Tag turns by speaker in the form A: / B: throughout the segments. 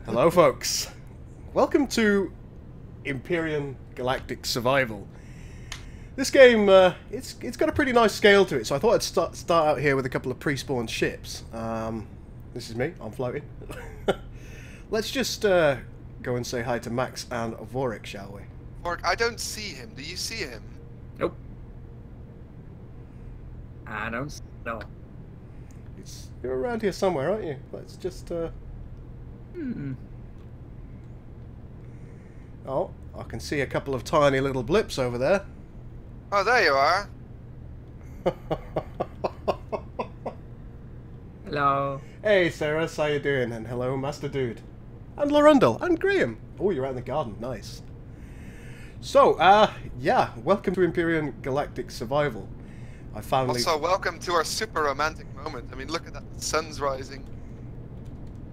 A: Hello folks, welcome to Empyrion Galactic Survival. This game, it's got a pretty nice scale to it, so I thought I'd start out here with a couple of pre-spawned ships. This is me, I'm floating. Let's just go and say hi to Max and Vorik, shall we?
B: Vorik, I don't see him. Do you see him?
C: Nope. I don't know.
A: You're around here somewhere, aren't you? Let's just... Oh, I can see a couple of tiny little blips over there.
B: Oh, there you are.
C: Hello.
A: Hey, Sarah, how you doing? And hello, Master Dude. And Lorundle, and Graham. Oh, you're out in the garden. Nice. So, yeah, welcome to Empyrion Galactic Survival. I finally...
B: Also, welcome to our super romantic moment. I mean, look at that. The sun's rising.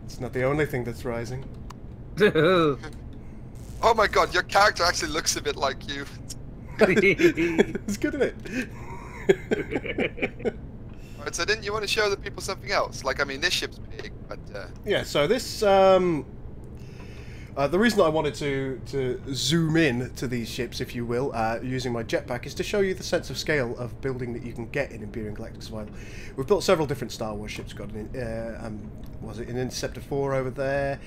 A: It's not the only thing that's rising.
B: Oh my god, your character actually looks a bit like you.
A: It's good, isn't it?
B: Alright, so didn't you want to show the people something else? Like, I mean, this ship's big, but...
A: Yeah, so this... the reason I wanted to zoom in to these ships, if you will, using my jetpack, is to show you the sense of scale of building that you can get in Empyrion Galactic Survival. We've built several different Star Wars ships. Got an, was it an Interceptor 4 over there?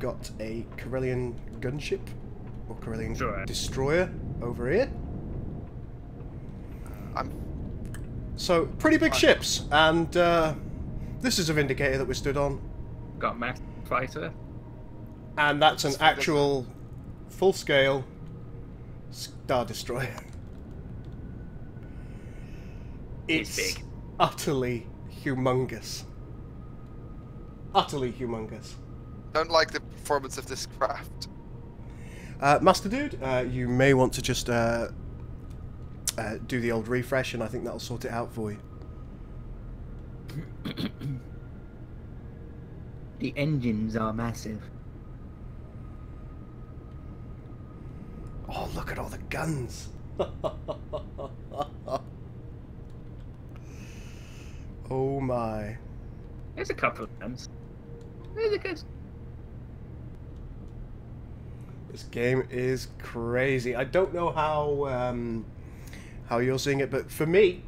A: Got a Corellian gunship, or Corellian destroyer over here. So, pretty big ships, and this is a Vindicator that we stood on.
C: Got Max Fighter.
A: And that's an actual, full-scale Star Destroyer. It's
C: big.
A: Utterly humongous. Utterly humongous.
B: Don't like the performance of this craft.
A: Master Dude, you may want to just do the old refresh, and I think that'll sort it out for you.
C: The engines are massive.
A: Oh, look at all the guns! Oh my.
C: There's a couple of guns. There's a good.
A: This game is crazy. I don't know how you're seeing it, but for me...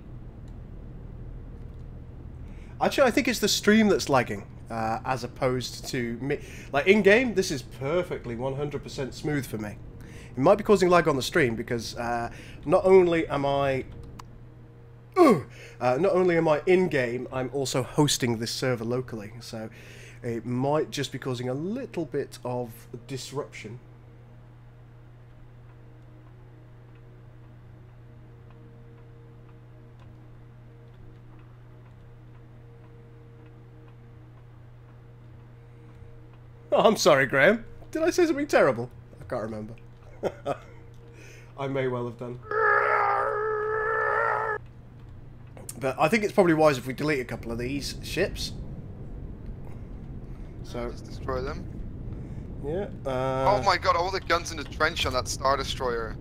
A: Actually, I think it's the stream that's lagging, as opposed to me. Like, in-game, this is perfectly 100% smooth for me. It might be causing lag on the stream because not only am I in game, I'm also hosting this server locally, so it might just be causing a little bit of disruption. Oh, I'm sorry, Graham. Did I say something terrible? I can't remember. I may well have done. But I think it's probably wise if we delete a couple of these ships. So
B: Just destroy them.
A: Yeah.
B: Oh my god, all the guns in the trench on that Star Destroyer.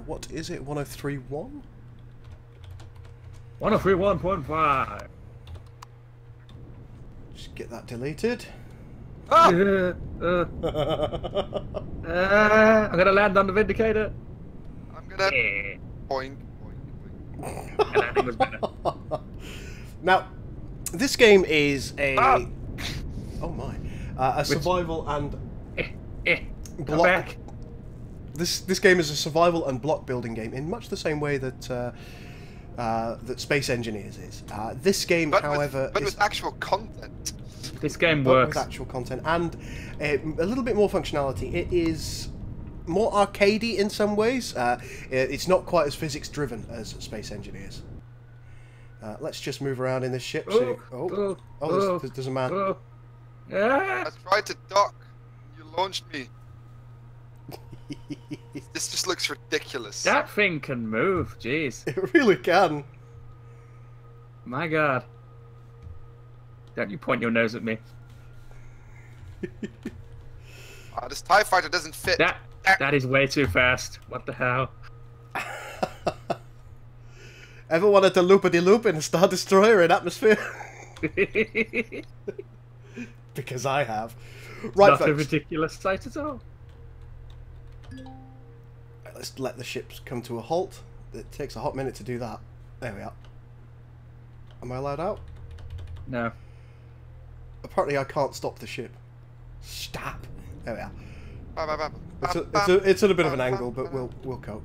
A: What is it? 1031?
C: 1031.5.
A: Just get that deleted.
B: Ah!
C: I'm gonna land on the Vindicator.
B: I'm gonna...
C: Yeah.
B: Boing, boing, boing.
C: Landing was better.
A: Now, this game is a...
B: Ah!
A: Oh my. A survival and...
C: Come
A: block...
C: back.
A: This game is a survival and block building game in much the same way that that Space Engineers is. This game, however...
B: But with actual content.
C: This game works.
A: With actual content and a little bit more functionality. It is more arcadey in some ways. It's not quite as physics driven as Space Engineers. Let's just move around in this ship. There's a man.
B: I tried to dock. You launched me. This just looks ridiculous.
C: That thing can move. Jeez.
A: It really can.
C: My god. Don't you point your nose at me.
B: This TIE fighter doesn't fit.
C: That is way too fast. What the hell?
A: Ever wanted to loop-a-de-loop in a Star Destroyer in atmosphere? Because I have. Right,
C: Not a
A: folks.
C: ridiculous sight at all.
A: Let's let the ships come to a halt. It takes a hot minute to do that. There we are. Am I allowed out?
C: No.
A: Apparently I can't stop the ship. Stop. There we are.
B: It's
A: It's at a bit of an angle, but we'll cope.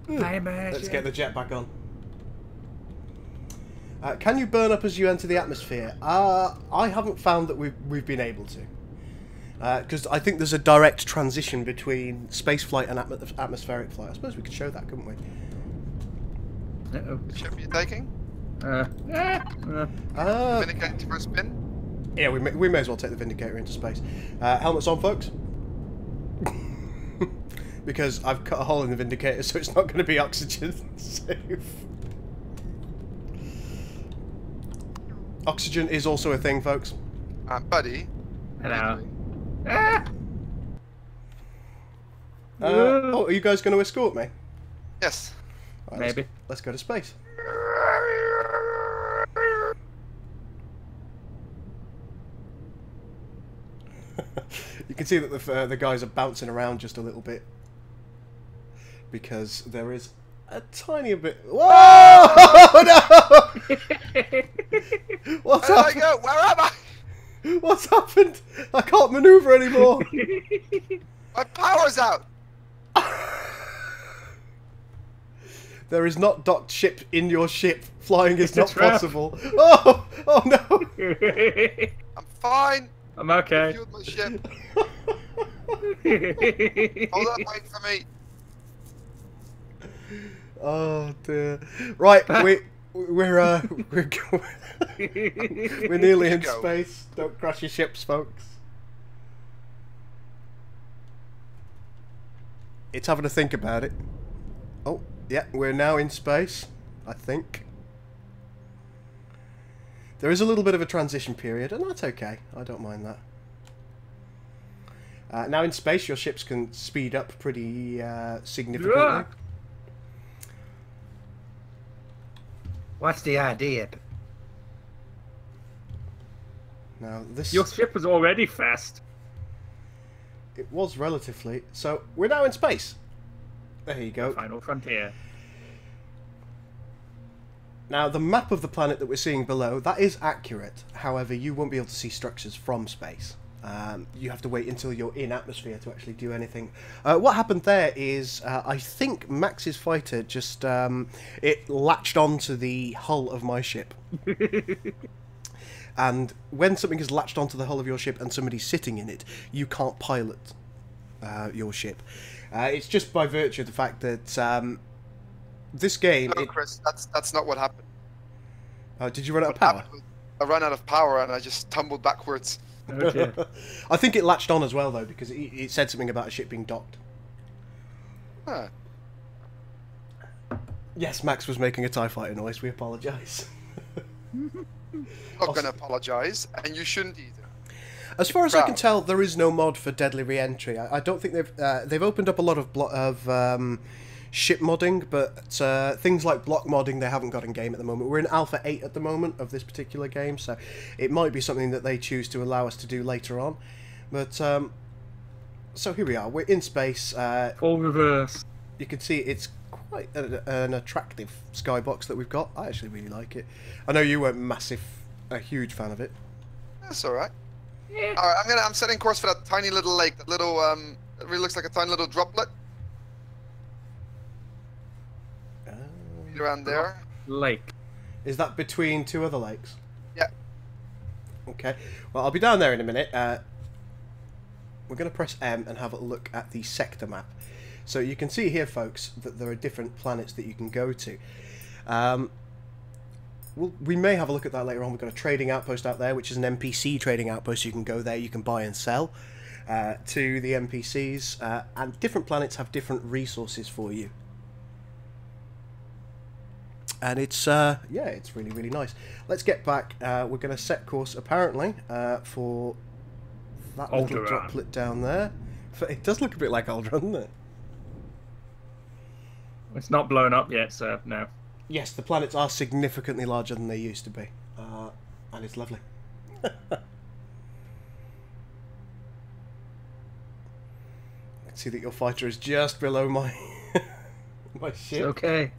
A: Let's get the jet back on. Can you burn up as you enter the atmosphere? I haven't found that we've been able to. Because I think there's a direct transition between space flight and atmospheric flight. I suppose we could show that, couldn't we?
C: Uh-oh.
B: The ship you're taking? Vindicator for a spin?
A: Yeah, we may as well take the Vindicator into space. Helmets on, folks. Because I've cut a hole in the Vindicator, so it's not going to be oxygen safe. Oxygen is also a thing, folks.
B: Buddy.
C: Hello.
A: Oh, are you guys going to escort me?
B: Yes.
A: Right,
C: Maybe.
A: Let's go to space. You can see that the guys are bouncing around just a little bit. Because there is a tiny bit... Whoa! No! What's
B: Where did I
A: happened?
B: go? Where am I?
A: What's happened? I can't maneuver anymore.
B: My power's out.
A: There is not docked ship in your ship. Flying is
C: It's a
A: not
C: trap.
A: possible. Oh! Oh no!
B: I'm fine.
C: I'm okay.
B: Fueled my ship. Hold up, wait for me.
A: Oh dear. Right, we're nearly in
B: Go.
A: space. Don't crash your ships, folks. It's having to think about it. Oh, yeah, we're now in space, I think. There is a little bit of a transition period, and that's okay. I don't mind that. Now in space, your ships can speed up pretty significantly.
C: Yeah.
D: What's the idea?
A: Now this
C: Your ship was already fast.
A: it was relatively. So we're now in space. There you go.
C: Final frontier.
A: Now the map of the planet that we're seeing below, that is accurate. However, you won't be able to see structures from space. You have to wait until you're in atmosphere to actually do anything. What happened there is, I think Max's fighter just, it latched onto the hull of my ship. And when something is latched onto the hull of your ship and somebody's sitting in it, you can't pilot your ship. It's just by virtue of the fact that this game...
B: No, Chris, that's not what happened.
A: Did you run out of power?
B: I ran out of power and I just tumbled backwards.
C: Oh dear.
A: I think it latched on as well, though, because it said something about a ship being docked.
B: Huh.
A: Yes, Max was making a TIE fighter noise. We apologise.
B: I'm not going to apologise, and you shouldn't either.
A: As far as I can tell, there is no mod for Deadly Re-entry. I don't think they've opened up a lot of ship modding, but things like block modding they haven't got in game at the moment. We're in Alpha 8 at the moment of this particular game, so it might be something that they choose to allow us to do later on. But so here we are. We're in space.
C: Full reverse.
A: You can see it's quite an attractive skybox that we've got. I actually really like it. I know you weren't a huge fan of it.
B: That's all right.
C: Yeah.
B: All right, I'm setting course for that tiny little lake. That little it really looks like a tiny little droplet. Around there.
C: Lake.
A: Is that between two other lakes?
B: Yeah.
A: Okay. Well, I'll be down there in a minute. We're going to press M and have a look at the sector map. So you can see here, folks, that there are different planets that you can go to. We may have a look at that later on. We've got a trading outpost out there, which is an NPC trading outpost. You can go there, you can buy and sell to the NPCs. And different planets have different resources for you. And it's yeah, it's really, really nice. Let's get back. We're going to set course, apparently, for that little
C: Alderaan.
A: droplet down there. It does look a bit like Alderaan, doesn't it?
C: It's not blown up yet, so no.
A: Yes, the planets are significantly larger than they used to be. And it's lovely. I can see that your fighter is just below my my ship.
C: It's okay.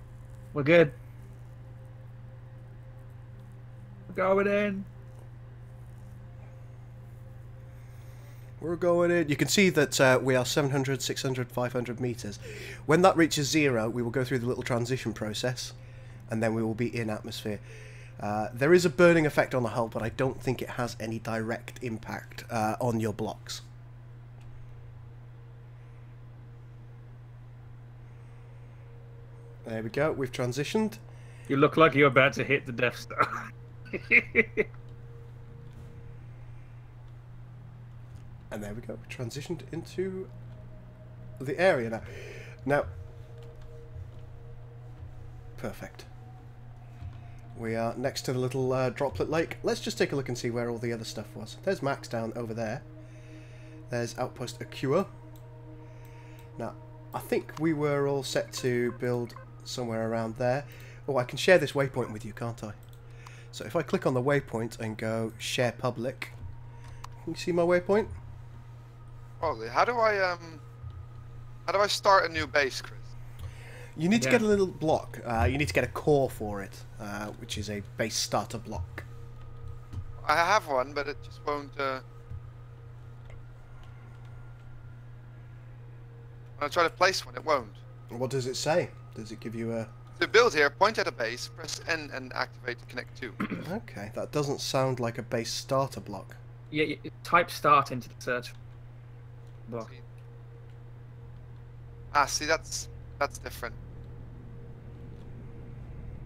C: We're good. We're going in.
A: We're going in. You can see that we are 700, 600, 500 meters. When that reaches 0, we will go through the little transition process, and then we will be in atmosphere. There is a burning effect on the hull, but I don't think it has any direct impact on your blocks. There we go. We've transitioned.
C: You look like you're about to hit the Death Star.
A: And there we go. We transitioned into the area now. Now, perfect. We are next to the little droplet lake. Let's just take a look and see where all the other stuff was. There's Max down over there. There's Outpost Acua. Now, I think we were all set to build somewhere around there. Oh, I can share this waypoint with you, can't I? So if I click on the waypoint and go share public, can you see my waypoint?
B: Probably. How do I start a new base, Chris?
A: You need to get a little block. You need to get a core for it, which is a base starter block.
B: I have one, but it just won't. When I try to place one, it won't.
A: What does it say? Does it give you a...
B: To build here, point at a base, press N and activate connect to.
A: Okay, that doesn't sound like a base starter block.
C: Yeah, type start into the search block.
B: See, that's different.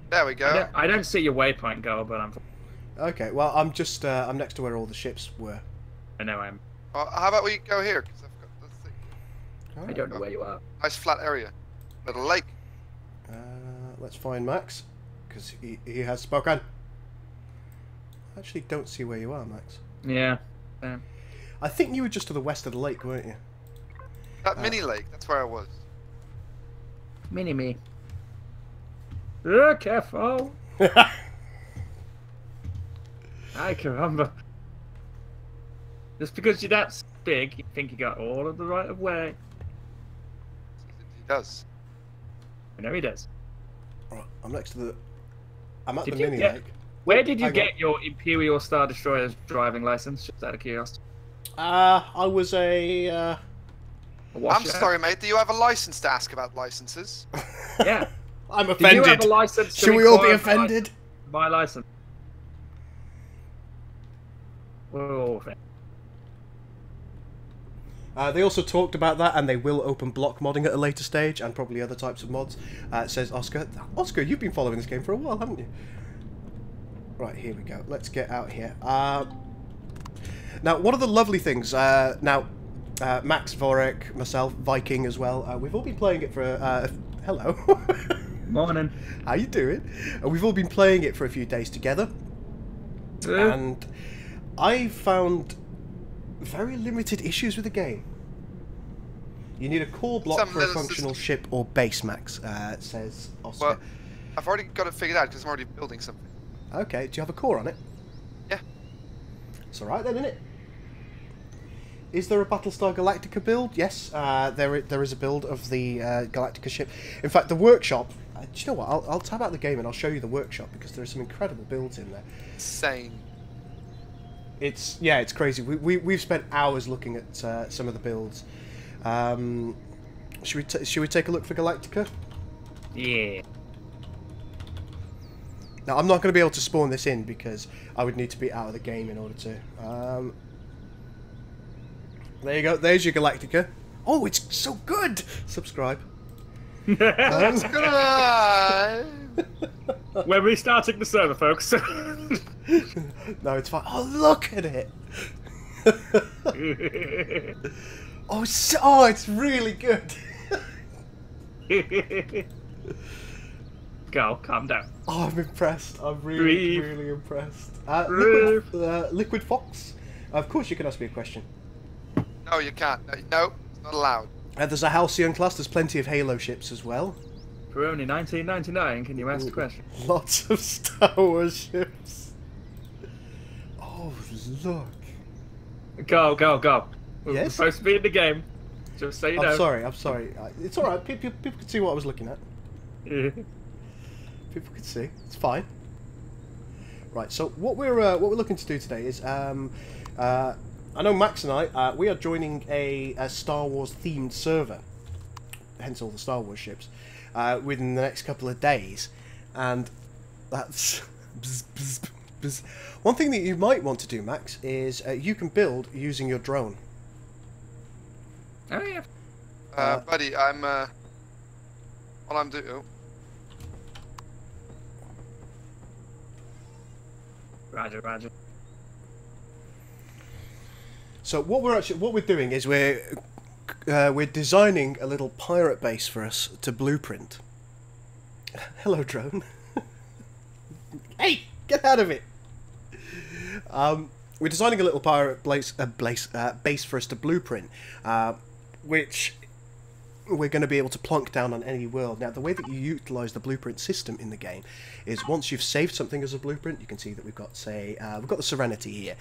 B: There we go.
C: I don't see your waypoint go, but I'm...
A: Okay, well, I'm just, I'm next to where all the ships were.
C: I know I'm...
B: How about we go here? 'Cause I've got, let's see.
C: I don't know where you are.
B: Nice flat area. Little lake.
A: Let's find Max, because he has spoken. I actually don't see where you are, Max.
C: Yeah.
A: I think you were just to the west of the lake, weren't you?
B: That mini lake, that's where I was.
C: Mini-me. Oh, careful! Ay, caramba. Just because you're that big, you think you got all of the right of way.
B: He does.
C: I know he does.
A: Right, I'm next to the... I'm at
C: Did
A: the
C: you
A: mini
C: get-
A: lake.
C: Where did you
A: Hang on.
C: get your Imperial Star Destroyer's driving license? Just out of curiosity.
A: I was a...
C: A
B: I'm
C: washer?
B: sorry, mate. Do you have a license to ask about licenses?
C: Yeah.
A: I'm
C: Do
A: offended.
C: you have a license to
A: Should we all be
C: inquire
A: offended?
C: My license. We're all offended.
A: They also talked about that, and they will open block modding at a later stage, and probably other types of mods. It says Oscar. Oscar, you've been following this game for a while, haven't you? Right, here we go. Let's get out here. Now, one of the lovely things... Max, Vorek, myself, Viking as well. We've all been playing it for... hello.
C: Morning.
A: How you doing? We've all been playing it for a few days together. And I found very limited issues with the game. You need a core block
B: Some
A: for a
B: little
A: functional
B: system.
A: ship or base, Max, says Oscar.
B: Well, I've already got it figured out because I'm already building something.
A: Okay, do you have a core on it?
B: Yeah.
A: It's alright then, isn't it? Is there a Battlestar Galactica build? Yes, there is a build of the Galactica ship. In fact, the workshop... do you know what? I'll tab out the game and I'll show you the workshop because there are some incredible builds in there.
B: Insane.
A: It's crazy. We've spent hours looking at some of the builds. Should we take a look for Galactica?
C: Yeah.
A: Now, I'm not going to be able to spawn this in because I would need to be out of the game in order to. There you go. There's your Galactica. Oh, it's so good. Subscribe.
B: Subscribe.
C: We're restarting the server, folks.
A: No, it's fine. Oh, look at it. It's really good.
C: Go, calm down.
A: Oh, I'm impressed. I'm
C: Breathe.
A: really impressed.
C: Breathe.
A: Liquid Fox. Of course, you can ask me a question.
B: No, you can't. No, it's not allowed.
A: There's a Halcyon class. There's plenty of Halo ships as well.
C: For only $19.99, can you ask the question?
A: Lots of Star Wars ships. look.
C: Go, go, go. We're
A: Yes?
C: supposed to be in the game. Just so you know.
A: I'm sorry, I'm sorry. It's alright, people could see what I was looking at. People could see. It's fine. Right, so what we're looking to do today is I know Max and I we are joining a Star Wars themed server, hence all the Star Wars ships, within the next couple of days, and that's one thing that you might want to do, Max, is you can build using your drone.
C: Oh yeah.
B: Buddy, I'm all I'm doing. Oh.
C: Roger, Roger.
A: So what we're doing is we're designing a little pirate base for us to blueprint. Hello, drone. Hey, get out of it. We're designing a little pirate base for us to blueprint, which we're going to be able to plonk down on any world. Now, the way that you utilise the blueprint system in the game is once you've saved something as a blueprint, you can see that we've got, say, we've got the Serenity here.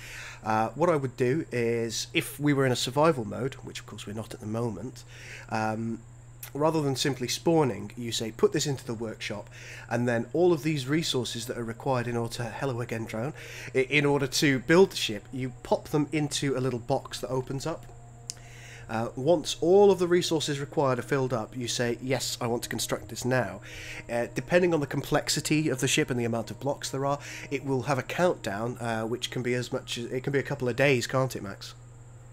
A: What I would do is, if we were in a survival mode, which of course we're not at the moment, rather than simply spawning, you say, put this into the workshop, and then all of these resources that are required in order to, hello again, drone, in order to build the ship, you pop them into a little box that opens up. Once all of the resources required are filled up, you say, yes, I want to construct this now. Depending on the complexity of the ship and the amount of blocks there are, it will have a countdown, which can be as much as, it can be a couple of days, can't it, Max?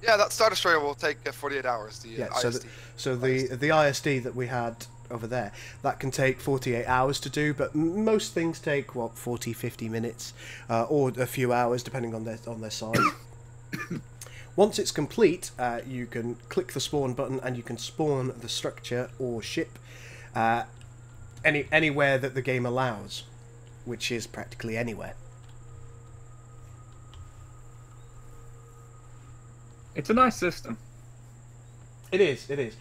B: Yeah, that Star Destroyer will take 48 hours. The
A: yeah,
B: ISD.
A: so the ISD that we had over there, that can take 48 hours to do, but most things take, what, 40, 50 minutes, or a few hours, depending on their size. Once it's complete, you can click the spawn button and you can spawn the structure or ship anywhere that the game allows, which is practically anywhere.
C: It's a nice system.
A: It is, it is.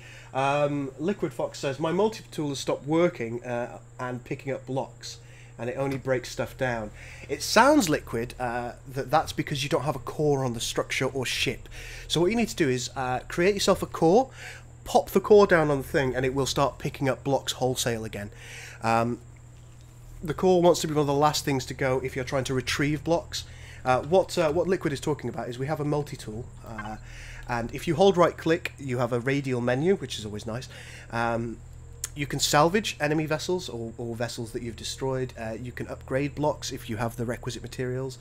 A: Liquid Fox says, my multi-tool has stopped working and picking up blocks, and it only breaks stuff down. It sounds, Liquid, that's because you don't have a core on the structure or ship. So what you need to do is create yourself a core, pop the core down on the thing, and it will start picking up blocks wholesale again. The core wants to be one of the last things to go if you're trying to retrieve blocks. What Liquid is talking about is we have a multi-tool, and if you hold right-click, you have a radial menu, which is always nice. You can salvage enemy vessels or vessels that you've destroyed. You can upgrade blocks if you have the requisite materials.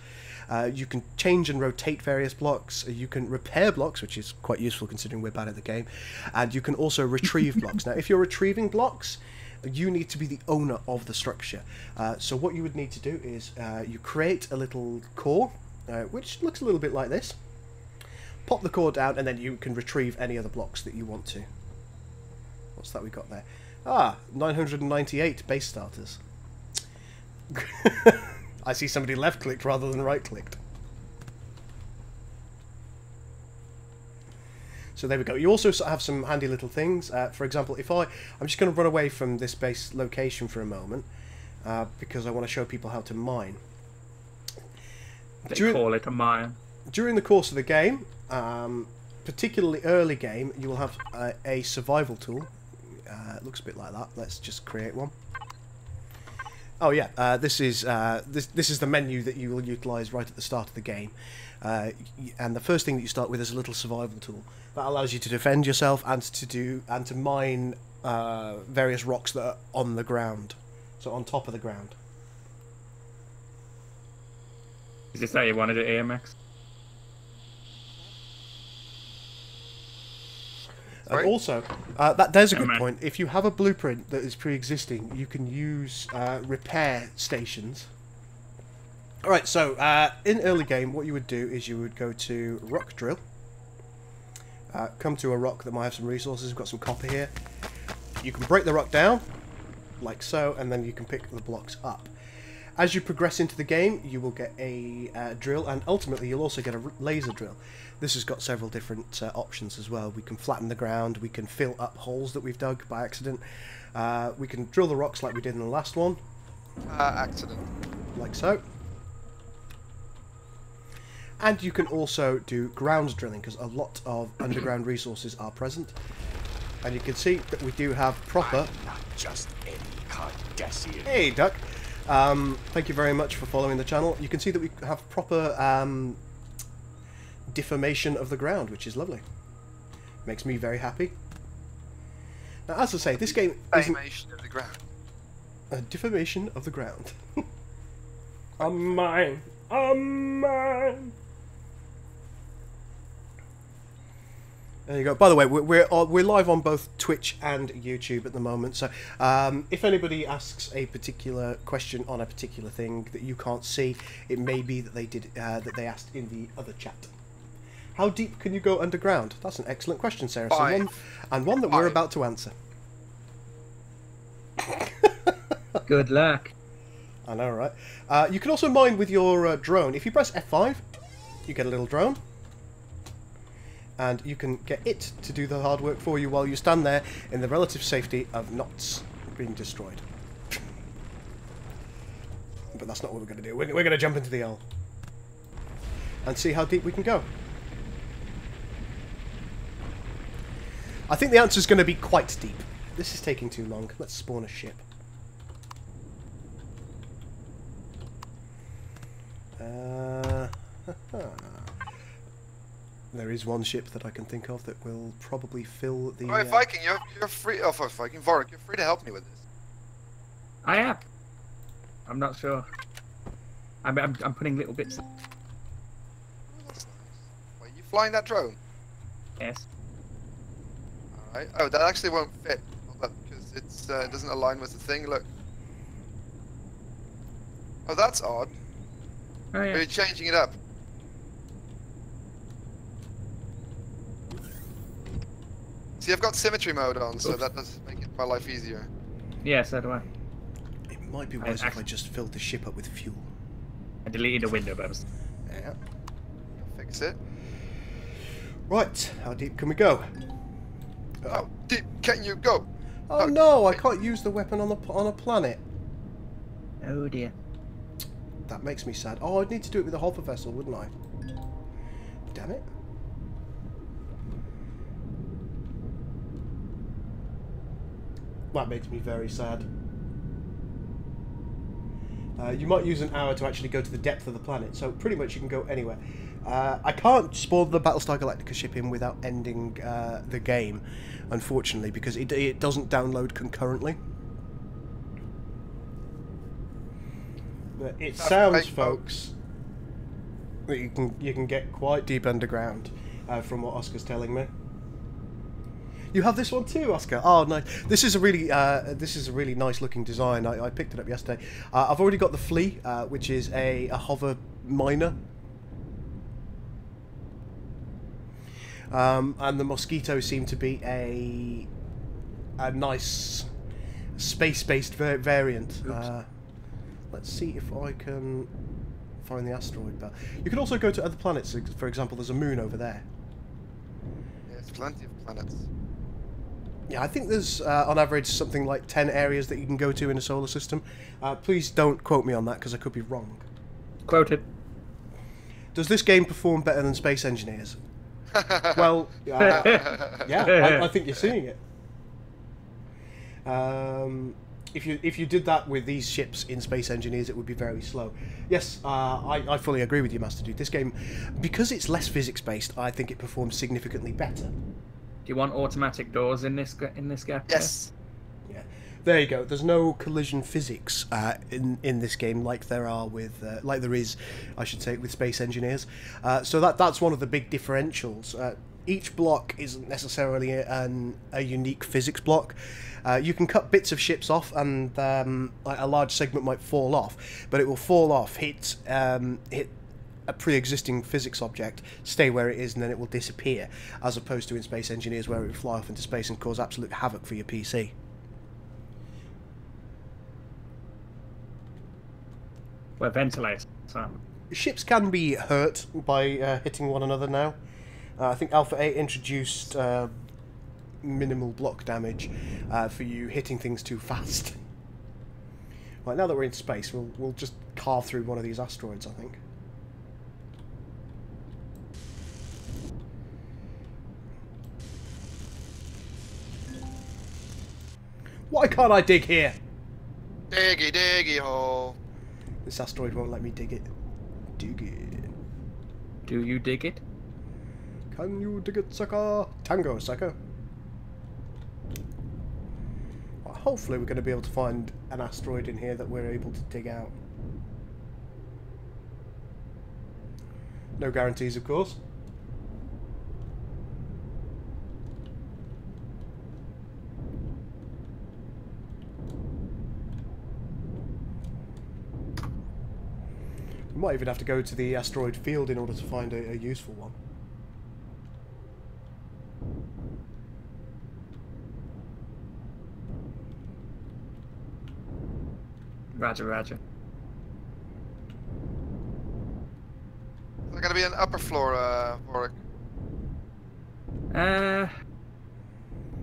A: You can change and rotate various blocks. You can repair blocks, which is quite useful considering we're bad at the game. And you can also retrieve blocks. Now, if you're retrieving blocks, you need to be the owner of the structure. So what you would need to do is you create a little core, which looks a little bit like this. Pop the core down, and then you can retrieve any other blocks that you want to. What's that we got there? Ah, 998 base starters. I see somebody left-clicked rather than right-clicked. So there we go. You also have some handy little things. For example, I'm just going to run away from this base location for a moment because I want to show people how to mine.
C: They call it a mine.
A: During the course of the game, particularly early game, you will have a survival tool. It looks a bit like that. Let's just create one. Oh yeah, this is the menu that you will utilise right at the start of the game, and the first thing that you start with is a little survival tool that allows you to defend yourself and to mine various rocks that are on the ground, so on top of the ground.
C: Is this how you wanted it, AMX?
A: And also, there's a good point. If you have a blueprint that is pre-existing, you can use repair stations. Alright, so in early game, what you would do is you would go to rock drill, come to a rock that might have some resources. We've got some copper here. You can break the rock down, like so, and then you can pick the blocks up. As you progress into the game, you will get a drill, and ultimately you'll also get a laser drill. This has got several different options as well. We can flatten the ground, we can fill up holes that we've dug by accident, we can drill the rocks like we did in the last one.
B: Accident.
A: Like so. And you can also do ground drilling, because a lot of underground resources are present. And you can see that we do have proper...
E: I'm not just any Cardassian.
A: Hey, Duck. Thank you very much for following the channel. You can see that we have proper deformation of the ground, which is lovely. Makes me very happy. Now, as I say, this game isn't...
B: Deformation of the ground.
A: A deformation of the ground.
F: I'm mine. I'm mine.
A: There you go. By the way, we're live on both Twitch and YouTube at the moment. So, if anybody asks a particular question on a particular thing that you can't see, it may be that they did that they asked in the other chat. How deep can you go underground? That's an excellent question, Sarah. And one that we're about to answer.
C: Good luck.
A: I know, right? You can also mine with your drone. If you press F5, you get a little drone. And you can get it to do the hard work for you while you stand there in the relative safety of not being destroyed. But that's not what we're going to do. We're going to jump into the L and see how deep we can go. I think the answer is going to be quite deep. This is taking too long. Let's spawn a ship. There is one ship that I can think of that will probably fill the...
B: Alright, Viking, you're free... Oh, fuck, Viking. Varg, you're free to help me with this.
C: I am. I'm not sure. I'm putting little bits...
B: Oh, that's nice. Wait, you flying that drone?
C: Yes.
B: Alright. Oh, that actually won't fit. Because it's it doesn't align with the thing. Look. Oh, that's odd.
C: Oh, yeah.
B: Are you changing it up? See, I've got symmetry mode on, so that does make my life easier.
C: Yeah, so do I.
A: It might be wise if I just filled the ship up with fuel.
C: I deleted a window, but
A: Yeah.
B: Fix it.
A: Right, how deep can we go?
B: How deep can you go?
A: Oh no, I can't use the weapon on a planet.
C: Oh dear.
A: That makes me sad. Oh, I'd need to do it with a hover vessel, wouldn't I? Damn it. That makes me very sad. You might use an hour to actually go to the depth of the planet, so pretty much you can go anywhere. I can't spawn the Battlestar Galactica ship in without ending the game, unfortunately, because it doesn't download concurrently. But it sounds, folks, that you can get quite deep underground, from what Oscar's telling me. You have this one too, Oscar. Oh, nice. This is a really nice looking design. I picked it up yesterday. I've already got the Flea, which is a hover miner, and the Mosquito seem to be a nice space-based variant. Let's see if I can find the asteroid belt. You can also go to other planets. For example, there's a moon over there.
B: Yeah, there's plenty of planets.
A: Yeah, I think there's, on average, something like 10 areas that you can go to in a solar system. Please don't quote me on that, because I could be wrong.
C: Quoted.
A: Does this game perform better than Space Engineers? Well, yeah, I think you're seeing it. If you did that with these ships in Space Engineers, it would be very slow. Yes, I fully agree with you, Master Dude. This game, because it's less physics-based, I think it performs significantly better.
C: Do you want automatic doors in this gap?
B: Yes.
A: Yeah, there you go. There's no collision physics in this game like there are with like there is, I should say, with Space Engineers. So that's one of the big differentials. Each block isn't necessarily a unique physics block. You can cut bits of ships off, and a large segment might fall off, but it will fall off, hit a pre-existing physics object, stay where it is, and then it will disappear, as opposed to in Space Engineers where it would fly off into space and cause absolute havoc for your PC.
C: Well, ventilators. So.
A: Ships can be hurt by hitting one another now. I think Alpha 8 introduced minimal block damage for you hitting things too fast. Right, now that we're in space, we'll just carve through one of these asteroids, I think. Why can't I dig here?
B: Diggy, diggy hole.
A: This asteroid won't let me dig it. Dig it.
C: Do you dig it?
A: Can you dig it, sucker? Tango, sucker. Well, hopefully we're going to be able to find an asteroid in here that we're able to dig out. No guarantees, of course. We might even have to go to the asteroid field in order to find a useful one.
C: Roger, roger.
B: Is there going to be an upper floor, Vorik?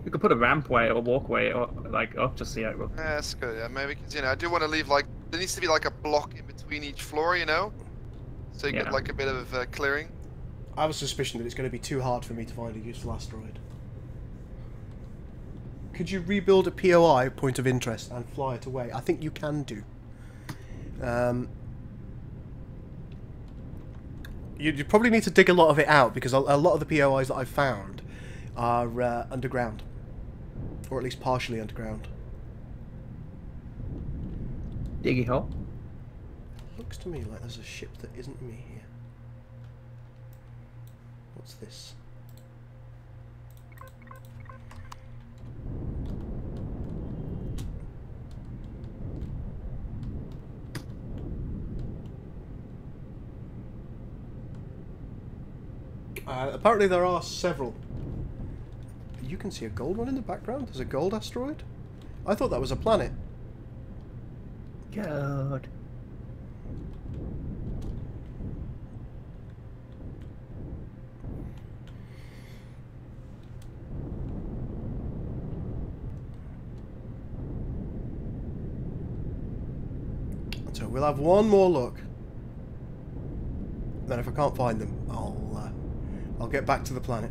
C: We could put a rampway or walkway or like up to see how it looks.
B: Yeah, that's good. Yeah, maybe because I do want to leave like there needs to be like a block in between each floor, so you get like a bit of clearing.
A: I have a suspicion that it's going to be too hard for me to find a useful asteroid. Could you rebuild a POI, point of interest, and fly it away? I think you can do. You probably need to dig a lot of it out because a lot of the POIs that I've found are underground, or at least partially underground.
C: Diggy hole.
A: Looks to me like there's a ship that isn't me here. What's this? Apparently there are several. You can see a gold one in the background. There's a gold asteroid. I thought that was a planet.
D: God.
A: So we'll have one more look. Then if I can't find them, I'll get back to the planet.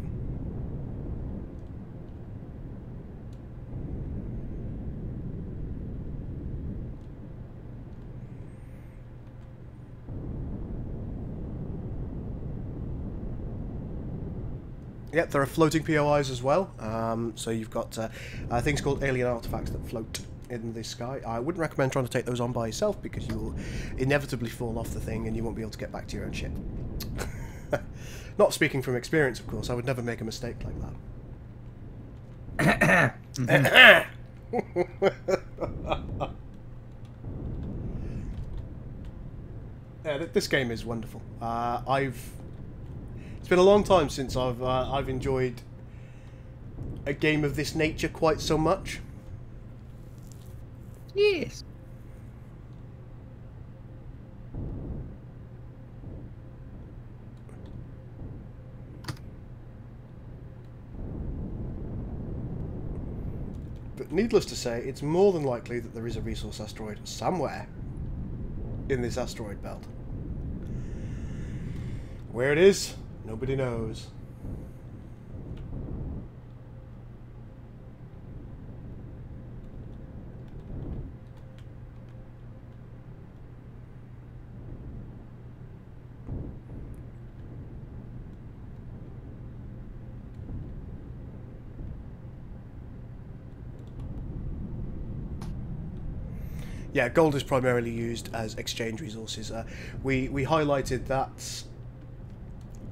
A: Yep, there are floating POIs as well. So you've got things called alien artifacts that float in the sky. I wouldn't recommend trying to take those on by yourself because you will inevitably fall off the thing and you won't be able to get back to your own ship. Not speaking from experience, of course. I would never make a mistake like that. Yeah, this game is wonderful. It's been a long time since I've enjoyed a game of this nature quite so much.
D: Yes.
A: But needless to say, it's more than likely that there is a resource asteroid somewhere in this asteroid belt. Where it is, nobody knows. Yeah, gold is primarily used as exchange resources. We highlighted that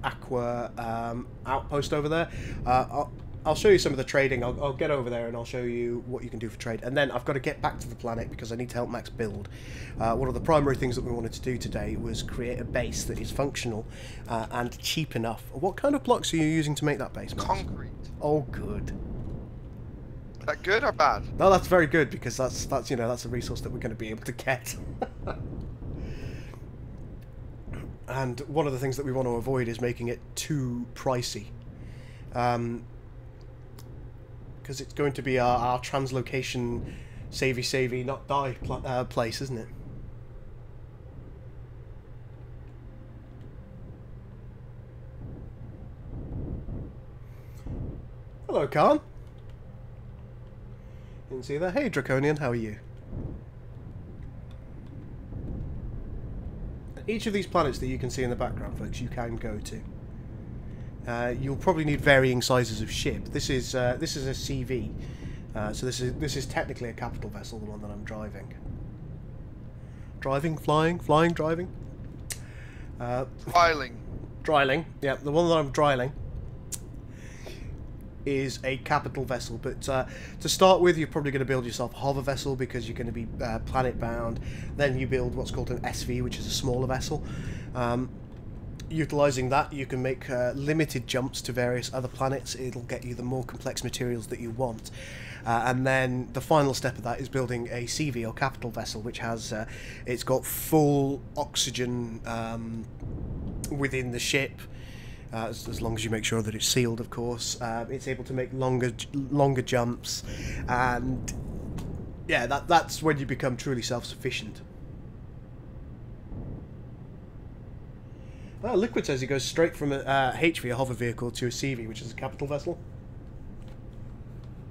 A: aqua outpost over there. I'll show you some of the trading. I'll get over there and I'll show you what you can do for trade. And then I've got to get back to the planet because I need to help Max build. One of the primary things that we wanted to do today was create a base that is functional and cheap enough. What kind of blocks are you using to make that base, Max?
B: Concrete.
A: Oh, good.
B: Is that good or bad?
A: No, that's very good because that's a resource that we're going to be able to get. And one of the things that we want to avoid is making it too pricey, because it's going to be our translocation savey not die place, isn't it? Hello, Khan. You can see there. Hey, Draconian, how are you? Each of these planets that you can see in the background, folks, you can go to. You'll probably need varying sizes of ship. This is a CV, so this is technically a capital vessel, the one that I'm driving. Driving, flying, driving. Dryling. Yeah, the one that I'm dryling is a capital vessel, but to start with, you're probably going to build yourself a hover vessel because you're going to be planet bound. Then you build what's called an SV, which is a smaller vessel. Utilizing that, you can make limited jumps to various other planets. It'll get you the more complex materials that you want. And then the final step of that is building a CV, or capital vessel, which has it's got full oxygen within the ship. As long as you make sure that it's sealed, of course. It's able to make longer jumps, and yeah, that's when you become truly self-sufficient. Well, Liquid says he goes straight from a HV, a hover vehicle, to a CV, which is a capital vessel.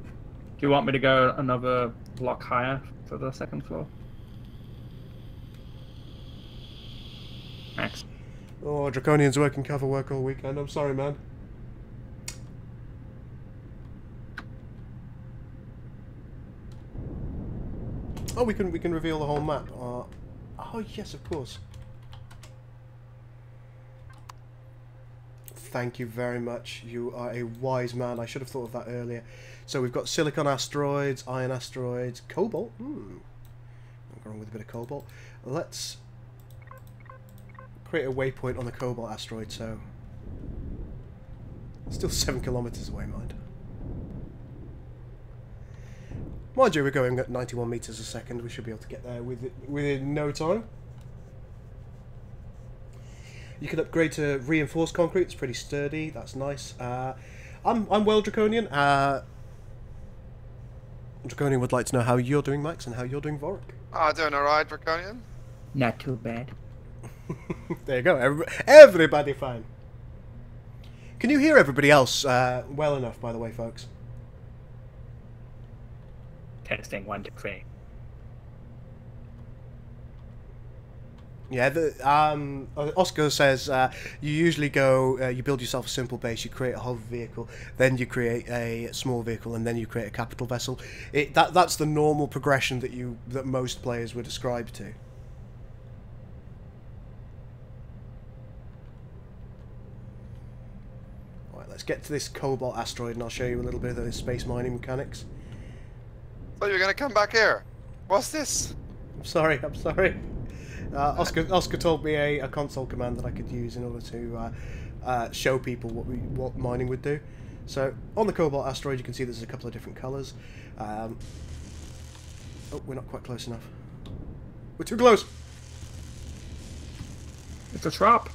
C: Do you want me to go another block higher for the second floor? Next.
A: Oh, Draconian's working cover work all weekend. I'm sorry, man. Oh, we can reveal the whole map. Oh yes, of course. Thank you very much. You are a wise man. I should have thought of that earlier. So we've got silicon asteroids, iron asteroids, cobalt. I'm going with a bit of cobalt. Let's create a waypoint on the cobalt asteroid. So still 7 kilometers away, mind. Mind you, we're going at 91 meters a second. We should be able to get there within no time. You can upgrade to reinforced concrete. It's pretty sturdy. That's nice. I'm well, Draconian. Draconian would like to know how you're doing, Max, and how you're doing, Vorik.
B: Doing alright, Draconian.
D: Not too bad.
A: There you go. Everybody fine. Can you hear everybody else well enough, by the way, folks?
C: Testing 1, 2, 3.
A: Yeah, Oscar says you usually go, you build yourself a simple base, you create a hover vehicle, then you create a small vehicle, and then you create a capital vessel. That's the normal progression that most players would ascribe to. Alright, let's get to this cobalt asteroid, and I'll show you a little bit of the space mining mechanics.
B: So you're gonna come back here? What's this?
A: I'm sorry. Oscar told me a console command that I could use in order to show people what mining would do. So on the cobalt asteroid, you can see there's a couple of different colours. Oh, we're not quite close enough. We're too close.
C: It's a trap.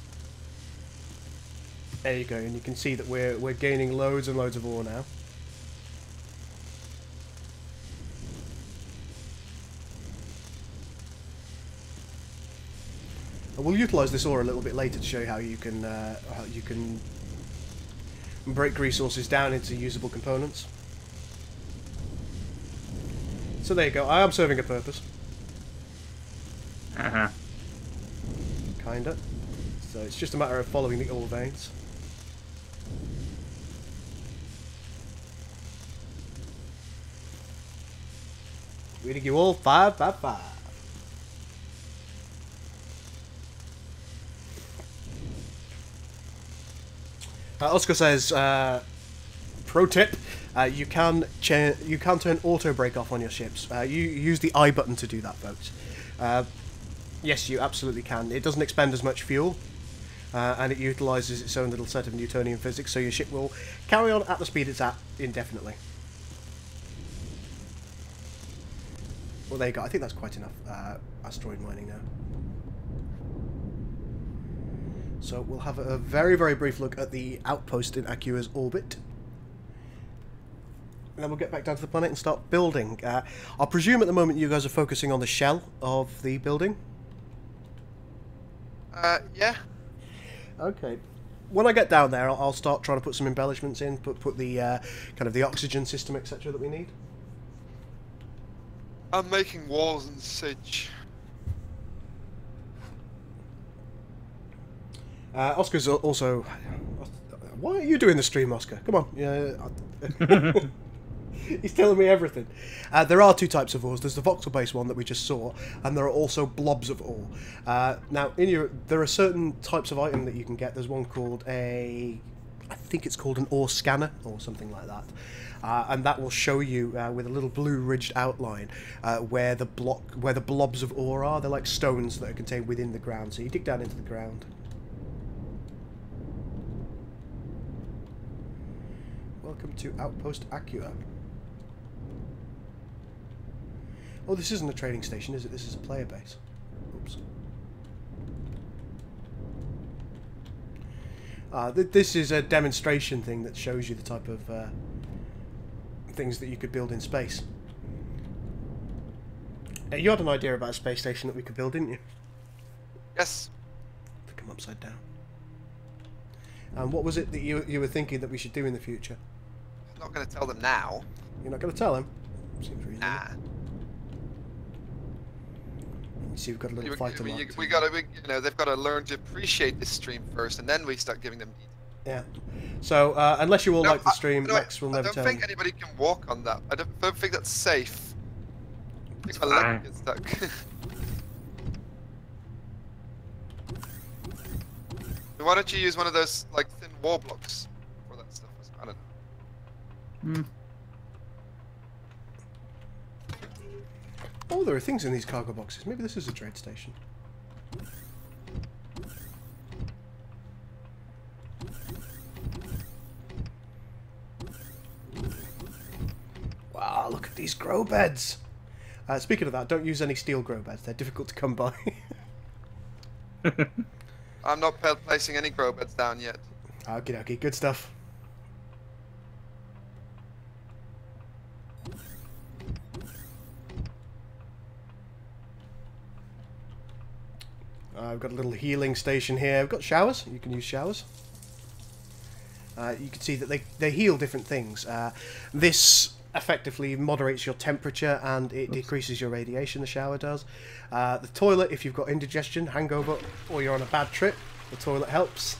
A: There you go, and you can see that we're gaining loads and loads of ore now. We'll utilise this ore a little bit later to show you how you can break resources down into usable components. So there you go. I am serving a purpose. Kinda. So it's just a matter of following the ore veins. Reading you all 5 by 5. Oscar says, pro tip, you can turn auto brake off on your ships. You use the I button to do that, folks. Yes, you absolutely can. It doesn't expend as much fuel, and it utilises its own little set of Newtonian physics, so your ship will carry on at the speed it's at indefinitely. Well, there you go. I think that's quite enough asteroid mining now. So we'll have a very, very brief look at the outpost in Akua's orbit. And then we'll get back down to the planet and start building. I'll presume at the moment you guys are focusing on the shell of the building?
B: Yeah.
A: Okay. When I get down there, I'll start trying to put some embellishments in, put the kind of the oxygen system, etc. that we need.
B: I'm making walls and such.
A: Oscar's also... Why are you doing the stream, Oscar? Come on. Yeah. He's telling me everything. There are two types of ores. There's the voxel-based one that we just saw, and there are also blobs of ore. Now, there are certain types of item that you can get. There's one called I think it's called an ore scanner, or something like that. And that will show you, with a little blue ridged outline, where the blobs of ore are. They're like stones that are contained within the ground. So you dig down into the ground. Welcome to Outpost Acua. Oh, this isn't a trading station, is it? This is a player base. Oops. This is a demonstration thing that shows you the type of things that you could build in space. You had an idea about a space station that we could build, didn't you?
B: Yes.
A: To come upside down. And what was it that you were thinking that we should do in the future?
B: I'm not going to tell them now.
A: You're not going to tell him? Seems reasonable.
B: Nah.
A: You see, we've got a little fighter mark.
B: We got to, you know, they've got to learn to appreciate this stream first, and then we start giving them details.
A: Yeah. So, unless you all like the stream, Max will never tell
B: I don't think anybody can walk on that. I don't think that's safe. I think my leg gets stuck. Why don't you use one of those, like, thin wall blocks for that stuff? I don't know.
C: Hmm.
A: Oh, there are things in these cargo boxes. Maybe this is a trade station. Wow, look at these grow beds. Speaking of that, don't use any steel grow beds. They're difficult to come by.
B: I'm not placing any grow beds down yet.
A: Okie dokie, good stuff. I've got a little healing station here. I've got showers. You can use showers. You can see that they heal different things. This effectively moderates your temperature and it decreases your radiation, the shower does. The toilet, if you've got indigestion, hangover, or you're on a bad trip, the toilet helps.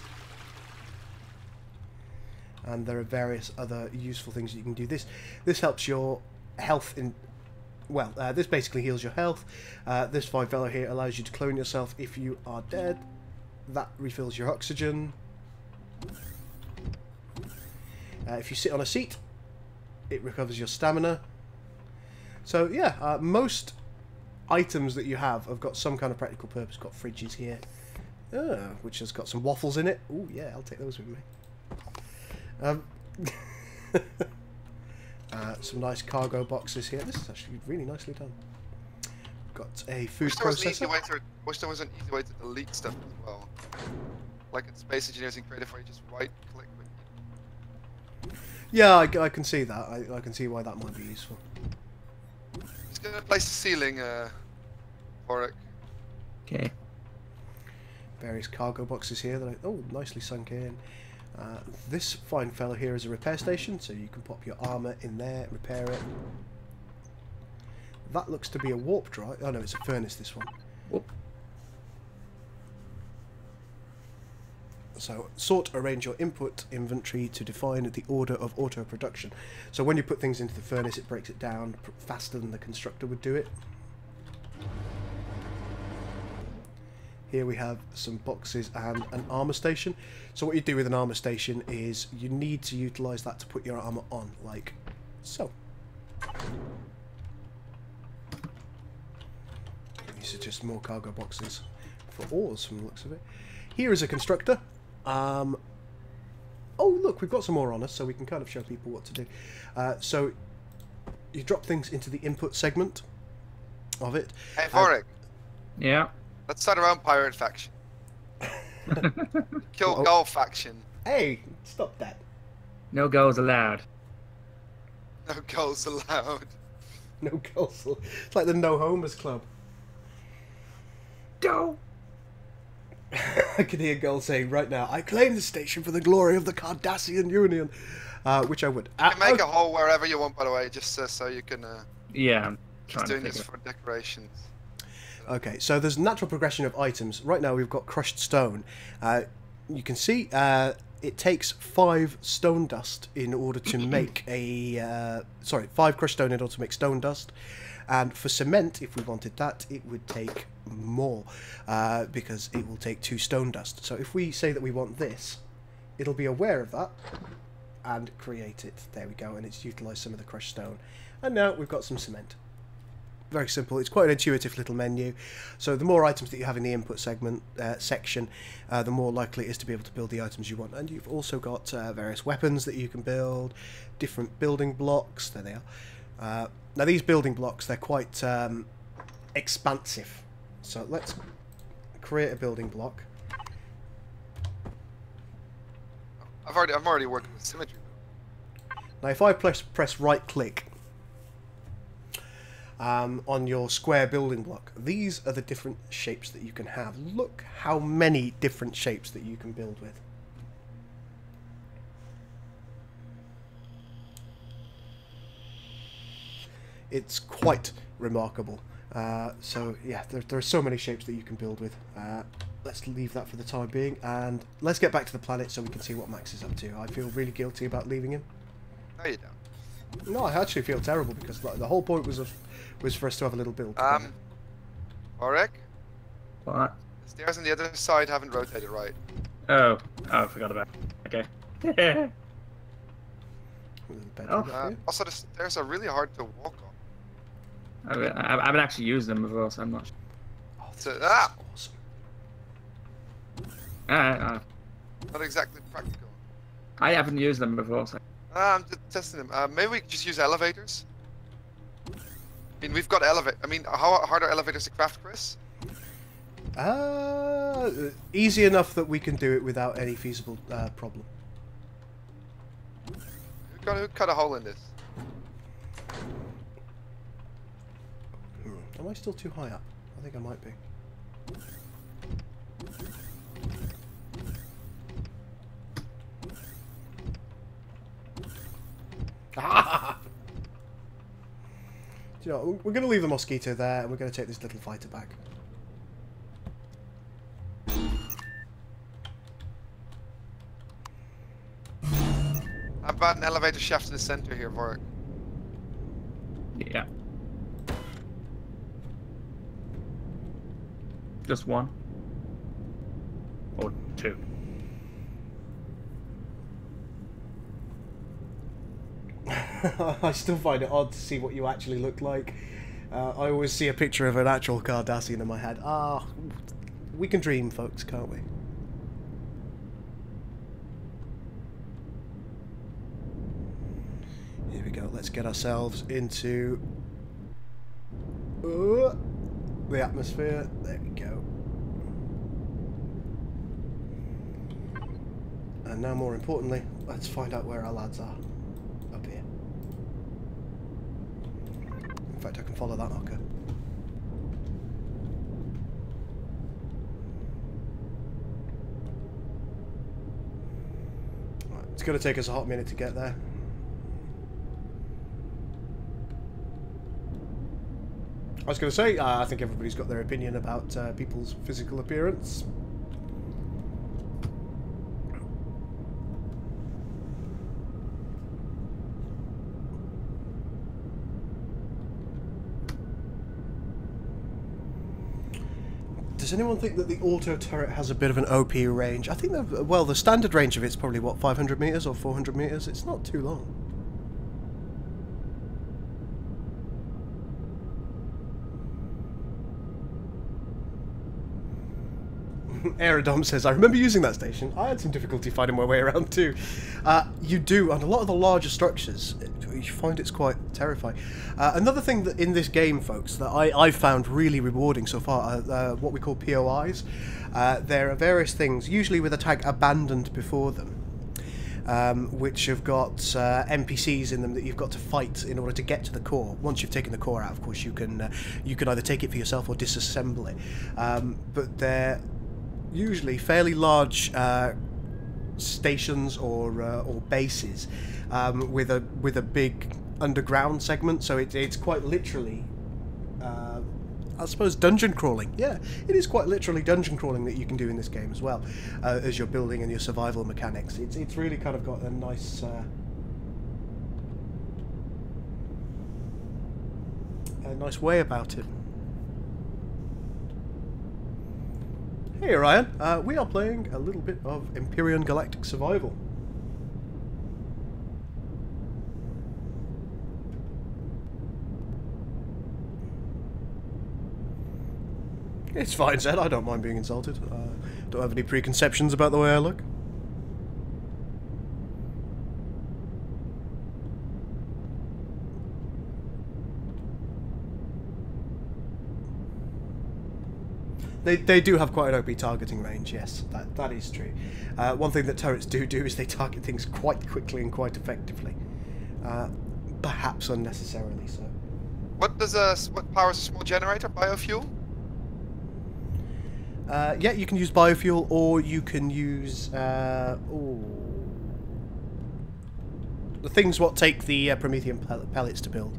A: And there are various other useful things that you can do. This helps your health in... Well, this basically heals your health. This fine fellow here allows you to clone yourself if you are dead. That refills your oxygen. If you sit on a seat, it recovers your stamina. So yeah, most items that you have got some kind of practical purpose. Got fridges here, which has got some waffles in it. Oh yeah, I'll take those with me. Some nice cargo boxes here. This is actually really nicely done. Got a food processor.
B: Wish there was an easy way to delete stuff as well. Like in Space Engineers and Creative, where you just right-click.
A: Yeah, I can see that. I can see why that might be useful.
B: Just gonna place the ceiling, for it.
C: Okay.
A: Various cargo boxes here that nicely sunk in. This fine fellow here is a repair station, so you can pop your armour in there, repair it. That looks to be a warp drive. Oh no, it's a furnace, this one. Whoop. So, arrange your input inventory to define the order of auto production. So when you put things into the furnace, it breaks it down faster than the constructor would do it. Here we have some boxes and an armor station. So what you do with an armor station is you need to utilize that to put your armor on, like so. These are just more cargo boxes for ores from the looks of it. Here is a constructor. Oh look, we've got some more on us, so we can kind of show people what to do. So you drop things into the input segment of it.
B: Hey, Vorik.
C: Yeah.
B: Let's start our own pirate faction. Kill Gul faction.
A: Hey, stop that.
C: No goals allowed.
B: No Guls allowed.
A: No goals. It's like the No Homers Club.
C: Go.
A: I can hear Gul saying right now, I claim the station for the glory of the Cardassian Union. Which I would.
B: You can make a hole wherever you want, by the way, just so you can...
C: Yeah.
B: Just doing this for decorations.
A: Okay, so there's natural progression of items. Right now we've got crushed stone. You can see it takes 5 stone dust in order to make a... 5 crushed stone in order to make stone dust. And for cement, if we wanted that, it would take more, because it will take 2 stone dust. So if we say that we want this, it'll be aware of that and create it. There we go, and it's utilised some of the crushed stone. And now we've got some cement. Very simple. It's quite an intuitive little menu. So the more items that you have in the input segment section, the more likely it is to be able to build the items you want. And you've also got various weapons that you can build, different building blocks. There they are. Now these building blocks, they're quite expansive. So let's create a building block.
B: I'm already working with symmetry.
A: Now if I press right click on your square building block, these are the different shapes that you can have. Look how many different shapes that you can build with. It's quite remarkable. So yeah, there are so many shapes that you can build with. Let's leave that for the time being, and let's get back to the planet so we can see what Max is up to. I feel really guilty about leaving him.
B: No, you don't.
A: No, I actually feel terrible because the whole point was for us to have a little build.
B: Orek?
C: What?
B: The stairs on the other side haven't rotated right.
C: Oh, I forgot about it. Okay.
B: Also, the stairs are really hard to walk on.
C: I haven't actually used them before, so I'm not sure.
A: Oh,
B: So,
A: awesome.
B: not exactly practical.
C: I haven't used them before, so...
B: I'm just testing them. Maybe we could just use elevators. I mean, we've got I mean, how hard are elevators to craft, Chris?
A: Easy enough that we can do it without any feasible problem.
B: Who cut a hole in this?
A: Am I still too high up? I think I might be. Ah! Do you know, we're going to leave the mosquito there, and we're going to take this little fighter back.
B: How about an elevator shaft in the center here, Vorik?
C: Yeah. Just one. Or 2.
A: I still find it odd to see what you actually look like. I always see a picture of an actual Cardassian in my head. Ah, we can dream, folks, can't we? Here we go. Let's get ourselves into the atmosphere. There we go. And now, more importantly, let's find out where our lads are. Up here. In fact, I can follow that marker. Right, it's going to take us a hot minute to get there. I was going to say, I think everybody's got their opinion about people's physical appearance. Does anyone think that the auto turret has a bit of an OP range? I think that, well, the standard range of it's probably, what, 500 meters or 400 meters? It's not too long. Aerodom says, I remember using that station. I had some difficulty finding my way around too. You do, on a lot of the larger structures, you find it's quite terrifying. Another thing that in this game, folks, that I've found really rewarding so far are what we call POIs. There are various things, usually with a tag abandoned before them, which have got NPCs in them that you've got to fight in order to get to the core. Once you've taken the core out, of course, you can either take it for yourself or disassemble it. But they're usually fairly large stations or bases with a big underground segment, so it's quite literally I suppose dungeon crawling. Yeah, it is quite literally dungeon crawling that you can do in this game as well, as you're building and your survival mechanics. It's really kind of got a nice way about it. Hey Ryan, we are playing a little bit of Empyrion Galactic Survival. It's fine, Zed. I don't mind being insulted. Don't have any preconceptions about the way I look. They do have quite an OP targeting range, yes. That is true. One thing that turrets do is they target things quite quickly and quite effectively. Perhaps unnecessarily so.
B: What powers a small generator? Biofuel?
A: Yeah, you can use biofuel, or you can use the things what take the Promethean pellets to build.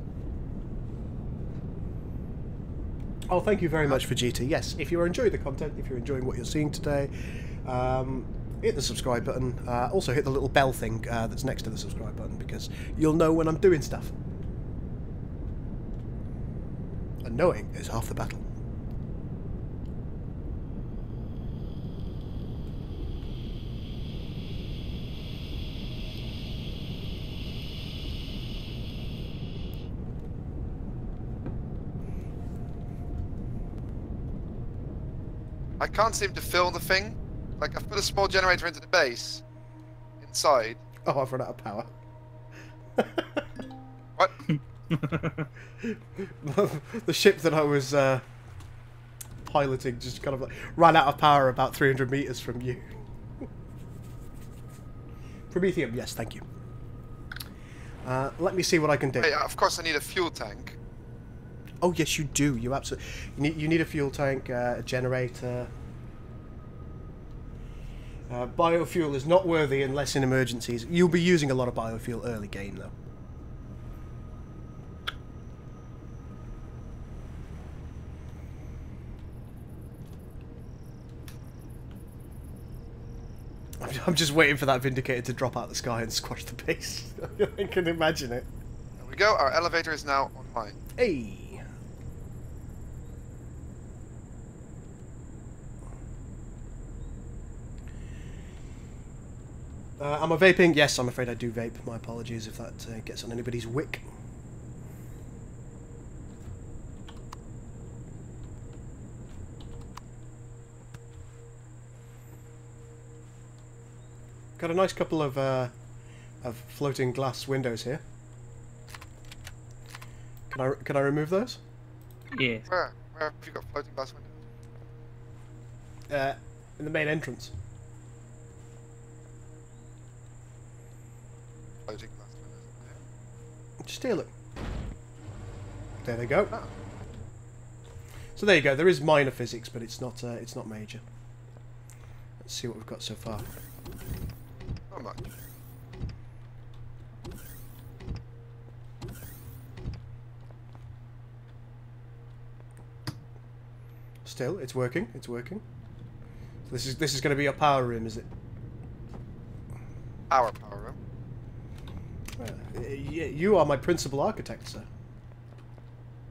A: Oh, thank you very much for GT. Yes, if you're enjoying the content, if you're enjoying what you're seeing today, hit the subscribe button. Also hit the little bell thing that's next to the subscribe button, because you'll know when I'm doing stuff. And knowing is half the battle.
B: I can't seem to fill the thing. Like, I've put a small generator into the base. Inside.
A: Oh, I've run out of power.
B: What?
A: The ship that I was piloting just kind of like ran out of power about 300 meters from you. Prometheum, yes, thank you. Let me see what I can do.
B: Hey, of course I need a fuel tank.
A: Oh yes, you do. You absolutely. You need a fuel tank, a generator. Biofuel is not worthy unless in emergencies. You'll be using a lot of biofuel early game, though. I'm just waiting for that Vindicator to drop out the sky and squash the base. I can imagine it.
B: There we go. Our elevator is now online.
A: Hey. Am I vaping? Yes, I'm afraid I do vape. My apologies if that gets on anybody's wick. Got a nice couple of floating glass windows here. Can I remove those?
C: Yeah.
B: Where have you got floating glass windows?
A: In the main entrance.
B: Floating glass windows.
A: Just here, look. There they go. So there you go. There is minor physics, but it's not major. Let's see what we've got so far.
B: Not much.
A: Still, it's working. It's working. So this is going to be your power room, is it?
B: Our power room.
A: You are my principal architect, sir.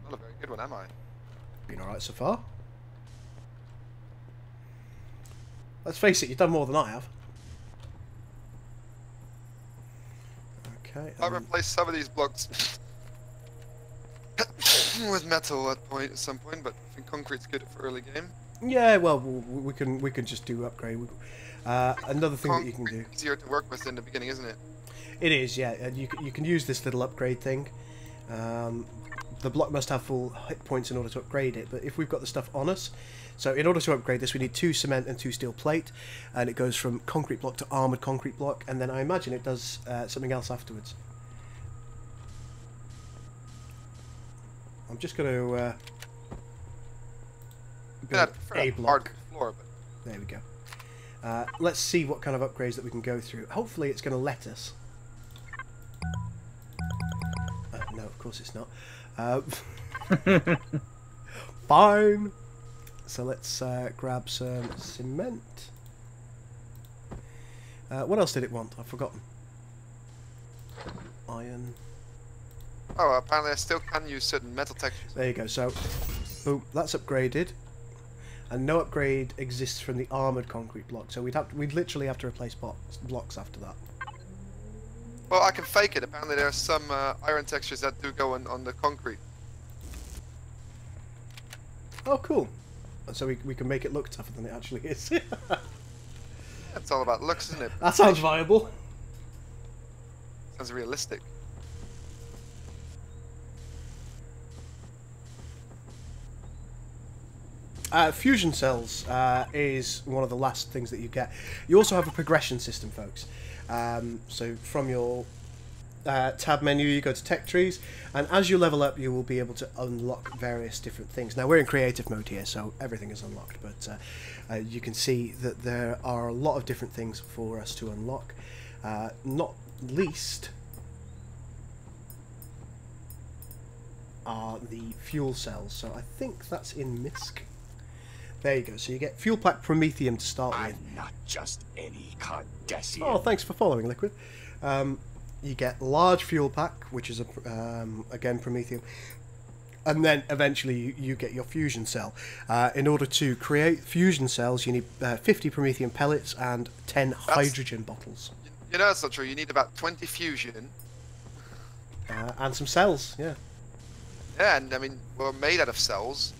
B: Not a very good one, am I?
A: Been all right so far. Let's face it, you've done more than I have. Okay.
B: I replaced some of these blocks with metal at some point, but I think concrete's good for early game.
A: Yeah, well, we can just do upgrade. Another thing that you can do.
B: Easier to work with in the beginning, isn't it?
A: It is, yeah. And you can use this little upgrade thing. The block must have full hit points in order to upgrade it, but if we've got the stuff on us, so in order to upgrade this, we need 2 cement and 2 steel plate, and it goes from concrete block to armoured concrete block, and then I imagine it does something else afterwards. I'm just going to build a block.
B: Floor, but...
A: There we go. Let's see what kind of upgrades that we can go through. Hopefully it's going to let us. No, of course it's not. fine. So let's grab some cement. What else did it want? I've forgotten. Iron.
B: Oh, apparently I still can use certain metal textures.
A: There you go. So, boom, that's upgraded. And no upgrade exists from the armoured concrete block. So we'd literally have to replace blocks after that.
B: Well, I can fake it. Apparently there are some iron textures that do go on the concrete.
A: Oh, cool. So we can make it look tougher than it actually is.
B: It's all about looks, isn't it?
A: That sounds viable.
B: Sounds realistic.
A: Fusion cells is one of the last things that you get. You also have a progression system, folks. So from your tab menu, you go to tech trees, and as you level up, you will be able to unlock various different things. Now, we're in creative mode here, so everything is unlocked, but you can see that there are a lot of different things for us to unlock. Not least are the fuel cells. So I think that's in MISC. There you go. So you get fuel pack Promethium to start with.
E: I'm not just any Cardassian.
A: Oh, thanks for following, Liquid. You get large fuel pack, which is again Promethium, and then eventually you get your fusion cell. In order to create fusion cells, you need 50 Promethium pellets and 10 hydrogen bottles.
B: You know that's not true. You need about 20 fusion.
A: And some cells, yeah.
B: Yeah, and I mean we're made out of cells.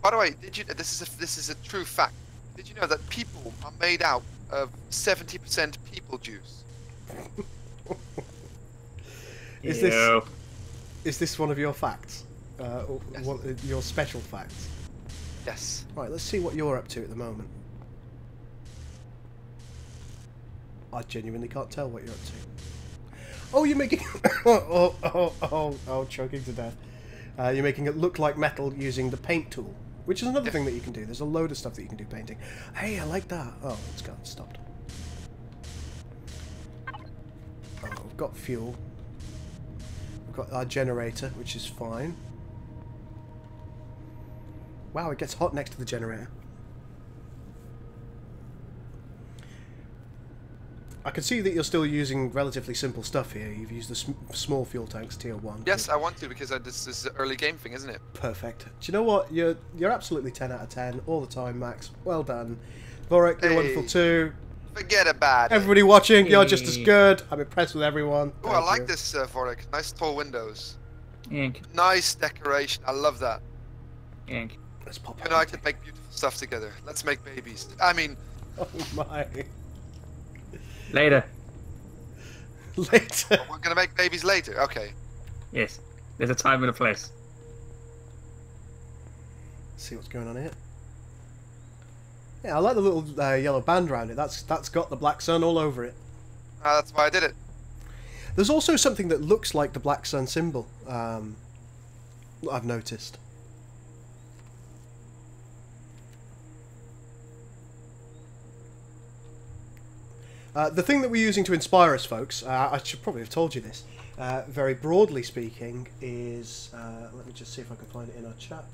B: By the way, did you? This is a true fact. Did you know that people are made out of 70% people juice?
A: Is this one of your facts?
B: Yes.
A: Your special facts?
B: Yes.
A: Right, let's see what you're up to at the moment. I genuinely can't tell what you're up to. Oh, you're making... choking to death. You're making it look like metal using the paint tool, which is another thing that you can do. There's a load of stuff that you can do painting. Hey, I like that. Oh, it's got stopped. Oh, we've got fuel. We've got our generator, which is fine. Wow, it gets hot next to the generator. I can see that you're still using relatively simple stuff here. You've used the small fuel tanks, tier 1.
B: Yes, I want to because this is an early game thing, isn't it?
A: Perfect. Do you know what? You're absolutely 10 out of 10 all the time, Max. Well done. Vorek, you're wonderful too.
B: Forget about it.
A: Everybody watching, you're just as good. I'm impressed with everyone.
B: Oh, I like this, Vorek. Nice tall windows.
C: Yank.
B: Nice decoration. I love that.
C: Yank.
A: Let's pop
B: You and I can make beautiful stuff together. Let's make babies. I mean...
A: Oh my...
C: Later.
A: Later.
B: We're gonna make babies later. Okay.
C: Yes. There's a time and a place.
A: Let's see what's going on here. Yeah, I like the little yellow band around it. That's got the black sun all over it.
B: That's why I did it.
A: There's also something that looks like the black sun symbol. I've noticed. The thing that we're using to inspire us, folks, I should probably have told you this, very broadly speaking, is... let me just see if I can find it in our chat.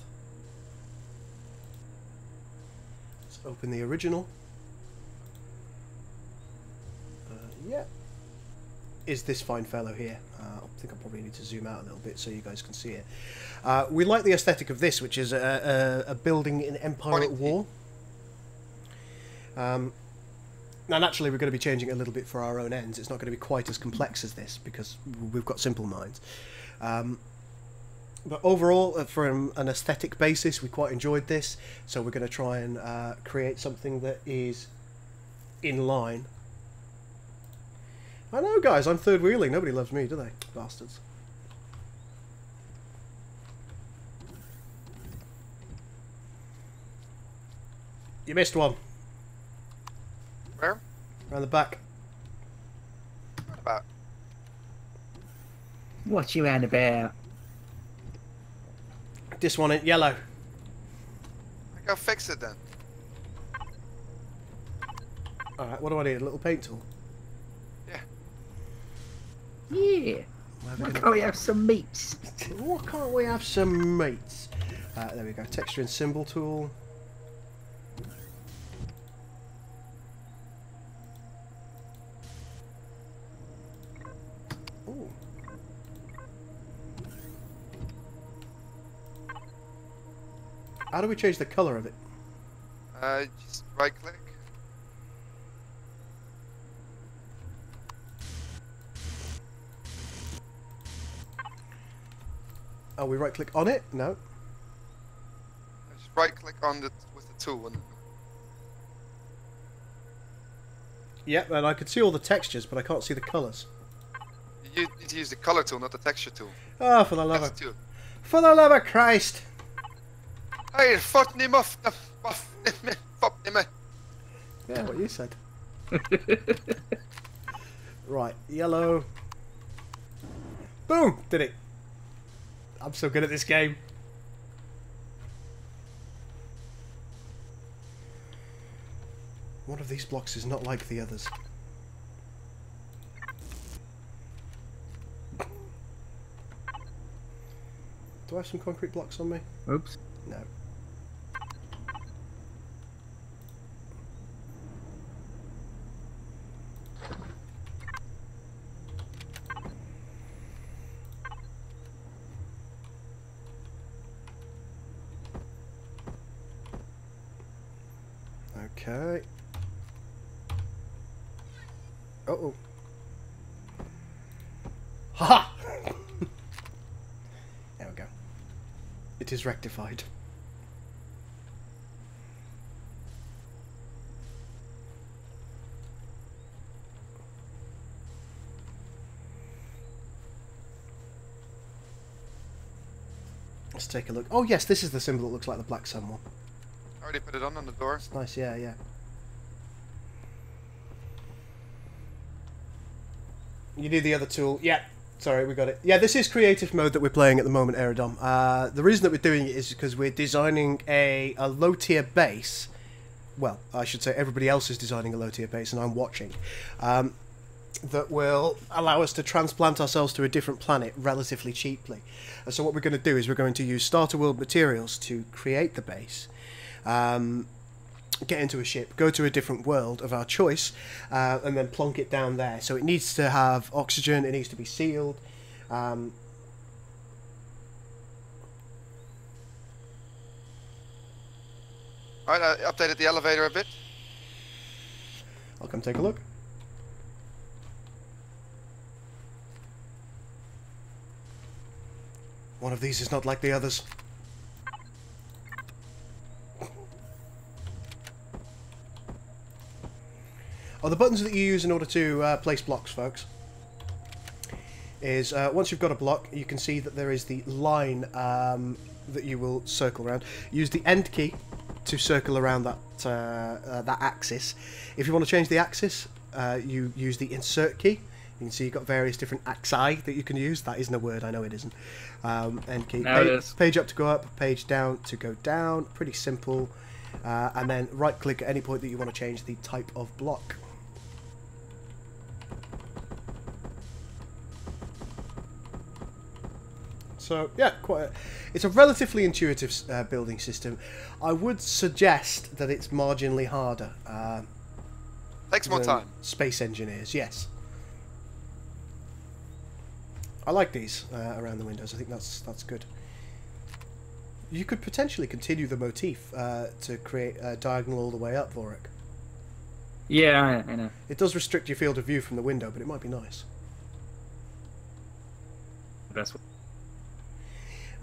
A: Let's open the original. Yeah. Is this fine fellow here. I think I probably need to zoom out a little bit so you guys can see it. We like the aesthetic of this, which is a building in Empire at War. Now, naturally, we're going to be changing it a little bit for our own ends. It's not going to be quite as complex as this because we've got simple minds. But overall, from an aesthetic basis, we quite enjoyed this. So we're going to try and create something that is in line. I know, guys, I'm third wheeling. Nobody loves me, do they? Bastards. You missed one.
B: Where?
A: Around the back.
B: What about?
C: What you on about?
A: This one in yellow.
B: I go fix it then.
A: Alright, what do I need? A little paint tool?
B: Yeah.
C: Yeah. Why can't we have some meats?
A: Why can't we have some meats? There we go. Texture and symbol tool. Ooh. How do we change the color of it?
B: Just right click.
A: Oh, we right click on it? No.
B: Just right click on the with the tool. And
A: Yep, and I can see all the textures, but I can't see the colours.
B: you need to use the color tool, not the texture tool.
A: Oh, for the love
B: That's
A: of...
B: the tool.
A: For the love of Christ!
B: Hey, fuck him off! Fuck him!
A: Yeah, what you said. Right, yellow. Boom! Did it. I'm so good at this game. One of these blocks is not like the others. Do I have some concrete blocks on me?
C: Oops.
A: No. Okay. Uh-oh. Ha-ha! There we go. It is rectified. Let's take a look. Oh yes, this is the symbol that looks like the black sun one.
B: I already put it on the door.
A: It's nice, yeah, yeah. You need the other tool. Yeah, sorry, we got it. Yeah, this is creative mode that we're playing at the moment, Aerodom. The reason that we're doing it is because we're designing a low-tier base. Well, I should say everybody else is designing a low-tier base, and I'm watching. That will allow us to transplant ourselves to a different planet relatively cheaply. And so what we're going to do is we're going to use starter world materials to create the base. Get into a ship, go to a different world of our choice, and then plonk it down there. So it needs to have oxygen, it needs to be sealed.
B: Alright, I updated the elevator a bit.
A: I'll come take a look. One of these is not like the others. Oh, the buttons that you use in order to place blocks, folks, is once you've got a block, you can see that there is the line that you will circle around. Use the end key to circle around that that axis. If you want to change the axis, you use the insert key. You can see you've got various different axi that you can use. That isn't a word, I know it isn't. End key.
C: Now it is.
A: Page up to go up, page down to go down. Pretty simple. And then right click at any point that you want to change the type of block. So yeah, it's a relatively intuitive building system. I would suggest that it's marginally harder.
B: Takes more
A: than
B: time.
A: Space Engineers, yes. I like these around the windows. I think that's good. You could potentially continue the motif to create a diagonal all the way up, Vorik.
C: Yeah, I know.
A: It does restrict your field of view from the window, but it might be nice.
C: Best way.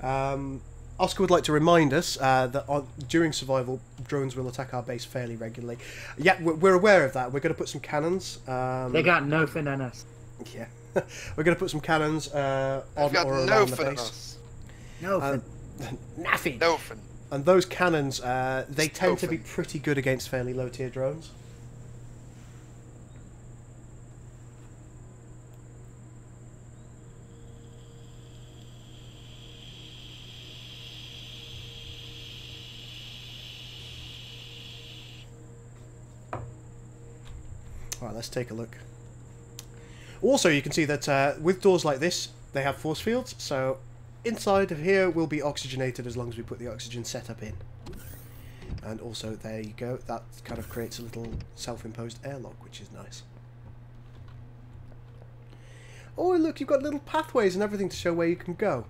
A: Oscar would like to remind us that during survival, drones will attack our base fairly regularly. Yeah, we're aware of that. We're going to put some cannons.
C: They got nothing on us.
A: Yeah, we're going to put some cannons on or around the base.
C: Nothing.
A: Nothing.
B: Nothing.
A: And those cannons, they tend to be
B: Nothing.
A: pretty good against fairly low-tier drones. Alright, let's take a look. Also, you can see that with doors like this, they have force fields, so inside of here will be oxygenated as long as we put the oxygen setup in. And also, there you go, that kind of creates a little self-imposed airlock, which is nice. Oh, look, you've got little pathways and everything to show where you can go.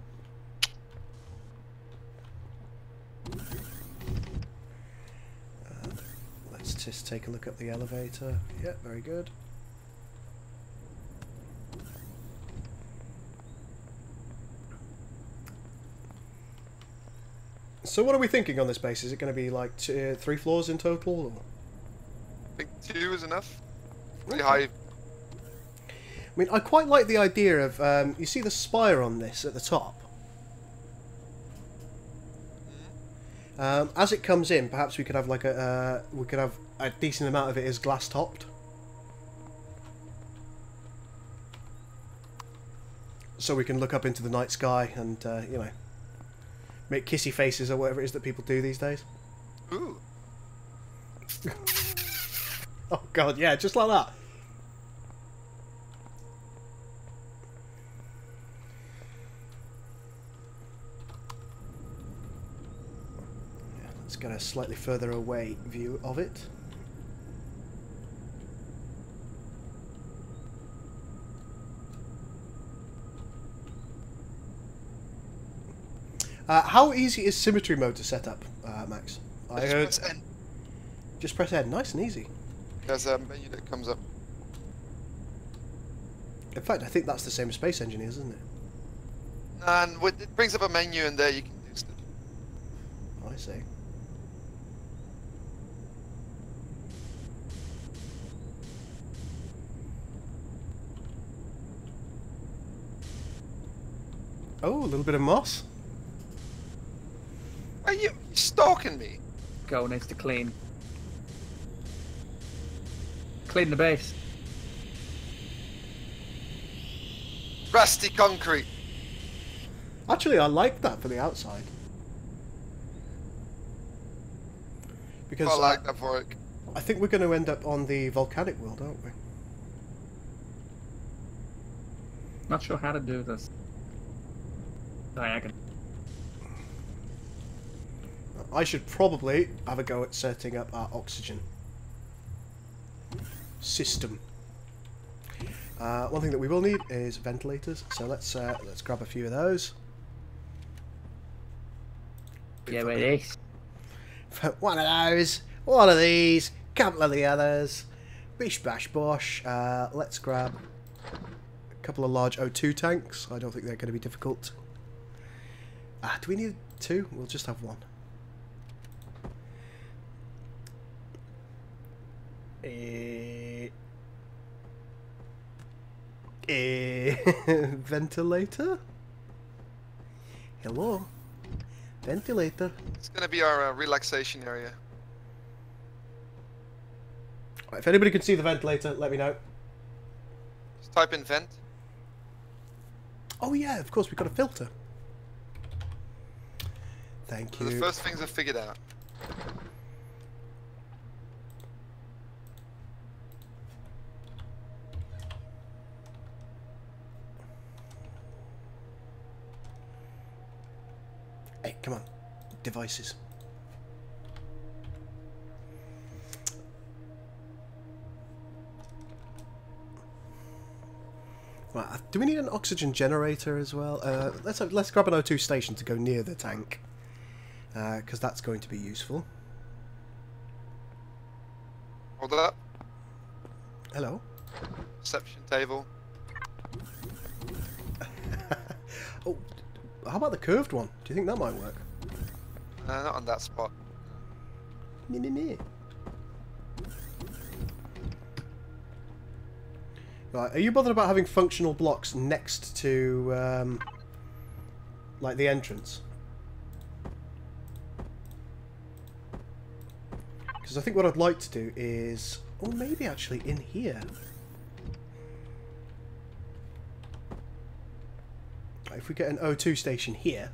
A: Let's just take a look at the elevator. Yeah, very good. So what are we thinking on this base? Is it going to be like 3 floors in total? Or?
B: I think 2 is enough. Really high.
A: I mean, I quite like the idea of, you see the spire on this at the top? As it comes in, perhaps we could have like a decent amount of it is glass topped. So we can look up into the night sky and, you know, make kissy faces or whatever it is that people do these days.
B: Ooh.
A: Oh god, yeah, just like that. Yeah, let's get a slightly further away view of it. How easy is symmetry mode to set up, Max? I heard.
B: Press N.
A: Just press N. Nice and easy.
B: There's a menu that comes up.
A: In fact, I think that's the same as Space Engineers, isn't it?
B: And it brings up a menu, and there you can do stuff.
A: I see. Oh, a little bit of moss.
B: Are you stalking me?
C: Go needs to clean. Clean the base.
B: Rusty concrete.
A: Actually, I like that for the outside. Because
B: I like that for it.
A: I think we're going to end up on the volcanic world, aren't we?
C: Not sure how to do this. Diagonal.
A: I should probably have a go at setting up our oxygen system. One thing that we will need is ventilators, so let's grab a few of those.
C: Yeah, with this.
A: One of those, one of these, couple of the others. Bish bash bosh. Let's grab a couple of large O2 tanks. I don't think they're going to be difficult. Do we need 2? We'll just have 1. Ventilator? Hello? Ventilator.
B: It's gonna be our relaxation area.
A: Right, if anybody can see the ventilator, let me know.
B: Just type in vent.
A: Oh yeah, of course, we've got a filter. Thank
B: So
A: you.
B: the first things I figured out.
A: Hey, come on. Devices. Right, do we need an oxygen generator as well? Let's grab an O2 station to go near the tank, because that's going to be useful.
B: Hold up.
A: Hello.
B: Reception table.
A: Oh, how about the curved one? Do you think that might work?
B: Not on that spot.
A: Nee. Right, are you bothered about having functional blocks next to, like, the entrance? Because I think what I'd like to do is... Oh, maybe actually in here. If we get an O2 station here,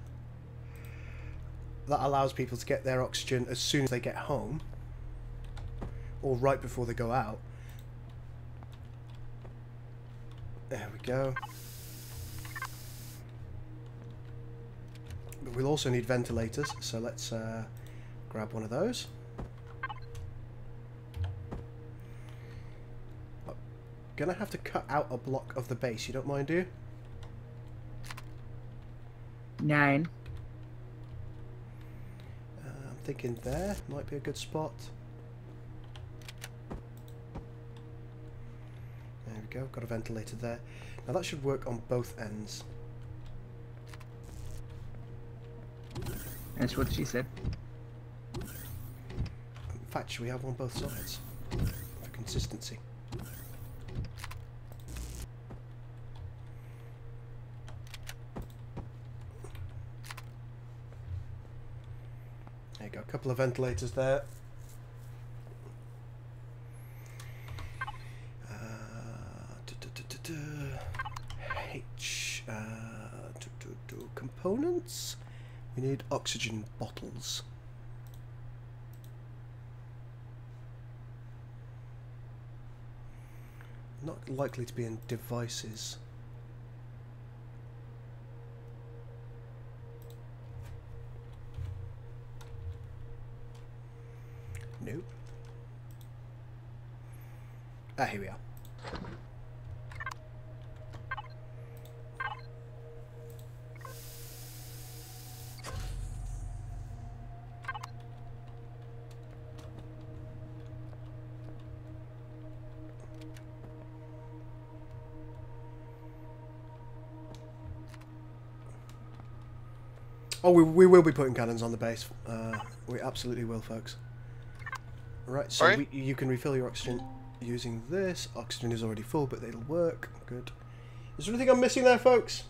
A: that allows people to get their oxygen as soon as they get home, or right before they go out. There we go. But we'll also need ventilators, so let's grab one of those. I'm gonna have to cut out a block of the base, you don't mind, do you?
C: 9.
A: I'm thinking there might be a good spot. There we go, got a ventilator there. Now that should work on both ends.
C: That's what she said.
A: In fact, should we have one on both sides? For consistency. There you go, a couple of ventilators there. Components. We need oxygen bottles. Not likely to be in devices. Nope. Ah, here we are. Oh, we will be putting cannons on the base. We absolutely will, folks. Right, so you can refill your oxygen using this. Oxygen is already full, but it'll work. Good. Is there anything I'm missing there, folks?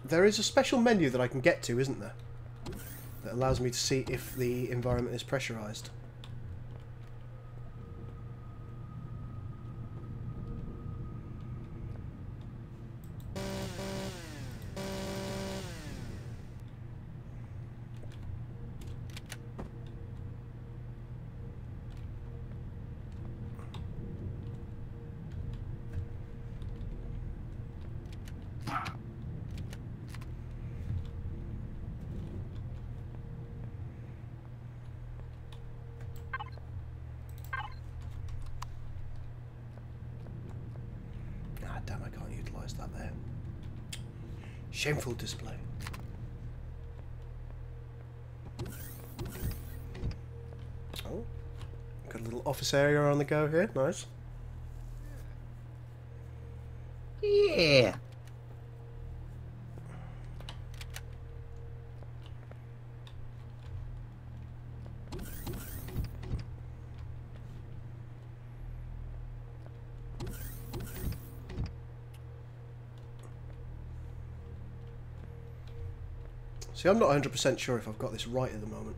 A: There is a special menu that I can get to, isn't there? That allows me to see if the environment is pressurized. Damn, I can't utilise that there. Shameful display. Oh, got a little office area on the go here. Nice.
D: Yeah.
A: See, I'm not 100% sure if I've got this right at the moment.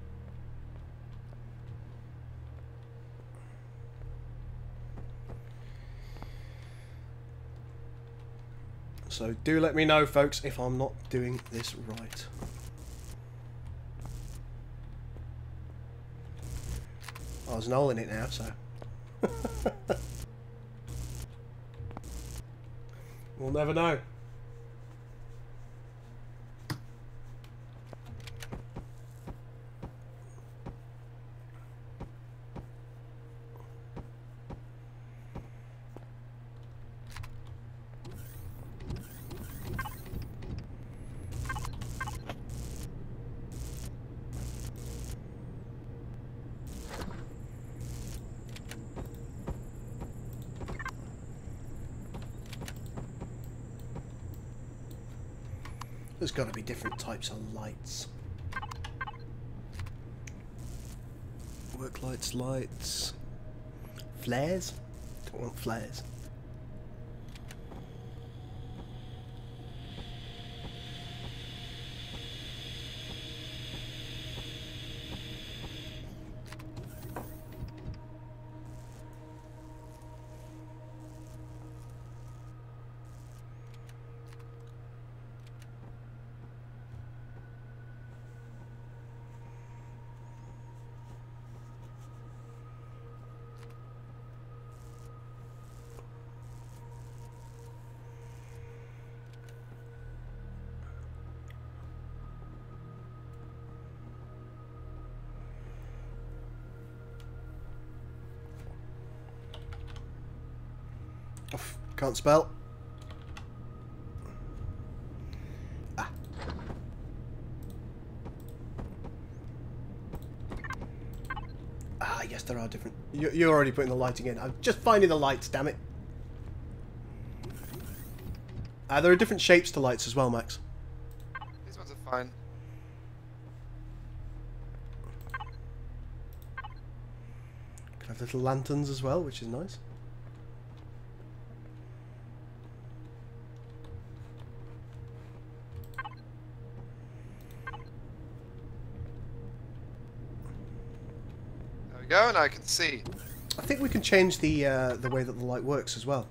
A: So do let me know, folks, if I'm not doing this right. Oh, there's an hole in it now, so... we'll never know. There's got to be different types of lights. Work lights, lights. Flares? Don't want flares. Can't spell. Ah. Ah, yes, there are different... You're already putting the lighting in. I'm just finding the lights, damn it. There are different shapes to lights as well, Max.
B: These ones are fine.
A: Can have little lanterns as well, which is nice.
B: There we go, and I can see.
A: I think we can change the way that the light works as well.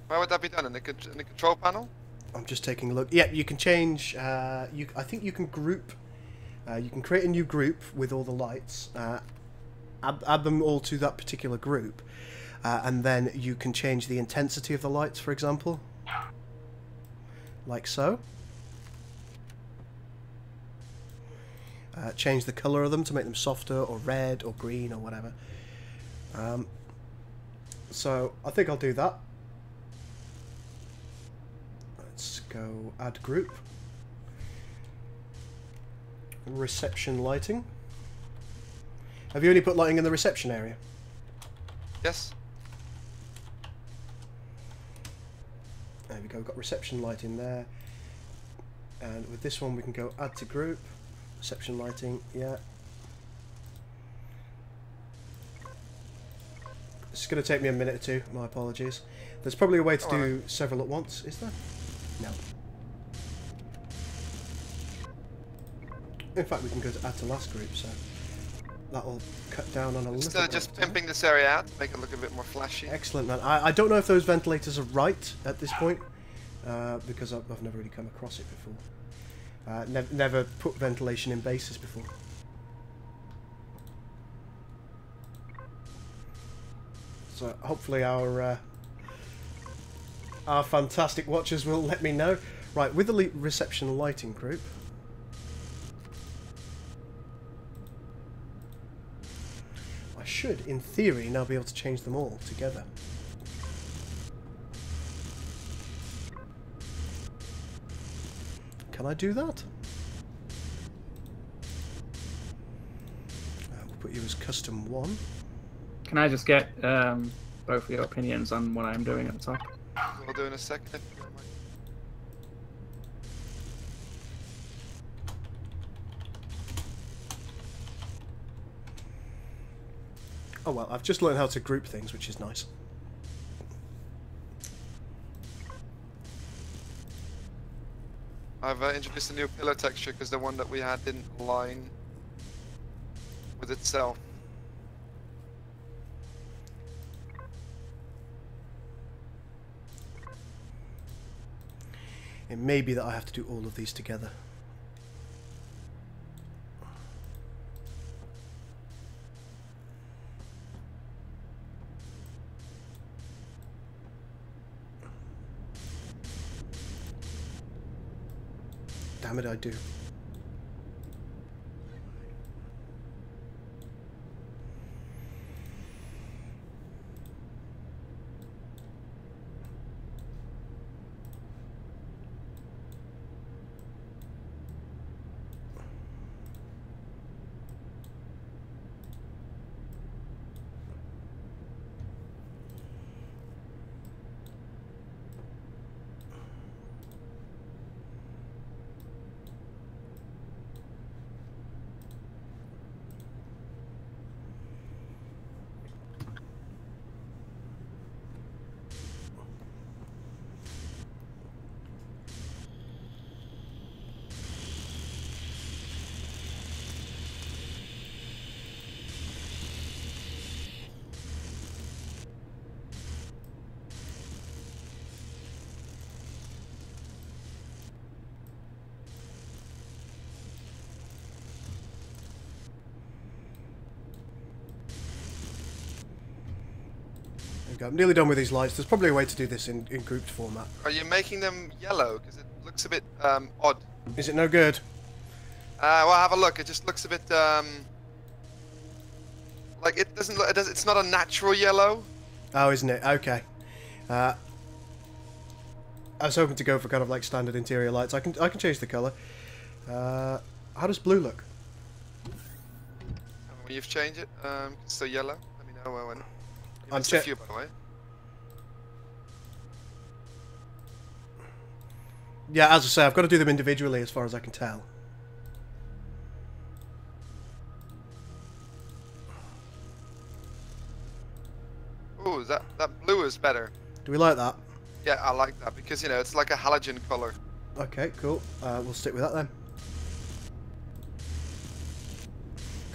B: Where would that be done? In the control panel?
A: I'm just taking a look. Yeah, you can change. I think you can group. You can create a new group with all the lights. Add them all to that particular group, and then you can change the intensity of the lights, for example, like so. Change the color of them to make them softer, or red, or green, or whatever. So I think I'll do that. Let's go add group. Reception lighting. Have you only put lighting in the reception area?
B: Yes.
A: There we go, we've got reception lighting there. And with this one we can go add to group. Reception lighting, yeah. It's going to take me a minute or two, my apologies. There's probably a way to do several at once, is there? No. In fact, we can go to add to last group, so that'll cut down on a little bit.
B: Just pimping this area out to make it look a bit more flashy.
A: Excellent, man. I don't know if those ventilators are right at this point, because I've never really come across it before. Never put ventilation in bases before. So hopefully our fantastic watchers will let me know. Right, with the reception lighting group, I should, in theory, now be able to change them all together. Can I do that? We'll put you as custom 1.
C: Can I just get both of your opinions on what I'm doing at the top?
B: We'll do in a second if you don't mind.
A: Oh well, I've just learned how to group things, which is nice.
B: I've introduced a new pillar texture because the one that we had didn't align with itself.
A: It may be that I have to do all of these together. Damn it, I do. I'm nearly done with these lights. There's probably a way to do this in grouped format.
B: Are you making them yellow? Because it looks a bit odd.
A: Is it no good?
B: Well, have a look. It just looks a bit like it doesn't look. It's not a natural yellow.
A: Oh, isn't it? Okay. I was hoping to go for kind of like standard interior lights. I can change the colour. How does blue look?
B: When you've changed it, so yellow. Let me know when.
A: I'm
B: a few, by the way.
A: Yeah, as I say, I've got to do them individually as far as I can tell.
B: Oh, that blue is better.
A: Do we like that?
B: Yeah, I like that because you know it's like a halogen color.
A: Okay, cool. We'll stick with that then.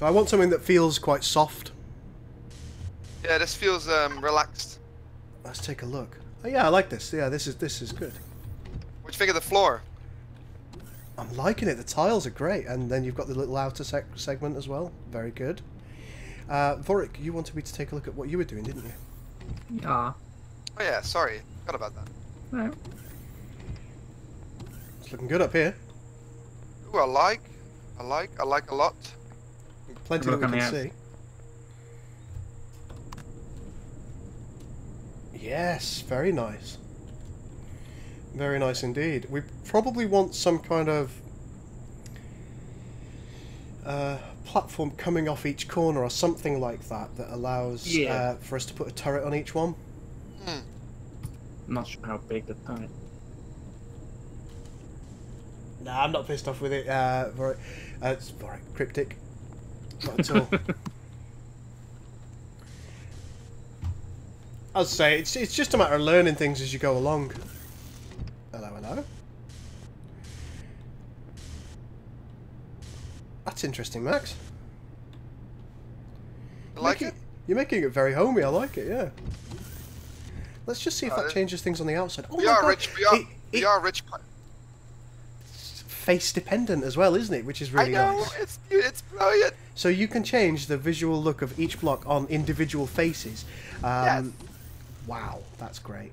A: I want something that feels quite soft.
B: Yeah, this feels relaxed.
A: Let's take a look. Oh yeah, I like this. Yeah, this is good.
B: What do you think of the floor?
A: I'm liking it. The tiles are great, and then you've got the little outer segment as well. Very good. Vorik, you wanted me to take a look at what you were doing, didn't you?
C: Yeah.
B: Oh yeah, sorry, forgot about that.
C: No.
A: It's looking good up here.
B: Ooh, I like a lot.
A: Plenty that we can see. Yes, very nice. Very nice indeed. We probably want some kind of platform coming off each corner or something like that allows for us to put a turret on each one.
B: Hmm.
C: I'm not sure how big the turret.
A: Nah, I'm not pissed off with it. Vorik. It's Vorik. Cryptic. Not at all. I'd say it's just a matter of learning things as you go along. Hello, hello. That's interesting, Max.
B: I like it.
A: You're making it very homey. I like it. Yeah. Let's just see if that changes things on the outside. Oh
B: we
A: my
B: are
A: God.
B: rich. We are rich.
A: Face dependent as well, isn't it? Which is really
B: I know.
A: nice.
B: It's brilliant.
A: So you can change the visual look of each block on individual faces.
B: Yes.
A: Wow, that's great.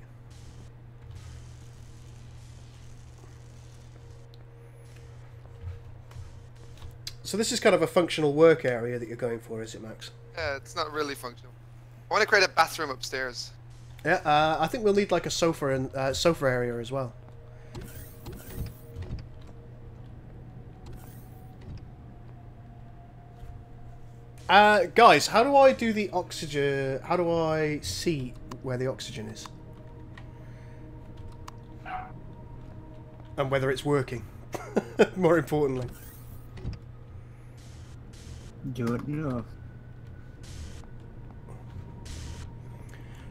A: So this is kind of a functional work area that you're going for, is it, Max?
B: Yeah, it's not really functional. I want to create a bathroom upstairs.
A: Yeah, I think we'll need like a sofa and sofa area as well. Guys, how do I do the oxygen? How do I see where the oxygen is? And whether it's working. More importantly.
C: Good enough.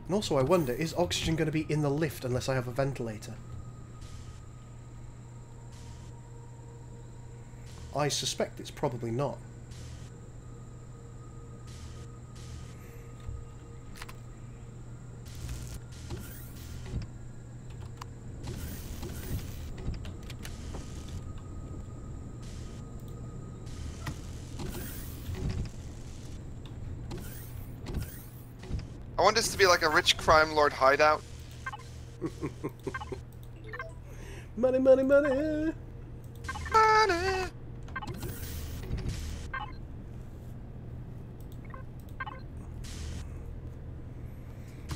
A: And also I wonder, is oxygen going to be in the lift unless I have a ventilator? I suspect it's probably not.
B: I want this to be like a rich crime lord hideout.
A: Money, money, money!
B: Money.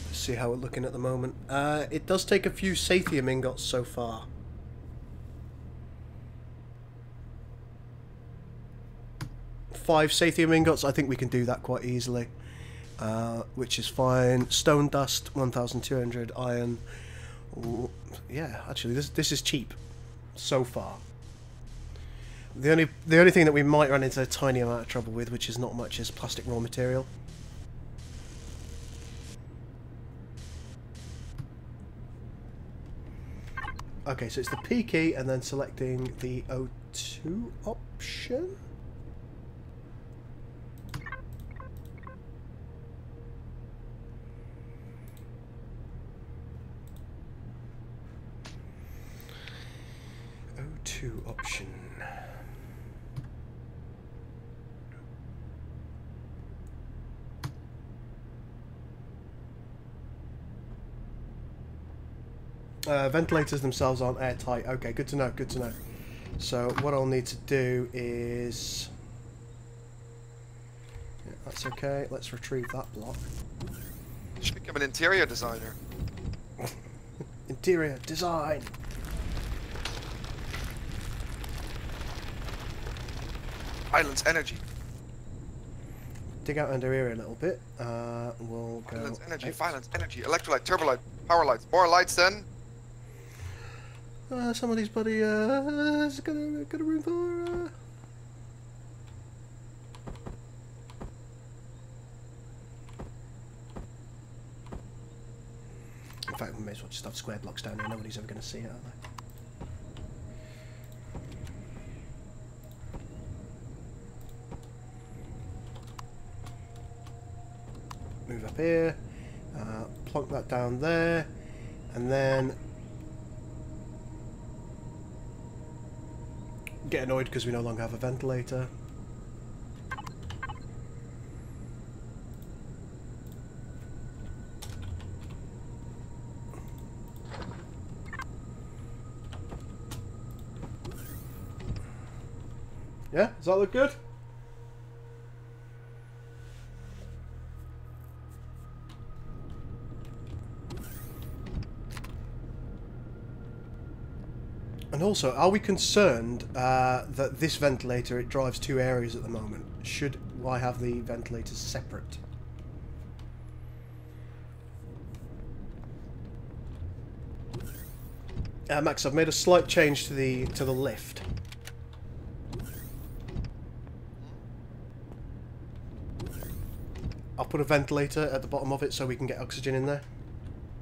A: Let's see how we're looking at the moment. It does take a few Sathium ingots so far. Five Sathium ingots, I think we can do that quite easily. Which is fine. Stone dust, 1,200. Iron. Ooh, yeah, actually, this is cheap so far. The only thing that we might run into a tiny amount of trouble with, which is not much, is plastic raw material. Okay, so it's the P key and then selecting the O2 option. O2 option. Ventilators themselves aren't airtight. Okay, good to know, good to know. So what I'll need to do is... Yeah, that's okay. Let's retrieve that block.
B: Should be I'm an interior designer.
A: Interior design.
B: Violence energy.
A: Dig out under here a little bit. We'll go.
B: Violence energy.
A: out.
B: Violence energy. Electrolyte. Turbolight. Power lights. More lights then.
A: Somebody's buddy has got a room for. In fact, we may as well just have square blocks down here. Nobody's ever going to see it, are they? Move up here, plonk that down there, and then get annoyed because we no longer have a ventilator. Yeah, does that look good? And also, are we concerned that this ventilator, it drives two areas at the moment? Should I have the ventilators separate? Max, I've made a slight change to the lift. I'll put a ventilator at the bottom of it so we can get oxygen in there.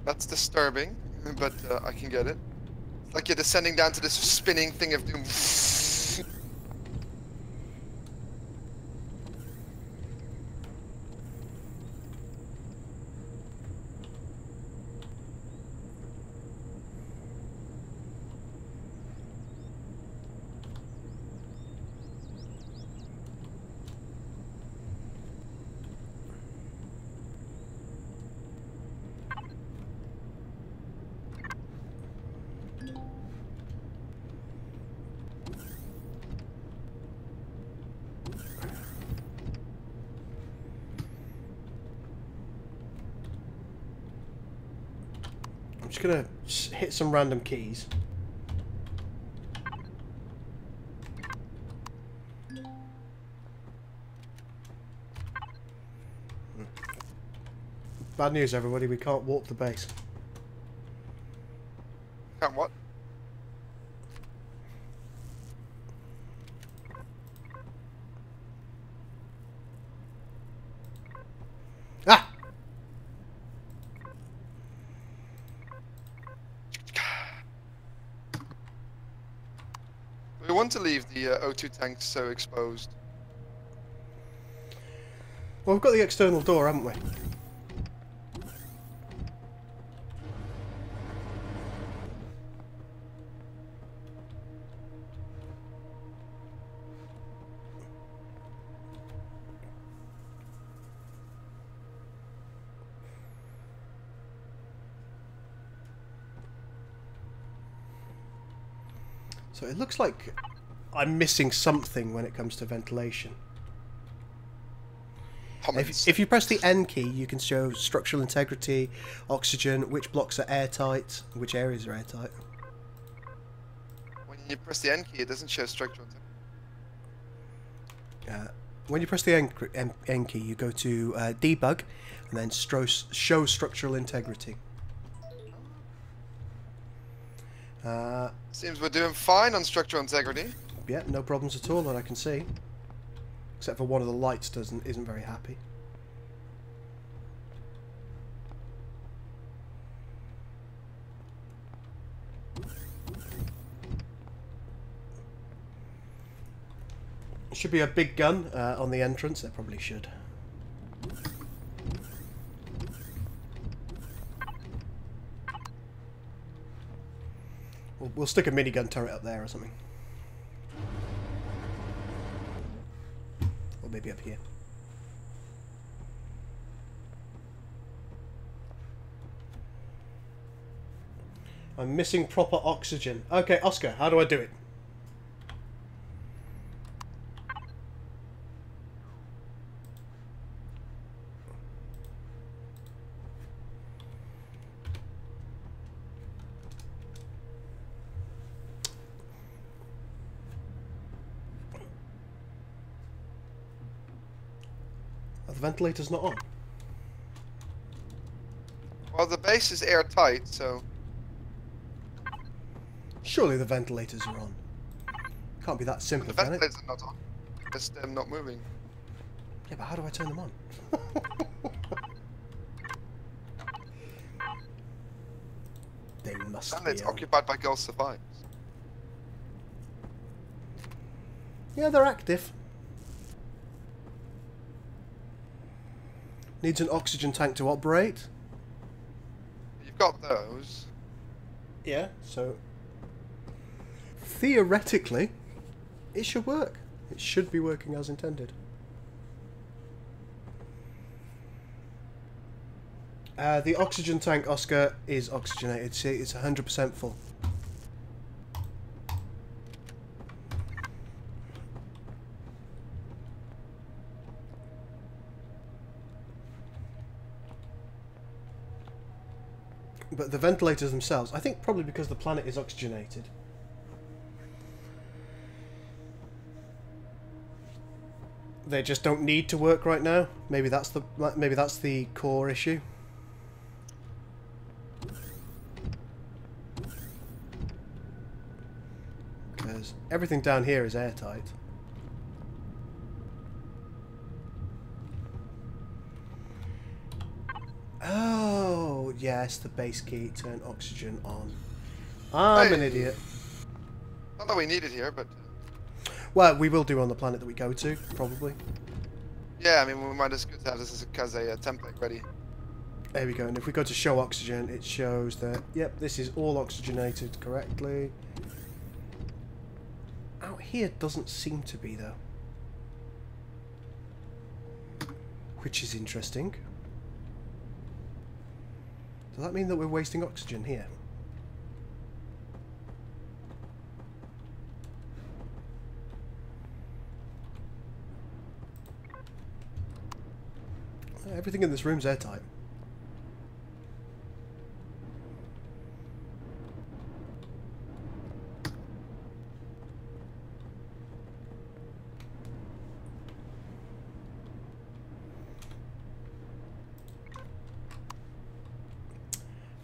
B: That's disturbing, but I can get it. It's like you're descending down to this spinning thing of doom.
A: I'm just gonna hit some random keys. Bad news, everybody, we can't warp the base.
B: Can't what?
A: Ah!
B: We want to leave the O2 tanks so exposed.
A: Well, we've got the external door, haven't we? So it looks like I'm missing something when it comes to ventilation. If you press the N key, you can show structural integrity, oxygen, which blocks are airtight, which areas are airtight.
B: When you press the N key, it doesn't show structural integrity.
A: When you press the N key, you go to debug, and then show structural integrity.
B: Seems we're doing fine on structural integrity.
A: Yeah, no problems at all that I can see. Except for one of the lights isn't very happy. Should be a big gun on the entrance. There probably should. We'll stick a minigun turret up there or something. Or maybe up here. I'm missing proper oxygen. Okay, Oscar, how do I do it? the ventilator's not on.
B: Well, the base is airtight, so...
A: Surely the ventilators are on. Can't be that simple,
B: The
A: can it?
B: ventilators are not on. Just them not moving.
A: Yeah, but how do I turn them on? They must
B: And
A: be
B: it's
A: on.
B: occupied by Girl Survives.
A: Yeah, they're active. Needs an oxygen tank to operate.
B: You've got those.
A: Yeah, so theoretically, it should work. It should be working as intended. The oxygen tank, Oscar, is oxygenated. See, it's 100% full. But the ventilators themselves, I think probably because the planet is oxygenated. They just don't need to work right now. Maybe that's the core issue. Because everything down here is airtight. Oh, yes, the base key, turn oxygen on. I'm an idiot.
B: Not that we need it here, but...
A: Well, we will do on the planet that we go to, probably.
B: Yeah, I mean, we might as good have this as a template ready.
A: There we go, and if we go to show oxygen, it shows that, yep, this is all oxygenated correctly. Out here doesn't seem to be, though. Which is interesting. Does that mean that we're wasting oxygen here? Everything in this room's airtight.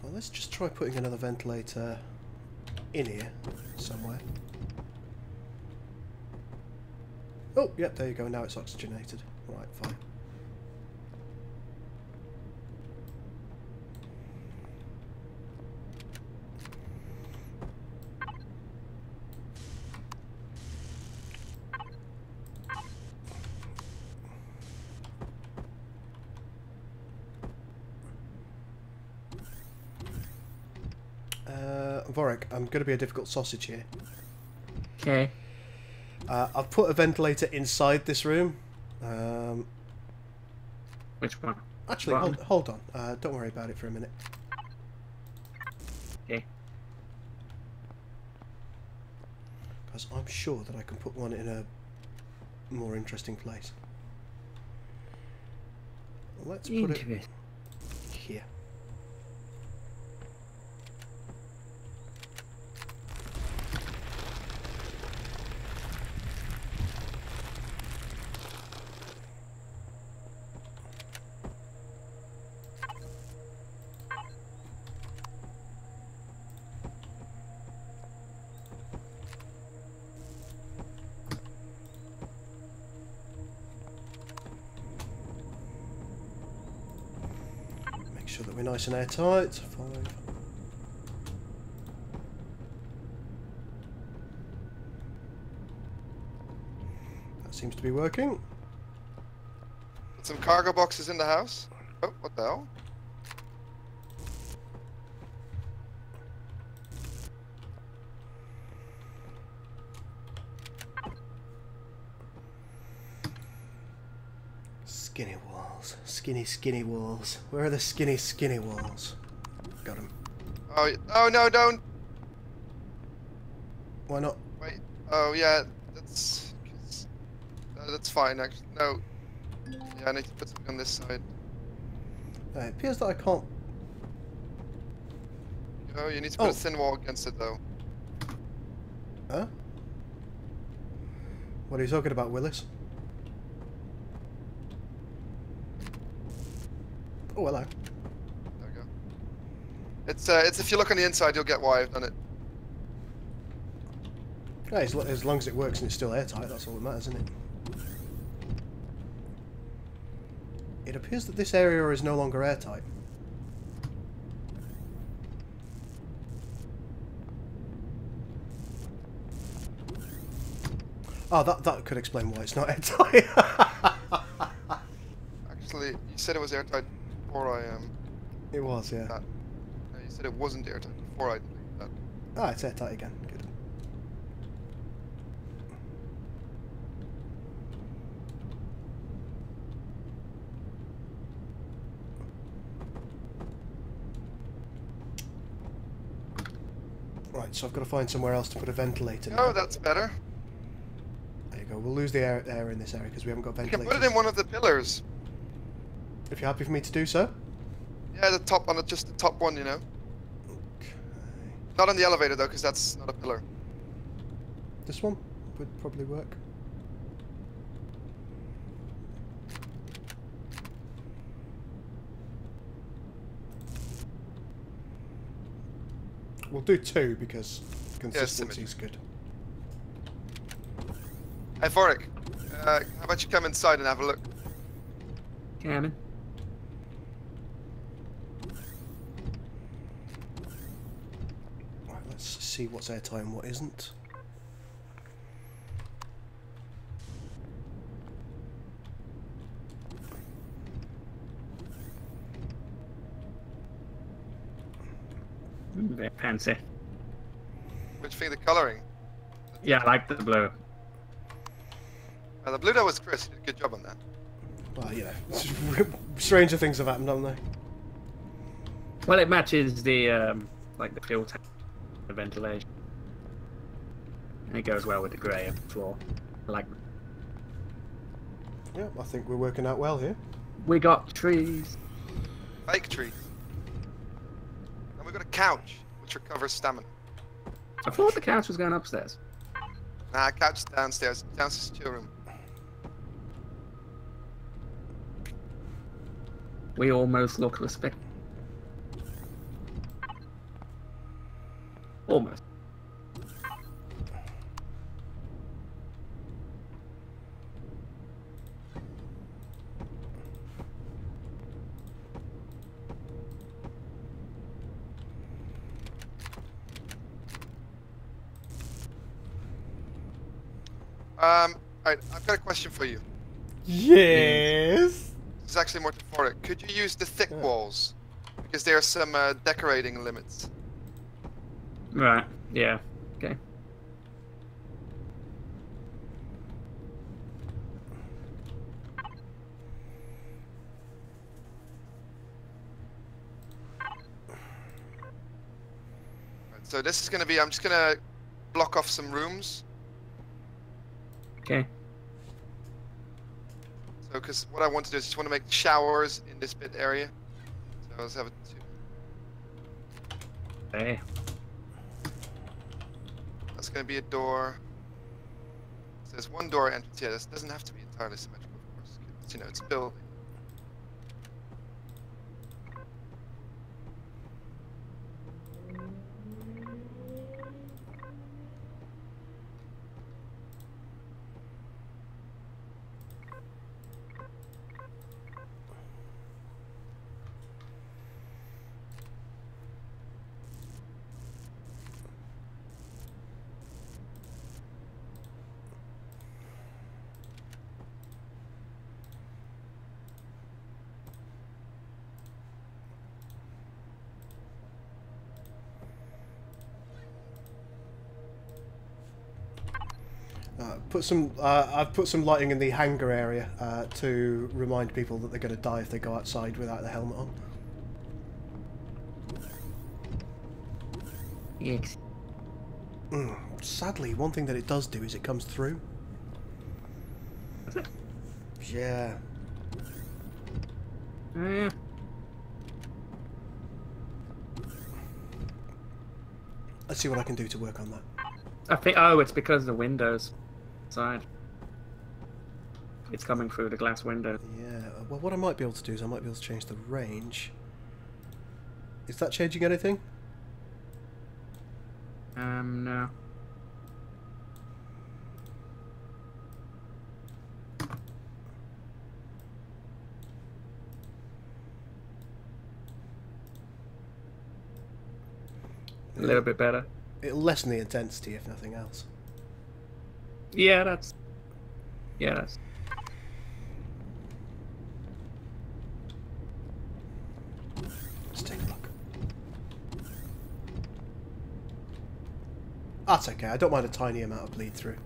A: Well, let's just try putting another ventilator in here somewhere. Oh, yep, there you go. Now it's oxygenated. Right, fine. Vorik, I'm going to be a difficult sausage here.
C: Okay.
A: I've put a ventilator inside this room.
C: Which one?
A: Actually,
C: One.
A: hold on. Don't worry about it for a minute.
C: Okay.
A: Because I'm sure that I can put one in a more interesting place. Let's put it here. Sure that we're nice and airtight. 5. That seems to be working.
B: Some cargo boxes in the house. Oh, what the hell?
A: Skinny walls. Skinny walls. Where are the skinny walls? Got them.
B: Oh no, don't.
A: Why not?
B: Wait. Oh yeah, that's fine. Actually, no. Yeah, I need to put something on this side.
A: It appears that I can't.
B: Oh, you need to put a thin wall against it though.
A: Huh? What are you talking about, Willis? Oh, hello.
B: There we go. It's if you look on the inside, you'll get why I've done it.
A: Yeah, as long as it works and it's still airtight, that's all that matters, isn't it? It appears that this area is no longer airtight. Oh, that could explain why it's not airtight.
B: Actually, you said it was airtight before I
A: It was, yeah.
B: that. No, you said it wasn't airtight before I deleted that.
A: Ah, it's airtight again. Good. Right, so I've got to find somewhere else to put a ventilator now.
B: Oh, that's better.
A: There you go. We'll lose the air in this area because we haven't got
B: You
A: ventilators.
B: can put it in one of the pillars.
A: If you're happy for me to do so.
B: Yeah, the top one, just the top one, you know.
A: Okay.
B: Not on the elevator though, because that's not a pillar.
A: This one would probably work. We'll do two because consistency is good.
B: Hey, Vorik, how about you come inside and have a look?
C: Coming.
A: Right, let's see what's airtight and what isn't.
C: Very fancy.
B: Which thing, the colouring?
C: Yeah, I like the blue.
B: The blue that was Chris, he did a good job on that.
A: Well, you know, stranger things have happened, haven't they?
C: Well, it matches the like the fuel tank, the ventilation. And it goes well with the grey of the floor. I like.
A: Yeah, I think we're working out well here.
C: We got trees.
B: Fake trees. And we've got a couch, which recovers stamina.
C: I thought the couch was going upstairs.
B: Nah, couch is downstairs. Downstairs chill room.
C: We almost look respect. Almost.
B: Alright, I've got a question for you.
A: Yes.
B: This is actually more to Forik. Could you use the thick walls? Because there are some decorating limits.
C: Right. Yeah. Okay.
B: Right, so this is going to be, I'm just going to block off some rooms.
C: Okay.
B: So, because what I want to do is just want to make showers in this bit area. So let's have it two.
C: Hey.
B: That's going to be a door. So there's one door entrance. Yeah, this doesn't have to be entirely symmetrical, of course. It's, you know, it's a building.
A: I've put some lighting in the hangar area to remind people that they're going to die if they go outside without the helmet on.
C: Yes.
A: Sadly, one thing that it does do is it comes through.
C: Is it?
A: Yeah.
C: Yeah.
A: Let's see what I can do to work on that.
C: I think. Oh, it's because of the windows side. it's coming through the glass window.
A: Yeah, well, what I might be able to do is I might be able to change the range. Is that changing anything?
C: No. A little bit better.
A: It'll lessen the intensity, if nothing else.
C: Yeah, that's... Yeah, that's...
A: Let's take a look. That's okay, I don't mind a tiny amount of bleed through.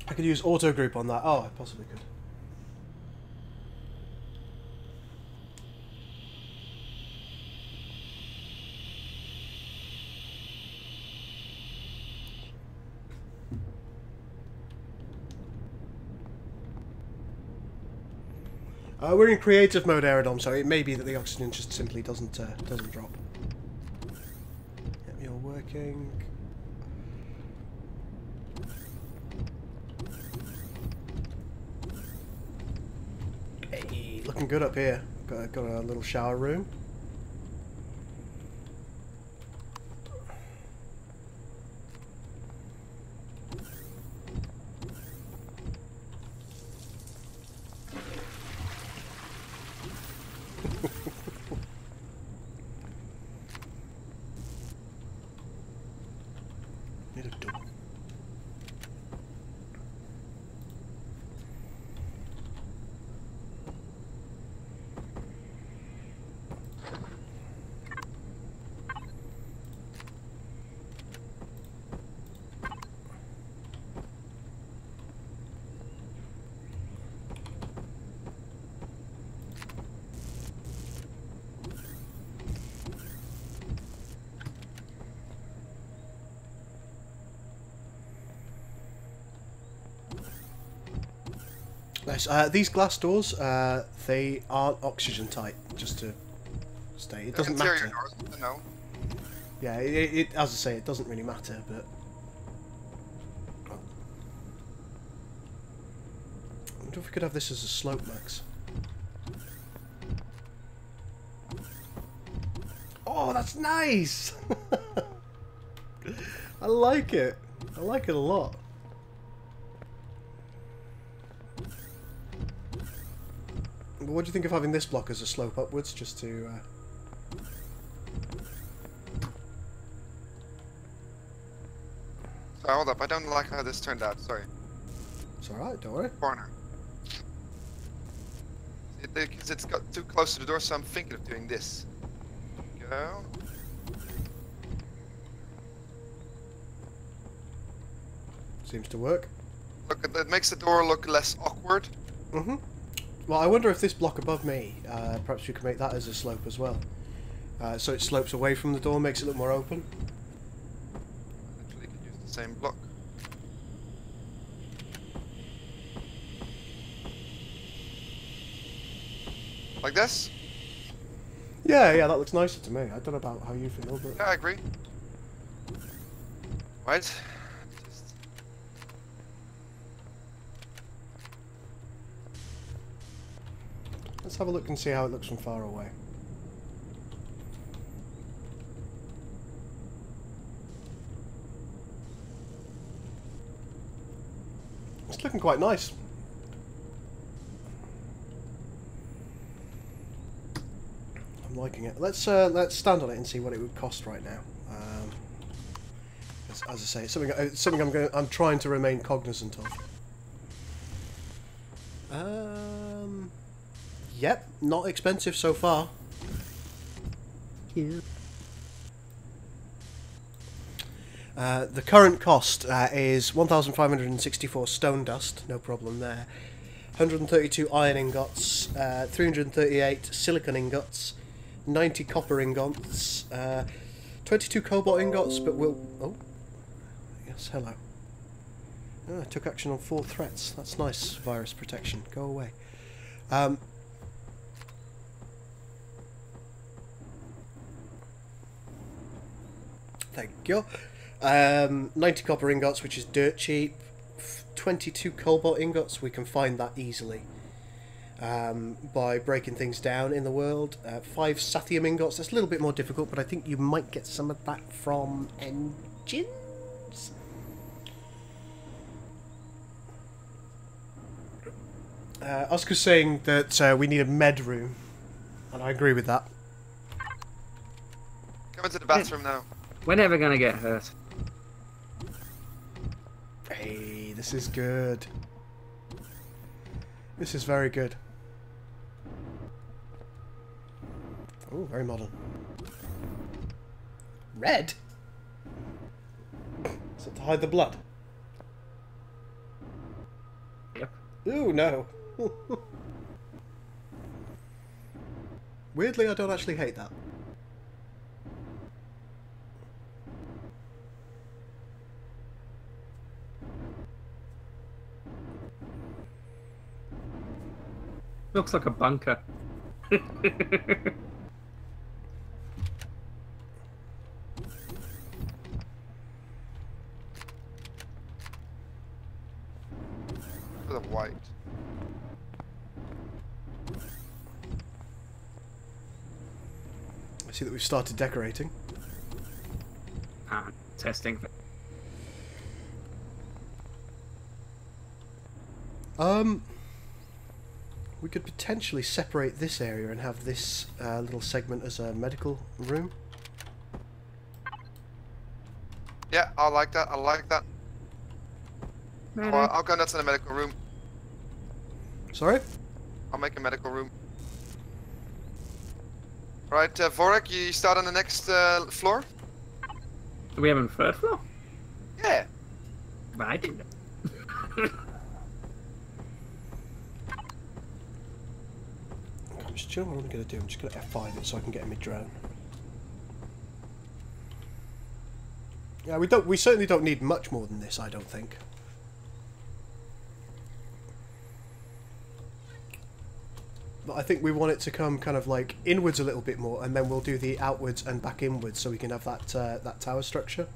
A: I could use auto group on that. Oh, I possibly could. We're in creative mode, Aerodom, so it may be that the oxygen just simply doesn't drop. Yep, you're working. Hey, looking good up here. Got a little shower room. Need a door. Nice. These glass doors, they aren't oxygen tight, just to state. It doesn't matter.
B: Doors, no.
A: Yeah, it as I say, it doesn't really matter, but... I wonder if we could have this as a slope, Max. Oh, that's nice! I like it. I like it a lot. What do you think of having this block as a slope upwards, just to...
B: Sorry, hold up. I don't like how this turned out. Sorry.
A: It's alright, don't worry.
B: Corner. Because it's got too close to the door, so I'm thinking of doing this. Go.
A: Seems to work.
B: Look, it makes the door look less awkward.
A: Mm-hmm. Well, I wonder if this block above me, perhaps we could make that as a slope as well. So it slopes away from the door, makes it look more open.
B: Literally could use the same block. Like this?
A: Yeah, that looks nicer to me. I don't know about how you feel, but...
B: Yeah, I agree. Right.
A: Let's have a look and see how it looks from far away. It's looking quite nice. I'm liking it. Let's stand on it and see what it would cost right now. As I say, it's something I'm trying to remain cognizant of. Yep, not expensive so far.
D: Yeah.
A: The current cost is 1,564 stone dust, no problem there. 132 iron ingots, 338 silicon ingots, 90 copper ingots, 22 cobalt ingots, but we'll... Oh. Yes, hello. Oh, took action on 4 threats. That's nice, virus protection. Go away. Thank you. 90 copper ingots, which is dirt cheap. 22 cobalt ingots, we can find that easily by breaking things down in the world. 5 sathium ingots, that's a little bit more difficult, but I think you might get some of that from engines? Oscar's saying that we need a med room, and I agree with that.
B: Come into the bathroom now.
C: We're never gonna get hurt.
A: Hey, this is good. This is very good. Oh, very modern. Red? Is it to hide the blood?
C: Yep.
A: Ooh, no. Weirdly, I don't actually hate that.
C: Looks like a bunker.
B: The white.
A: I see that we've started decorating.
C: Testing.
A: We could potentially separate this area and have this little segment as a medical room.
B: Yeah, I like that. I like that. Well, I'll go nuts in the medical room.
A: Sorry?
B: I'll make a medical room. Right, Vorek, you start on the next floor?
C: Do we have a third floor?
B: Yeah.
C: But I didn't.
A: Do you know what I'm going to do? I'm just going to F5 it so I can get a mid-drone. Yeah, we certainly don't need much more than this, I don't think. But I think we want it to come kind of like inwards a little bit more, and then we'll do the outwards and back inwards so we can have that that tower structure.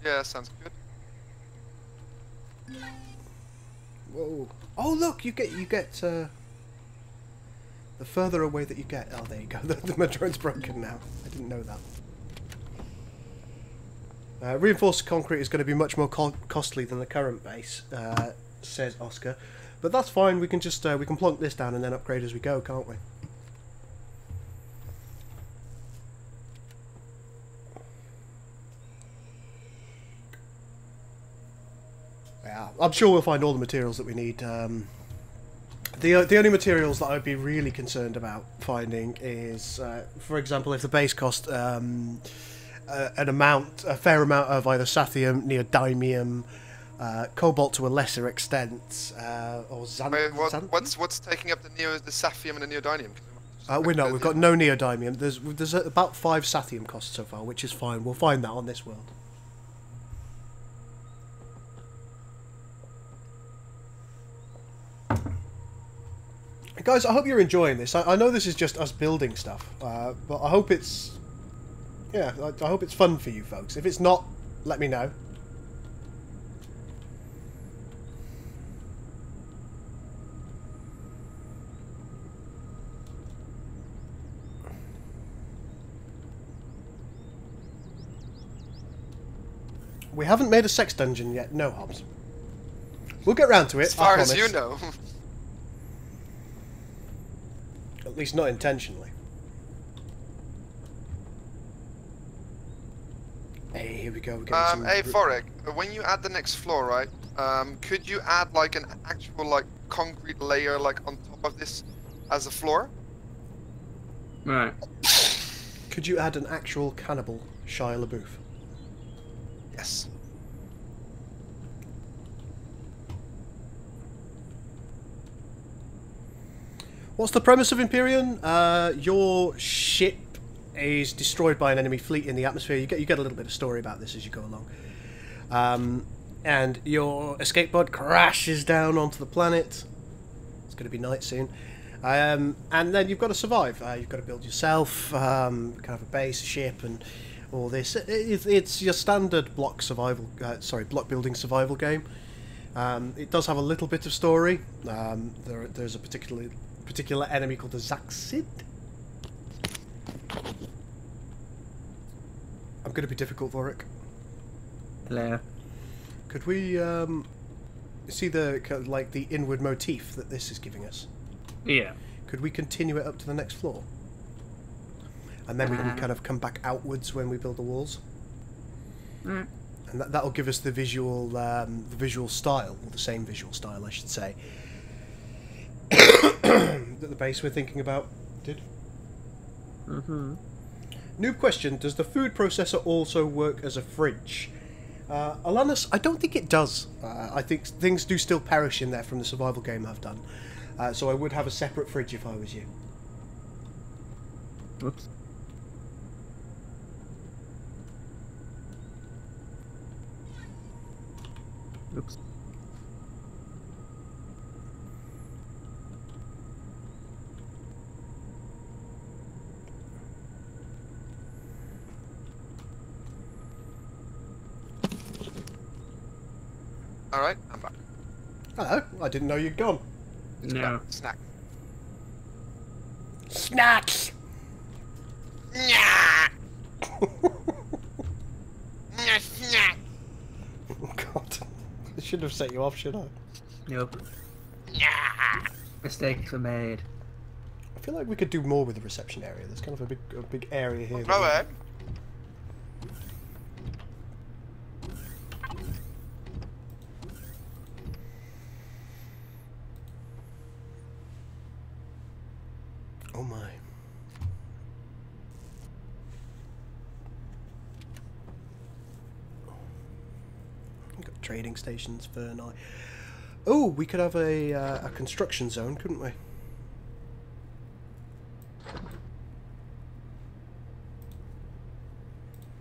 B: Yeah, sounds good.
A: Whoa! Oh look, you get the further away that you get. Oh, there you go. The Madrone's broken now. I didn't know that. Reinforced concrete is going to be much more costly than the current base, says Oscar. But that's fine. We can just we can plonk this down and then upgrade as we go, can't we? Yeah, I'm sure we'll find all the materials that we need. The only materials that I'd be really concerned about finding is, for example, if the base cost a fair amount of either sathium, neodymium, cobalt to a lesser extent, or
B: Wait, what's taking up the sathium and the neodymium?
A: We've got no neodymium. There's about 5 sathium costs so far, which is fine. We'll find that on this world. Guys, I hope you're enjoying this. I know this is just us building stuff, but I hope it's... Yeah, I hope it's fun for you folks. If it's not, let me know. We haven't made a sex dungeon yet. No, Hobbs. We'll get round to it,
B: as far
A: I
B: as
A: promise.
B: you know.
A: At least not intentionally. Hey, here we go.
B: Hey, Forek, when you add the next floor, right? Could you add like an actual like concrete layer like on top of this as a floor?
C: Right.
A: Could you add an actual cannibal Shia LaBeouf?
B: Yes.
A: What's the premise of Empyrion? Your ship is destroyed by an enemy fleet in the atmosphere. You get a little bit of story about this as you go along. and your escape pod crashes down onto the planet. It's going to be night soon. And then you've got to survive. You've got to build yourself, kind of a base, a ship, and all this. It's your standard block block building survival game. It does have a little bit of story. There's a particular enemy called the Zaxid. I'm going to be difficult, Vorik.
C: Hello.
A: Could we see the like the inward motif that this is giving us?
C: Yeah.
A: Could we continue it up to the next floor? And then we can kind of come back outwards when we build the walls. And that'll give us the visual style, or the same visual style, I should say, that the base we're thinking about did. Noob question: does the food processor also work as a fridge? Alanis, I don't think it does. I think things do still perish in there from the survival game I've done. So I would have a separate fridge if I was you.
C: Whoops. Oops.
B: Alright, I'm back.
A: Hello, I didn't know you'd gone.
C: No.
B: Snack.
A: Snacks!
B: Snack! Snack!
A: Oh god. I shouldn't have set you off, should I?
C: Nope. Mistakes were made.
A: I feel like we could do more with the reception area. There's kind of a big area here.
B: Go ahead.
A: Oh my. We've got trading stations for night. Oh, we could have a construction zone, couldn't we?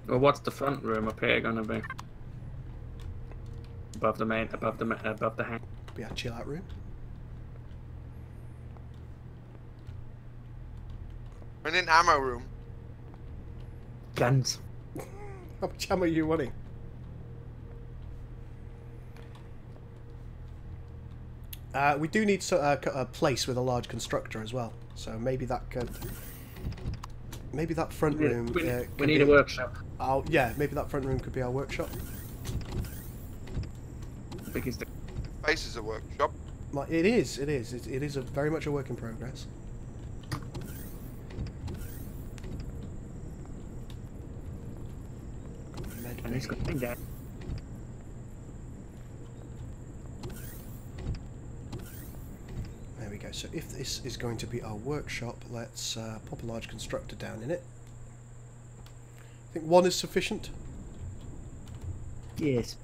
C: Well, what's the front room up here gonna be? Above the hang.
A: Be our chill out room.
B: We're in an ammo room.
C: Guns.
A: How much ammo are you wanting? We do need a place with a large constructor as well, so maybe that could. Maybe that front room.
C: We need a workshop.
A: Oh yeah, maybe that front room could be our workshop.
C: Because the
B: Base is a workshop.
A: Like, it is very much a work in progress.
C: and it's going down.
A: There we go. So if this is going to be our workshop, let's pop a large constructor down in it. I think one is sufficient.
C: Yes.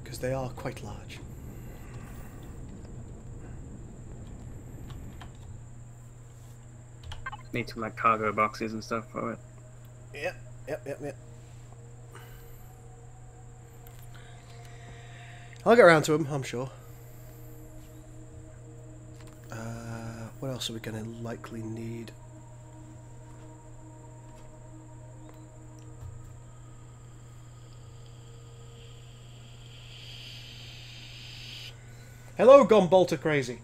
A: Because they are quite large.
C: Need some like cargo boxes and stuff for it.
A: Yep. I'll get around to them, I'm sure. What else are we going to likely need? Hello, Gone Bolter Crazy.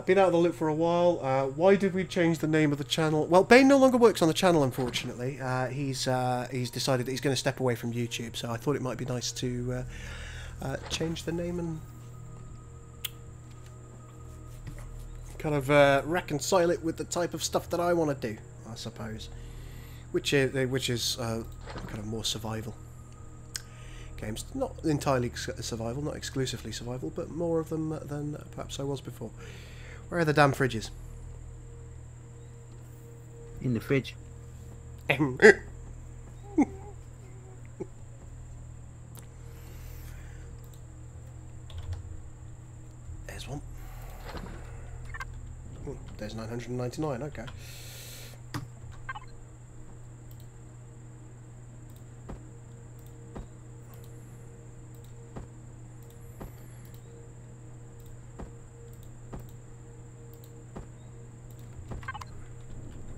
A: Been out of the loop for a while. Why did we change the name of the channel? Well, Bane no longer works on the channel, unfortunately. He's decided that he's going to step away from YouTube, so I thought it might be nice to change the name and kind of reconcile it with the type of stuff that I want to do, I suppose. Which is kind of more survival games. Not entirely survival, not exclusively survival, but more of them than perhaps I was before. Where are the damn fridges?
C: In the fridge.
A: 999, okay.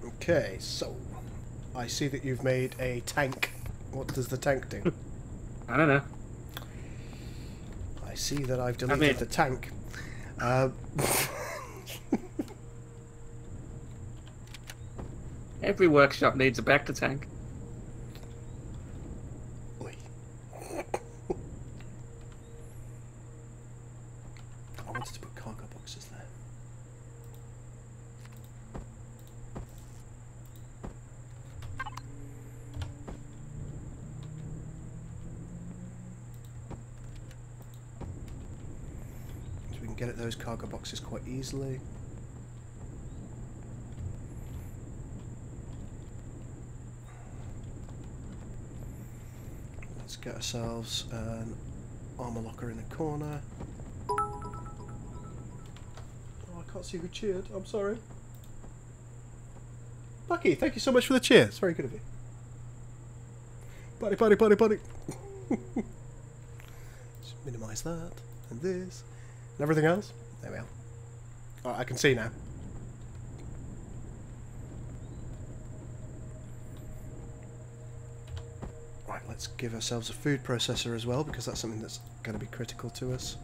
A: Okay, so I see that you've made a tank. What does the tank do?
C: I don't know.
A: I see that I've deleted the tank.
C: Every workshop needs a Bacta tank.
A: Oi. I wanted to put cargo boxes there. So we can get at those cargo boxes quite easily. Let's get ourselves an armor locker in the corner. Oh, I can't see who cheered. I'm sorry. Bucky, thank you so much for the cheer. It's very good of you. Buddy, buddy, buddy, buddy. Just minimise that. And this. And everything else. There we are. Alright, I can see now. Right, let's give ourselves a food processor as well, because that's something that's going to be critical to us.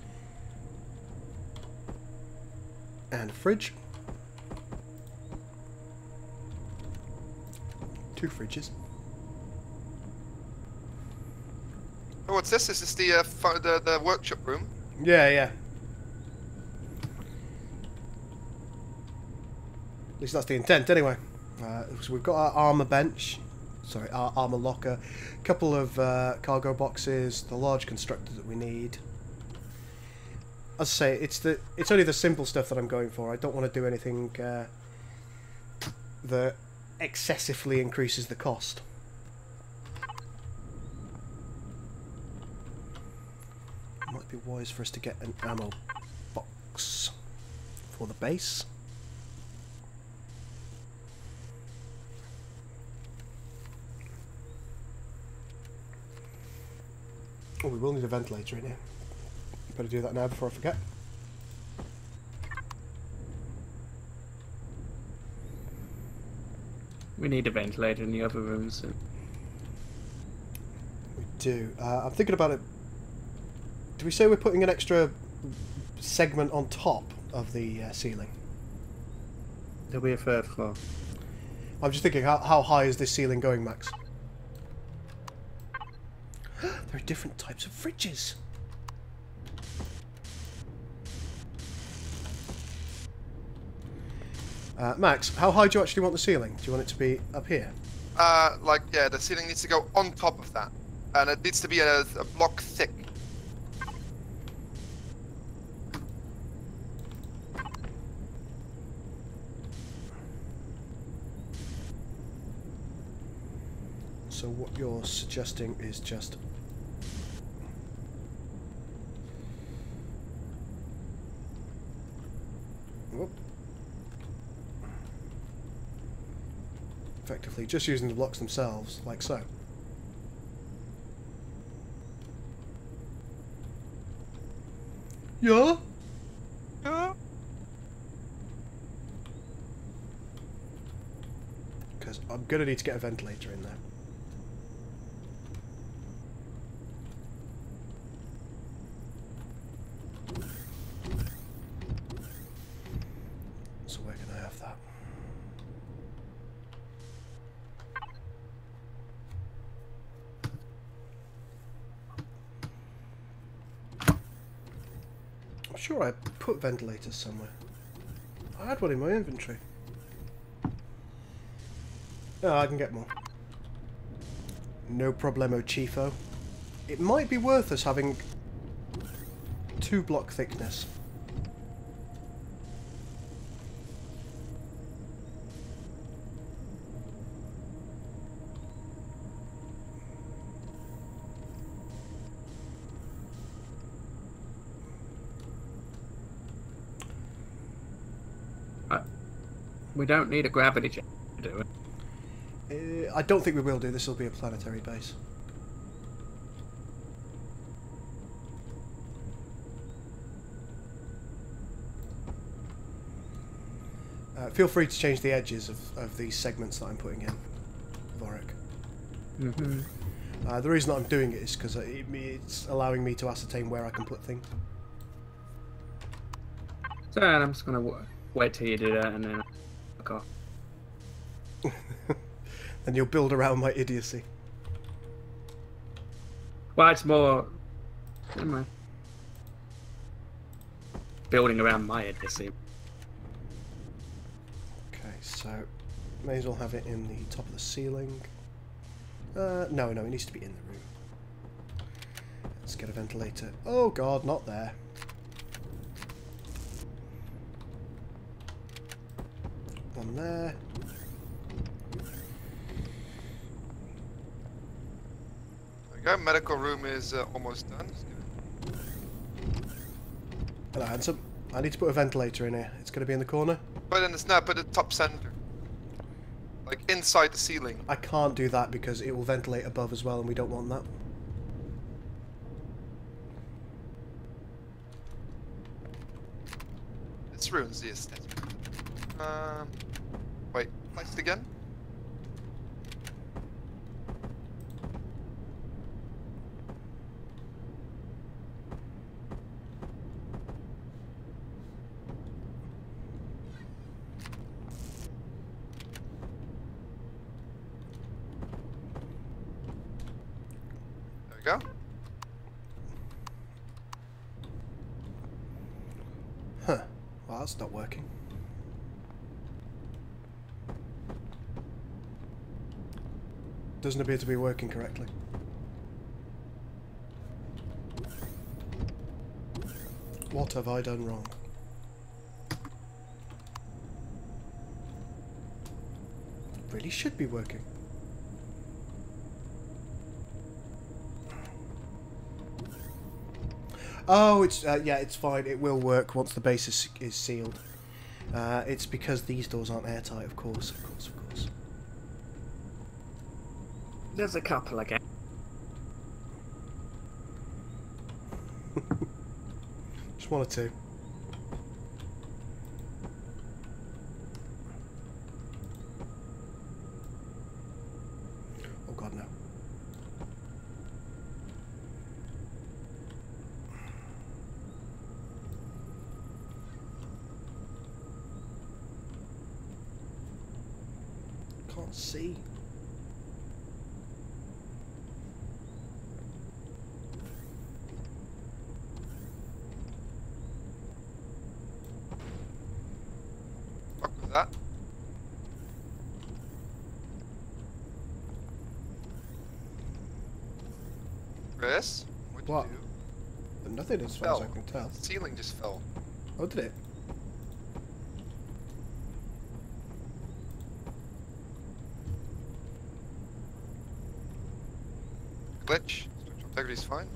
A: And a fridge. 2 fridges.
B: Oh, what's this? Is this the workshop room?
A: Yeah, yeah. At least that's the intent, anyway. So we've got our armor bench. Sorry, our armor locker. A couple of cargo boxes. The large constructor that we need. As I say, it's only the simple stuff that I'm going for. I don't want to do anything that excessively increases the cost. It might be wise for us to get an ammo box for the base. Oh, we will need a ventilator in here. Better do that now before I forget.
C: We need a ventilator in the other rooms. So.
A: We do. I'm thinking about it. Do we say we're putting an extra segment on top of the ceiling?
C: There'll be a third floor.
A: I'm just thinking, how high is this ceiling going, Max? There are different types of fridges. Max, how high do you actually want the ceiling? Do you want it to be up here?
B: Yeah, the ceiling needs to go on top of that. And it needs to be a block thick.
A: So what you're suggesting is just... Whoop. Effectively just using the blocks themselves, like so. Yeah?
B: Yeah.
A: Because I'm going to need to get a ventilator in there. So where can I have that? I'm sure I put ventilators somewhere. I had one in my inventory. Oh, I can get more. No problemo, Chiefo. It might be worth us having 2 block thickness.
C: We don't need a gravity check to do it.
A: I don't think we will do. This will be a planetary base. Feel free to change the edges of these segments that I'm putting in, Vorik. The reason that I'm doing it is because it's allowing me to ascertain where I can put things.
C: So I'm just going to wait till you do that and then fuck off.
A: And you'll build around my idiocy.
C: Well, it's more... Never mind. Building around my idiocy.
A: Okay, so may as well have it in the top of the ceiling. No, it needs to be in the room. Let's get a ventilator. Oh god, not there. One there.
B: There we go. Medical room is almost done.
A: Hello, handsome. I need to put a ventilator in here. It's going to be in the corner.
B: Put it in the snap at the top center. Like inside the ceiling.
A: I can't do that because it will ventilate above as well, and we don't want that.
B: This ruins the aesthetic. Wait, place it again? There we go.
A: Huh. Well, that's not working. Doesn't appear to be working correctly. What have I done wrong? Really should be working. Oh, it's yeah, it's fine. It will work once the base is sealed. It's because these doors aren't airtight, of course.
C: There's a couple again.
A: Just one or two. Oh god, no. Can't see.
B: That. Chris, what'd you
A: What?
B: do?
A: Nothing as far as I can tell.
B: The ceiling just fell.
A: Oh, did it?
B: Glitch. Structural integrity is fine.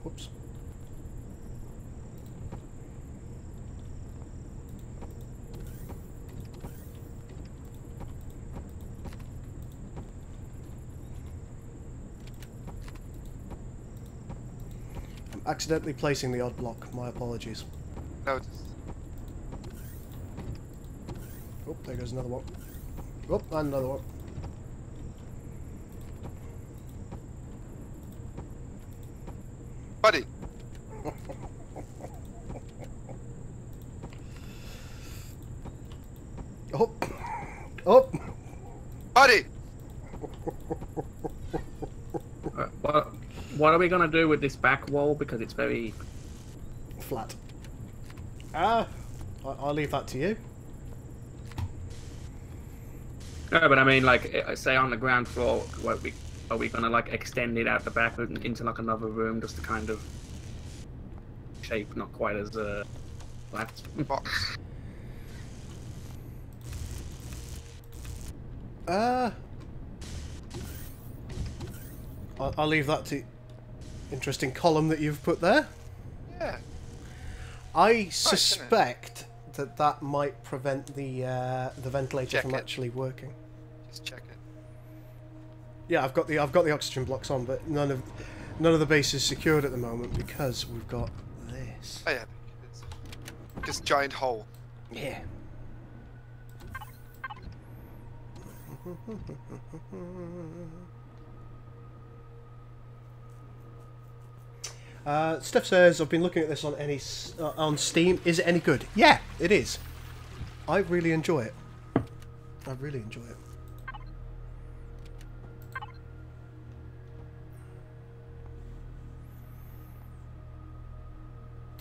A: Whoops. I'm accidentally placing the odd block. My apologies.
B: No, just
A: Oh, there goes another one. Oh, and another one.
B: buddy.
A: Oh, oh.
B: Buddy!
C: What are we gonna do with this back wall? Because it's very
A: Flat. I'll leave that to you.
C: no, but I mean, like, say on the ground floor, are we gonna like extend it out the back into like another room just to kind of shape, not quite as flat.
B: Box.
A: I'll leave that to interesting column that you've put there.
B: Yeah.
A: I suspect that might prevent the ventilator
B: Check
A: from
B: it.
A: actually working.
B: Just check it.
A: Yeah, I've got the oxygen blocks on, but none of the base is secured at the moment because we've got this.
B: Oh yeah. It's just giant hole.
A: Yeah. Steph says, I've been looking at this on Steam. Is it any good? Yeah, it is. I really enjoy it. I really enjoy it.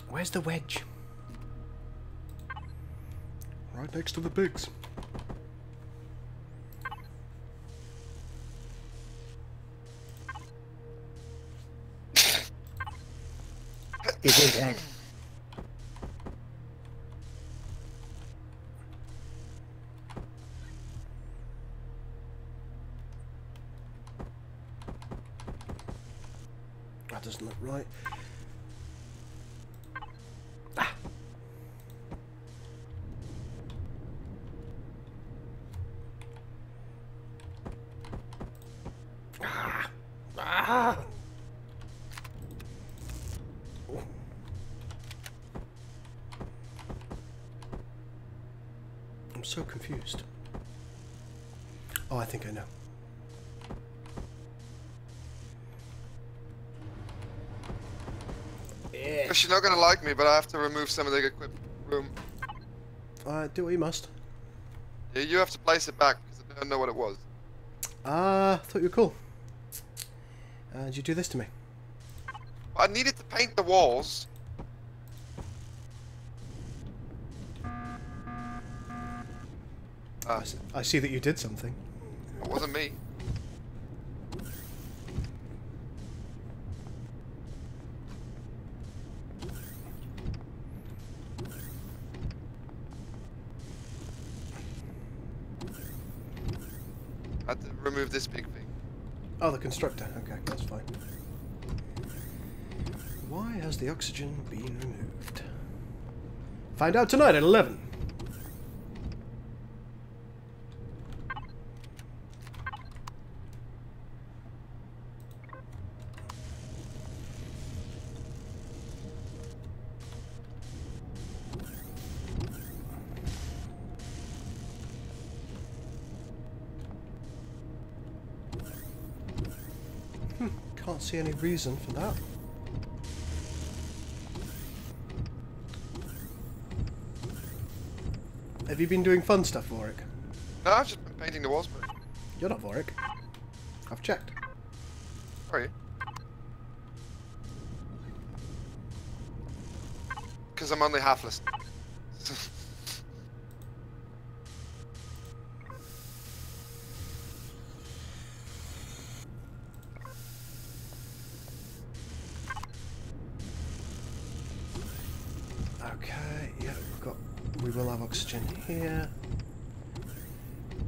A: Where's the wedge? Right next to the bigs.
D: It is Ed.
A: That doesn't look right. I'm so confused. Oh, I think I know. Yeah.
B: She's not gonna like me, but I have to remove some of the equipment room.
A: Do what you must.
B: Yeah, you have to place it back because I don't know what it was.
A: Thought you were cool. Did you do this to me?
B: I needed to paint the walls.
A: I see that you did something.
B: It wasn't me. I had to remove this big thing.
A: Oh, the constructor. Okay, that's fine. Why has the oxygen been removed? Find out tonight at 11. Can't see any reason for that. Have you been doing fun stuff, Vorik?
B: No, I've just been painting the walls, but
A: You're not Vorik. I've checked.
B: sorry. Because I'm only halfless.
A: Okay, yeah, we will have oxygen here.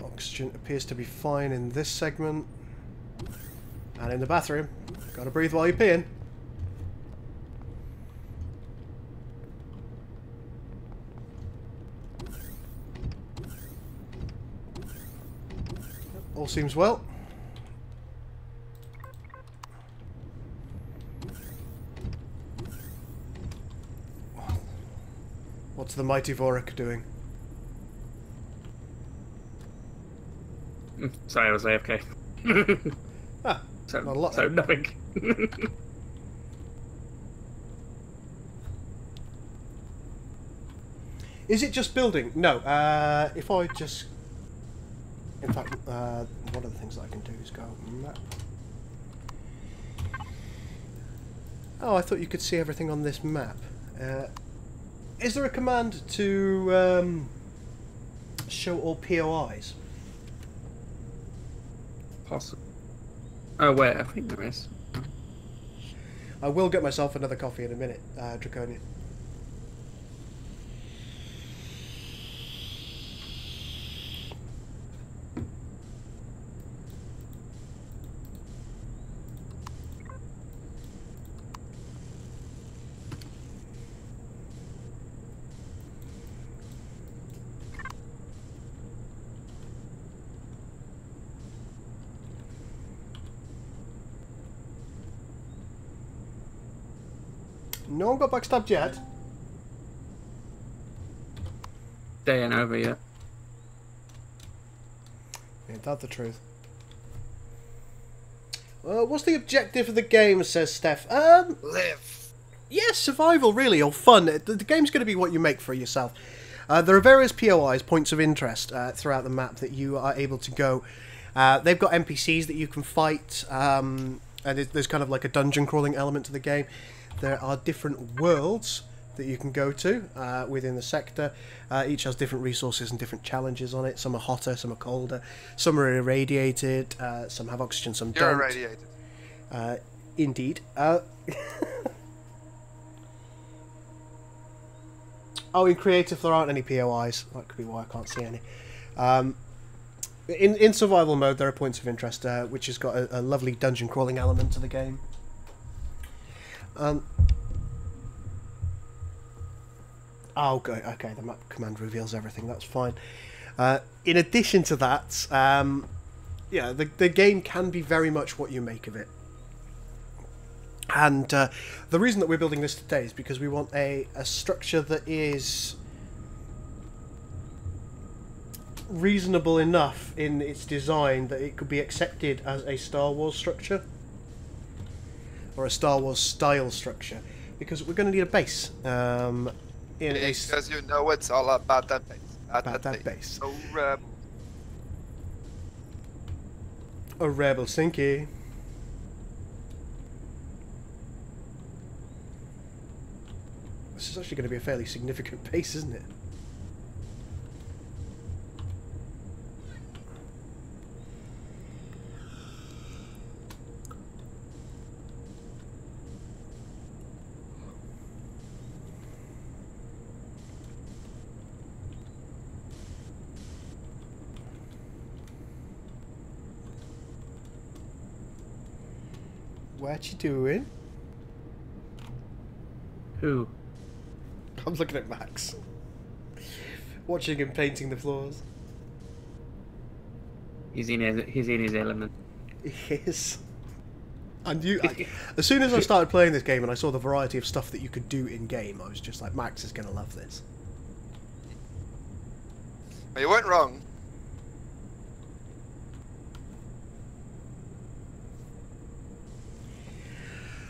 A: Oxygen appears to be fine in this segment. And in the bathroom. Gotta breathe while you're peeing. All seems well. What's the mighty Vorik doing?
C: Sorry, I was AFK.
A: Ah,
C: So,
A: not a lot
C: so
A: then.
C: nothing.
A: Is it just building? No. If I just... In fact, one of the things that I can do is go map. Oh, I thought you could see everything on this map. Is there a command to show all POIs?
C: Possible. Oh, wait, I think there is.
A: I will get myself another coffee in a minute, Draconian. No one got backstabbed yet.
C: They ain't over yet.
A: Ain't that the truth? What's the objective of the game, says Steph?
B: Live.
A: Yeah, survival, really, or fun. The game's going to be what you make for yourself. There are various POIs, points of interest, throughout the map that you are able to go. They've got NPCs that you can fight, and there's kind of like a dungeon crawling element to the game. There are different worlds that you can go to within the sector. Each has different resources and different challenges on it. Some are hotter, some are colder, some are irradiated, some have oxygen, some don't.
B: You're irradiated.
A: Indeed. Oh, in creative there aren't any POIs. That could be why I can't see any. In survival mode there are points of interest, which has got a lovely dungeon crawling element to the game. Oh, okay, the map command reveals everything, that's fine. In addition to that, yeah, the game can be very much what you make of it. And the reason that we're building this today is because we want a structure that is reasonable enough in its design that it could be accepted as a Star Wars structure. Or a Star Wars style structure, because we're going to need a base.
B: Because you know it's all about that base.
A: About that base.
B: Oh, rebel.
A: A rebel Sinky. This is actually going to be a fairly significant base, isn't it? What you doing?
C: Who?
A: I'm looking at Max. Watching him painting the floors.
C: He's in his element.
A: He is. And you, as soon as I started playing this game and I saw the variety of stuff that you could do in game, I was just like, Max is going to love this.
B: Well, you weren't wrong.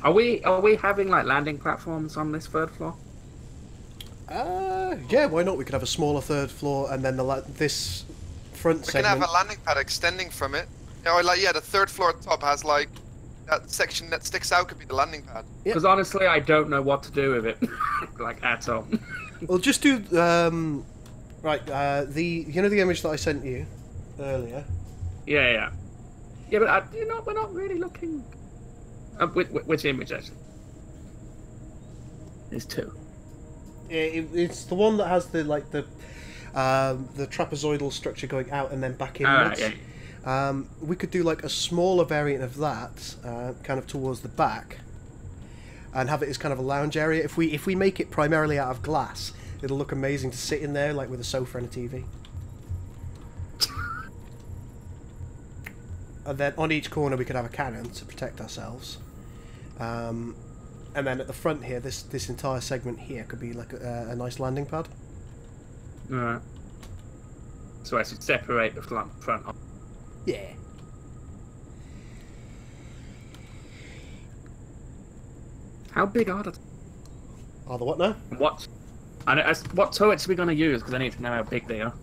C: Are we having like landing platforms on this third floor?
A: Yeah, why not? We could have a smaller third floor and then this front
B: We
A: segment.
B: can have a landing pad extending from it. You know, like, yeah, the third floor at top has like that section that sticks out could be the landing pad.
C: Because honestly, I don't know what to do with it, like at all.
A: Well, just do right. You know the image that I sent you earlier.
C: Yeah, but we're not really looking. Which image actually? There's two.
A: It's the one that has the trapezoidal structure going out and then back inwards.
C: Yeah.
A: We could do like a smaller variant of that, kind of towards the back, and have it as kind of a lounge area. If we make it primarily out of glass, it'll look amazing to sit in there, like with a sofa and a TV. And then on each corner we could have a cannon to protect ourselves. And then at the front here, this entire segment here could be like a nice landing pad.
C: Alright. So I should separate the front off.
A: Yeah.
C: How big are the...
A: Are the what now?
C: What turrets are we going to use? Because I need to know how big they are.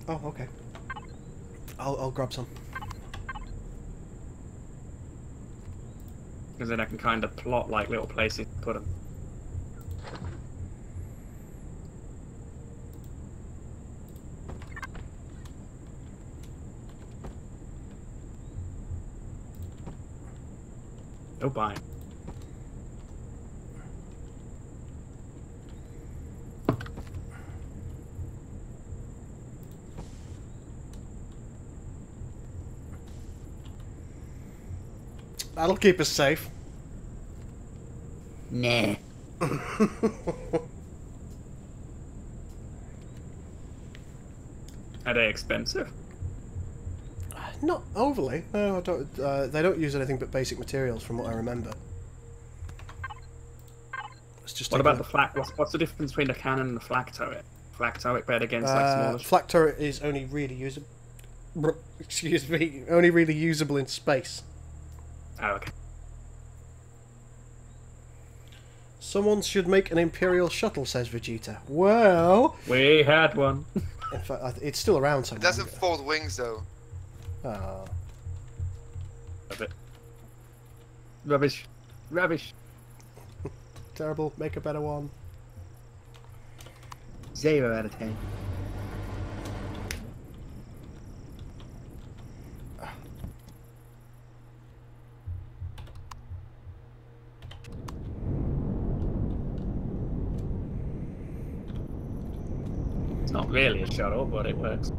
A: Oh, okay. I'll grab some.
C: Because then I can kind of plot like little places to put them. Oh, bye.
A: That'll keep us safe.
D: Nah.
C: Are they expensive?
A: Not overly. No, I don't, they don't use anything but basic materials, from what I remember. Let's just
C: What about the flak? What's the difference between the cannon and the flak turret? Flak turret better against like smaller.
A: Flak turret is only really usable. Excuse me, only really usable in space.
C: Oh, okay.
A: Someone should make an Imperial shuttle, says Vegeta. Well,
C: We had one.
A: in fact, it's still around
B: It
A: somewhere.
B: doesn't fold wings though.
A: Oh.
C: A bit. Rubbish. Rubbish.
A: Terrible. Make a better one.
D: 0 out of 10.
C: It's not really a shuttle, but it works.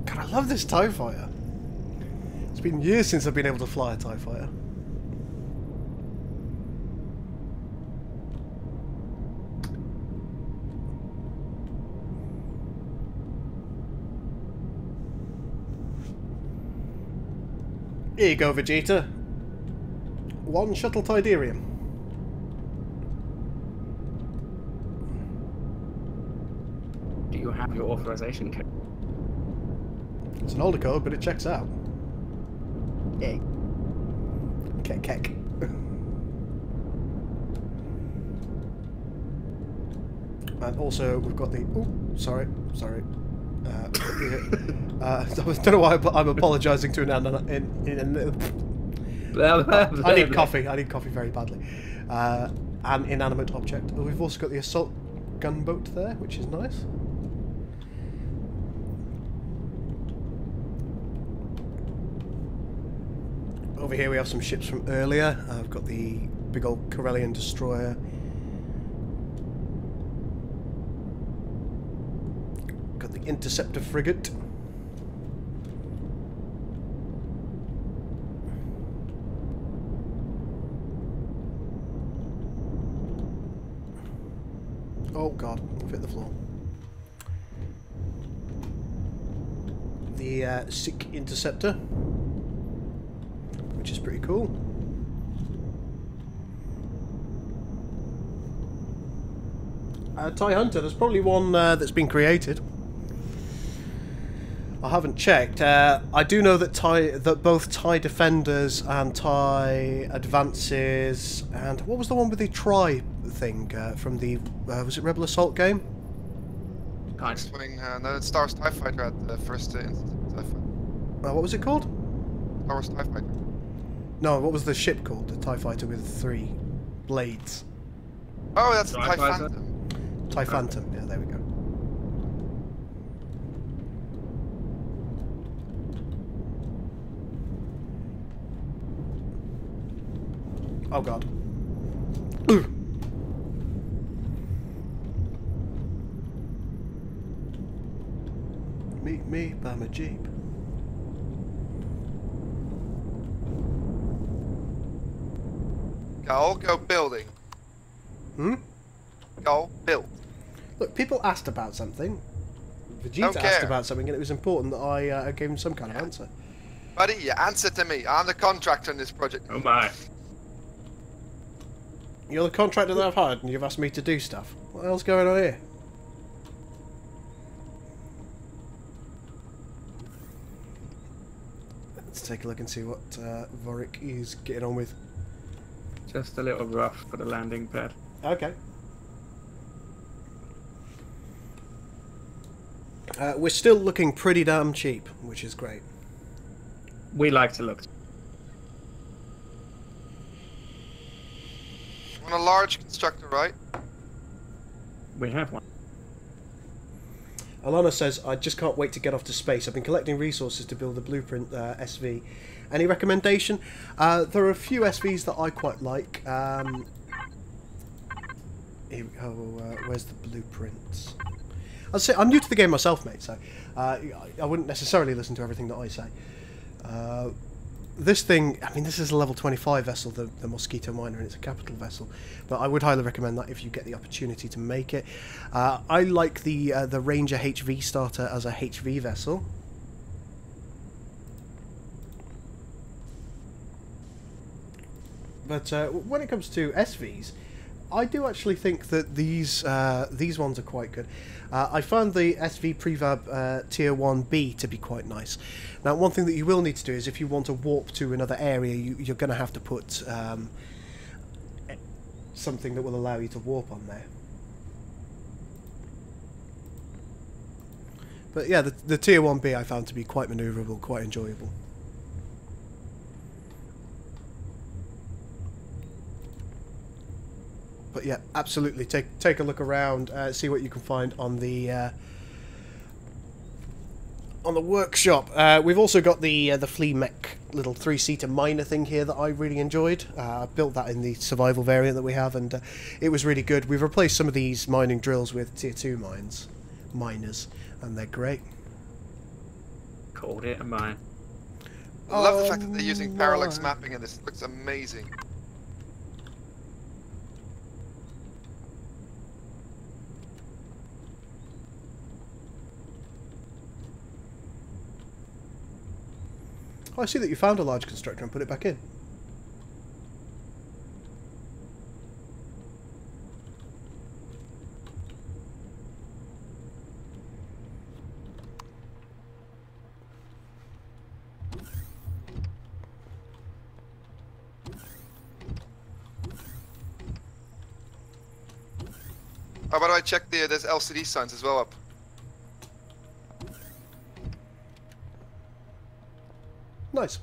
A: God, I love this TIE fighter. It's been years since I've been able to fly a TIE fighter. Here you go, Vegeta. 1 shuttle Tidarium.
C: Do you have your authorization code?
A: It's an older code, but it checks out.
D: Hey.
A: Kek. And also, we've got the... Oh, sorry. I don't know why I'm apologising to I need coffee. I need coffee very badly. An inanimate object. Oh, we've also got the assault gunboat there, which is nice. Over here we have some ships from earlier. I've got the big old Corellian destroyer. Got the interceptor frigate. Oh god, I've hit the floor. The Sikh interceptor, which is pretty cool. TIE Hunter, there's probably one that's been created. I haven't checked. I do know that both TIE Defenders and TIE Advances, and what was the one with the Tri thing from the was it Rebel Assault game?
B: X-Wing, no, it's Star Wars TIE Fighter at the first instance of TIE Fighter.
A: What was it called?
B: Star Wars TIE Fighter.
A: No, what was the ship called? The TIE Fighter with 3 blades.
B: Oh, that's the
C: TIE
B: TIE
C: Fighter?
B: Phantom.
A: TIE Phantom, yeah, there we go. Oh god. Meet me by my Jeep.
B: Go building.
A: Hmm?
B: Go build.
A: Look, people asked about something.
B: Don't
A: Vegeta asked
B: care.
A: about something, and it was important that I gave him some kind of answer.
B: Buddy, you answer to me. I'm the contractor on this project.
C: Oh my.
A: You're the contractor that I've hired, and you've asked me to do stuff. What else going on here? Let's take a look and see what Vorik is getting on with.
C: Just a little rough for the landing pad.
A: Okay. We're still looking pretty damn cheap, which is great.
C: We like to look.
B: Want a large constructor, right?
C: We have one.
A: Alana says, I just can't wait to get off to space. I've been collecting resources to build a blueprint SV. Any recommendation? There are a few SVs that I quite like. Where's the blueprints? I'd say I'm new to the game myself, mate, so I wouldn't necessarily listen to everything that I say. This thing, I mean, this is a level 25 vessel, the Mosquito Miner, and it's a capital vessel, but I would highly recommend that if you get the opportunity to make it. I like the Ranger HV starter as a HV vessel. But when it comes to SVs, I do actually think that these ones are quite good. I found the SV Prefab Tier 1B to be quite nice. Now, one thing that you will need to do is if you want to warp to another area, you're going to have to put something that will allow you to warp on there. But yeah, the Tier 1B I found to be quite manoeuvrable, quite enjoyable. But yeah, absolutely, take a look around, see what you can find on the workshop. We've also got the Flea Mech little 3-seater miner thing here that I really enjoyed. I built that in the survival variant that we have, and it was really good. We've replaced some of these mining drills with Tier 2 miners, and they're great.
C: Called it a mine.
B: I love the fact that they're using parallax mapping in this. It looks amazing.
A: I see that you found a large constructor and put it back in.
B: Oh, by the way, check there's LCD signs as well up.
A: Nice.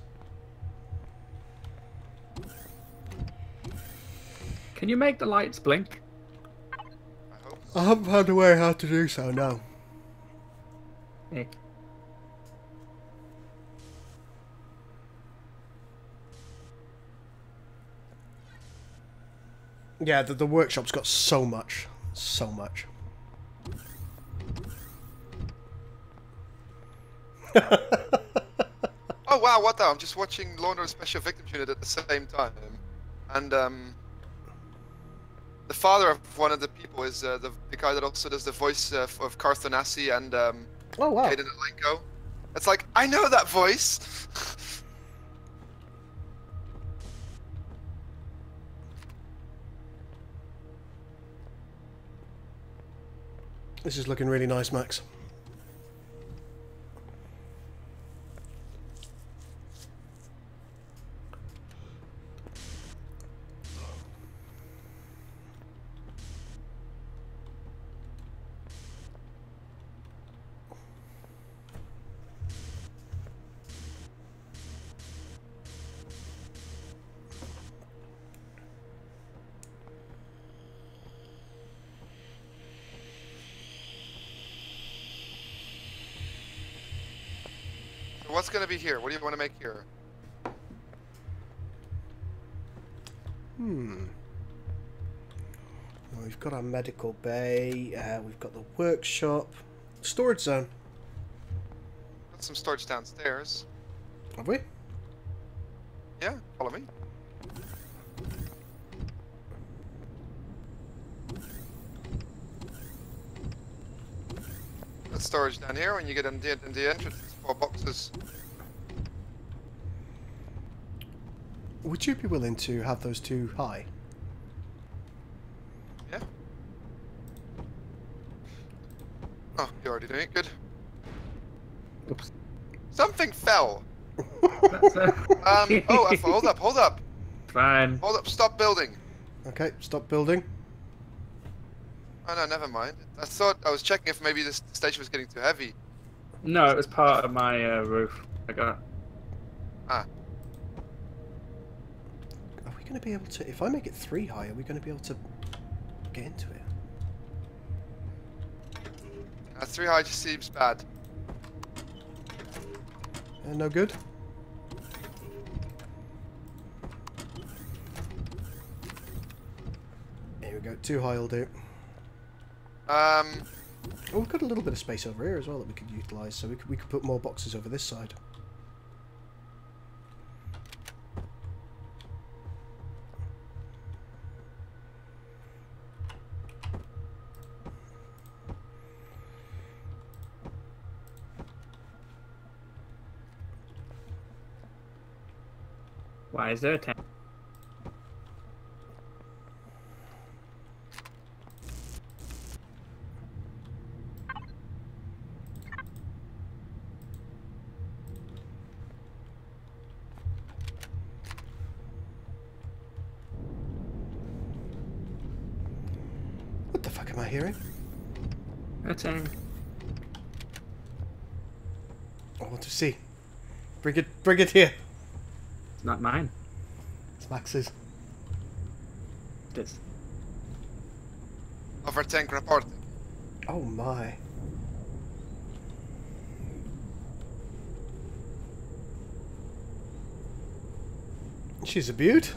C: Can you make the lights blink?
B: I hope so.
A: I haven't found a way how to do so, no.
C: Eh.
A: Yeah, the workshop's got so much. So much.
B: Oh wow, what the? I'm just watching Law and Order Special Victims Unit at the same time, and the father of one of the people is the guy that also does the voice of Carthonasi and
A: Oh wow.
B: Kaden Alenko. It's like, I know that voice.
A: This is looking really nice, Max.
B: What's gonna be here? What do you want to make here?
A: Well, we've got our medical bay, we've got the workshop, storage zone.
B: Got some storage downstairs.
A: Have we?
B: Yeah, follow me. Got storage down here. When you get in the entrance, there's 4 boxes.
A: Would you be willing to have those too high?
B: Yeah. Oh, you're already doing it. Good.
C: Oops.
B: Something fell.
C: That's,
B: Oh, hold up, hold up.
C: Fine.
B: Hold up, stop building.
A: Okay, stop building.
B: Oh no, never mind. I thought I was checking if maybe this station was getting too heavy.
C: No, it was part of my roof. I got.
B: Ah.
A: Are we going to be able to, if I make it 3 high, are we going to be able to get into it?
B: 3 high just seems bad.
A: No good. Here we go. 2 high will do. Oh, we've got a little bit of space over here as well that we could utilise, so we could put more boxes over this side.
C: Why is there a tank?
A: What the fuck am I hearing?
C: A tank.
A: I want to see. Bring it here.
C: It's not mine.
A: It's Max's.
C: It is.
B: Over tank reporting.
A: Oh my. She's a beaut.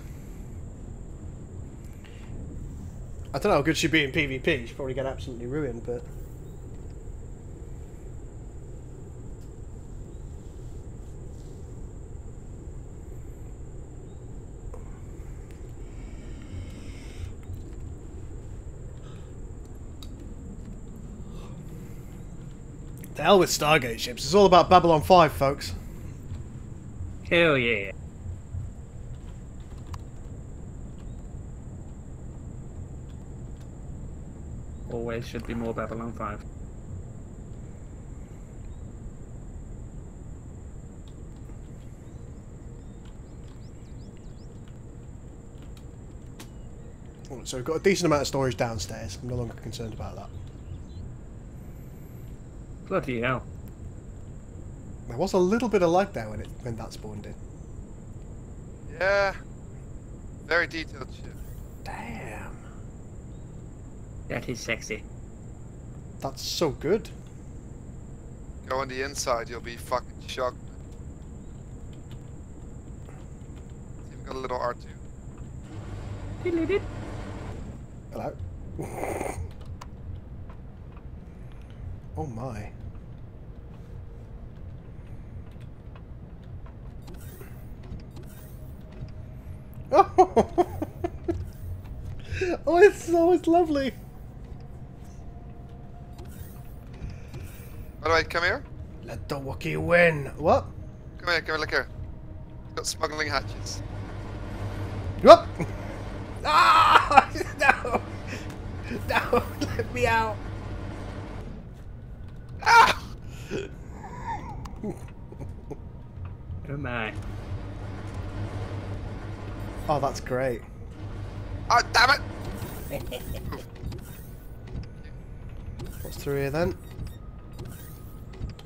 A: I don't know how good she'd be in PvP. She'd probably get absolutely ruined, but... The hell with Stargate ships. It's all about Babylon 5, folks.
C: Hell yeah. Always should be more Babylon 5.
A: So we've got a decent amount of storage downstairs. I'm no longer concerned about that.
C: Bloody hell.
A: There was a little bit of lag there when that spawned in.
B: Yeah. Very detailed ship.
A: Damn.
C: That is sexy.
A: That's so good.
B: Go on the inside, you'll be fucking shocked. It's even got a little R2.
A: Hello. Oh my. Oh, it's lovely.
B: By the way, come here.
A: Let the Wookiee win. What?
B: Come here, look here. It's got smuggling hatches.
A: Whoop! Ah! No! No! Let me out!
B: Ah!
C: Oh my.
A: Oh, that's great.
B: Oh, damn it!
A: What's through here then?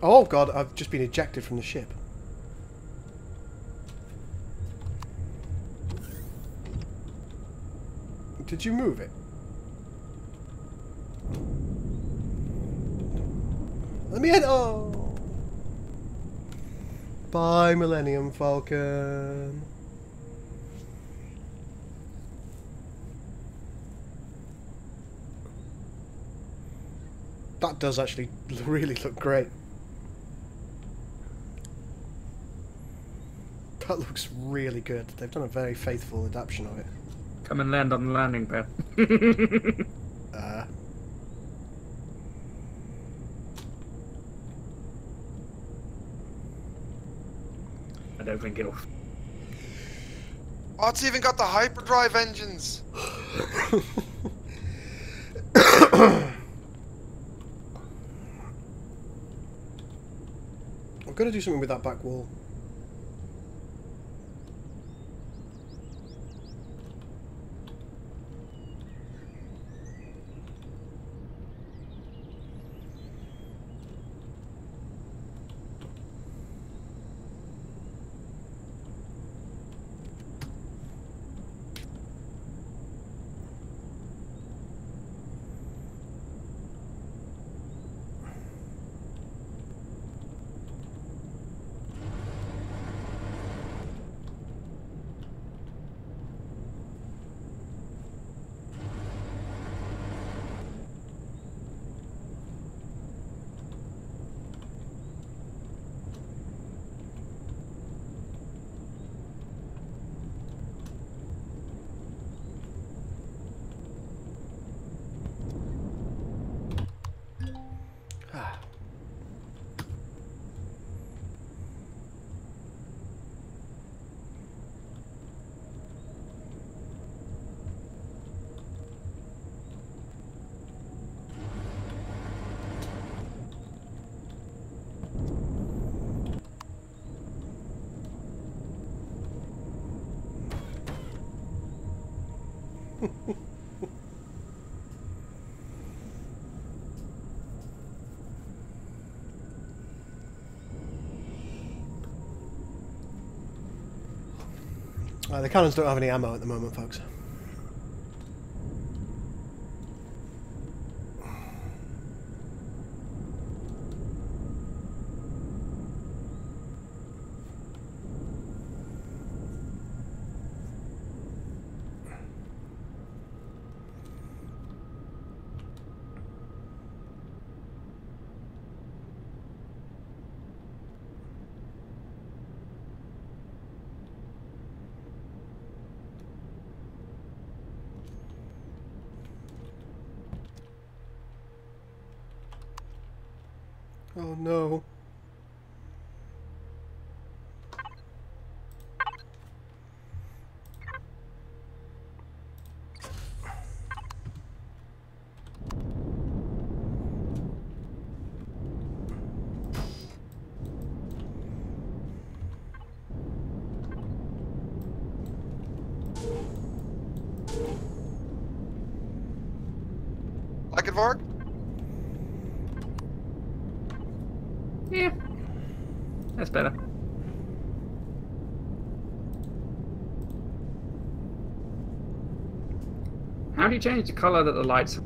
A: Oh god, I've just been ejected from the ship. Did you move it? Let me in! Oh! Bye, Millennium Falcon. That does actually really look great. That looks really good. They've done a very faithful adaptation of it.
C: Come and land on the landing pad. I don't think it'll...
B: Oh, it's even got the hyperdrive engines.
A: I've got to do something with that back wall. The cannons don't have any ammo at the moment, folks. Oh no.
B: Like it, Varg?
C: Yeah, that's better. How do you change the color that the lights?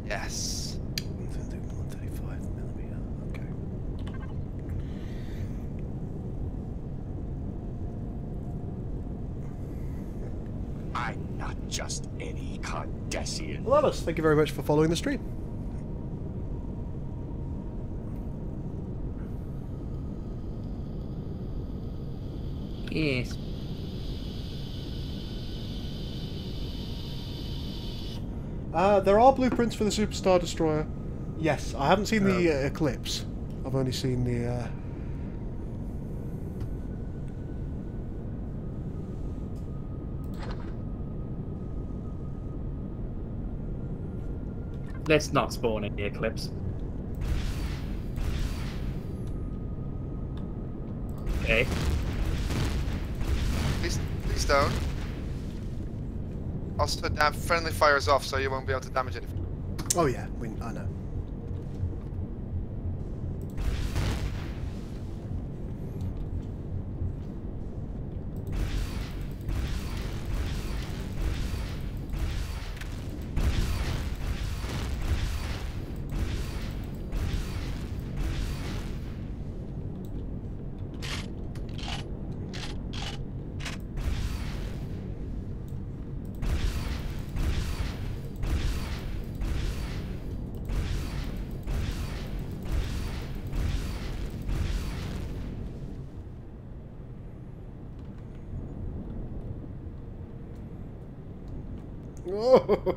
B: Yes.
A: 135mm. Okay.
E: I'm not just any Cardassian.
A: Well, Alice, thank you very much for following the stream.
C: Yes.
A: There are blueprints for the Superstar Destroyer. Yes, I haven't seen the Eclipse. I've only seen the...
C: Let's not spawn in the Eclipse. Okay.
B: Please don't. Also, friendly fire's off, so you won't be able to damage anything.
A: Oh yeah, I know. Oh.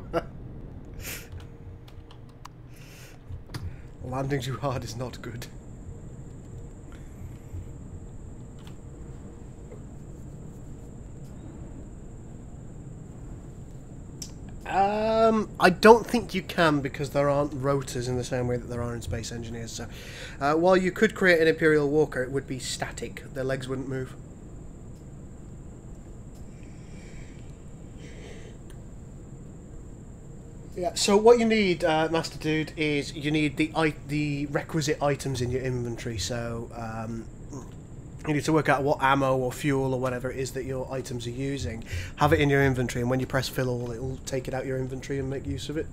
A: Landing too hard is not good. I don't think you can, because there aren't rotors in the same way that there are in Space Engineers. So, while you could create an Imperial Walker, it would be static. Their legs wouldn't move. Yeah, so what you need, Master Dude, is you need the requisite items in your inventory. So, You need to work out what ammo or fuel or whatever it is that your items are using. Have it in your inventory, and when you press fill all, it'll take it out your inventory and make use of it.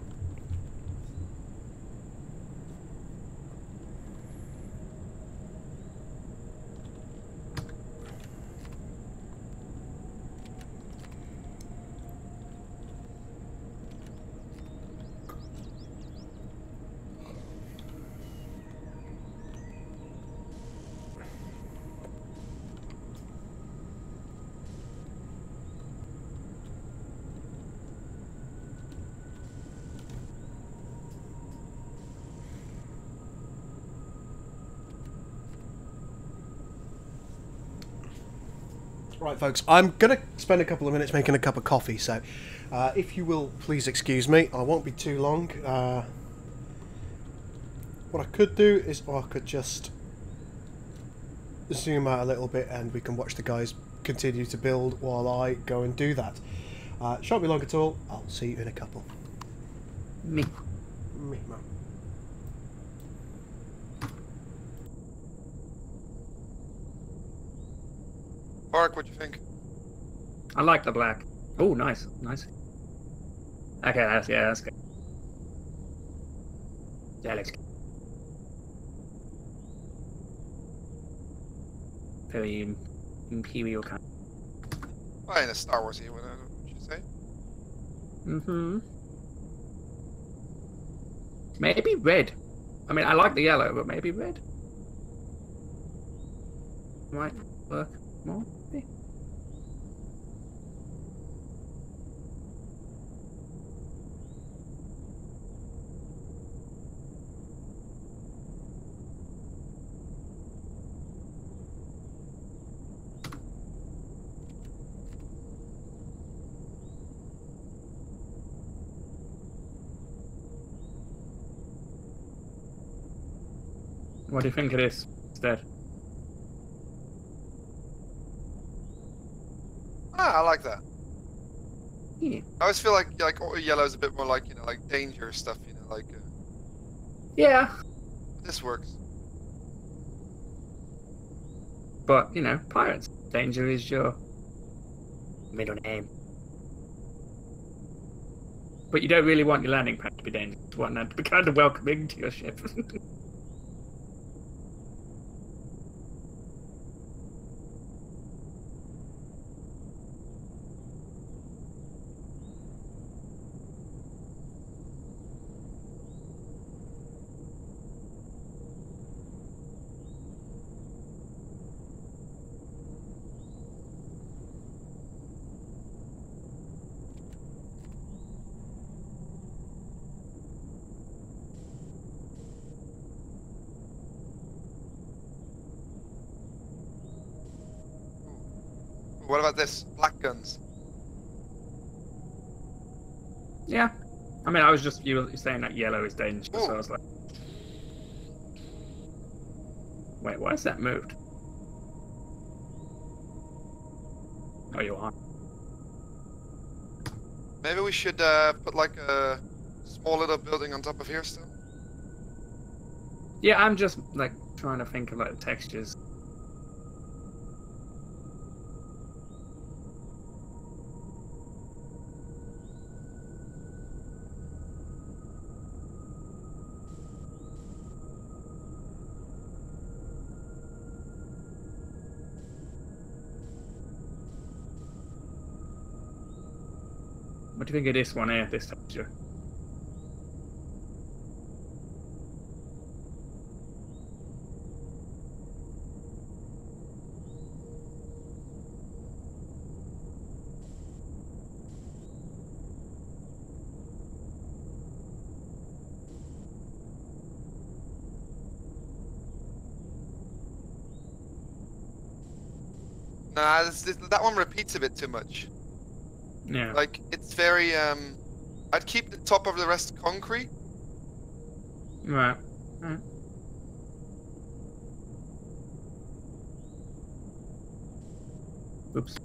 A: Right, folks, I'm going to spend a couple of minutes making a cup of coffee, so if you will please excuse me, I won't be too long. What I could do is I could just zoom out a little bit and we can watch the guys continue to build while I go and do that. Shan't be long at all. I'll see you in a couple.
C: Me.
A: Me, man.
B: Mark, what do you think?
C: I like the black. Oh, nice, nice. Okay, that's good. Yeah, looks good. Very imperial kind.
B: Oh, in a Star Wars here, what would you say?
C: Mm-hmm. Maybe red. I mean, I like the yellow, but maybe red might work more. Maybe. What do you think it is instead?
B: Ah, I like that.
C: Yeah.
B: I always feel like yellow is a bit more like, you know, like dangerous stuff, you know, like
C: Yeah.
B: this works.
C: But, you know, pirates. Danger is your middle name. But you don't really want your landing pad to be dangerous. You want that to be kind of welcoming to your ship.
B: What about this? Black guns.
C: Yeah. I mean, I was just, you were saying that yellow is dangerous,
B: Ooh.
C: so I was like... Wait, why is that moved? Oh, you are.
B: Maybe we should put like a small little building on top of here still.
C: Yeah, I'm just, like, trying to think about the textures. What do you think of this one here, this texture?
B: Nah, that one repeats a bit too much.
C: Yeah.
B: Like, it's very, I'd keep the top of the rest concrete.
C: Right. Right. Oops.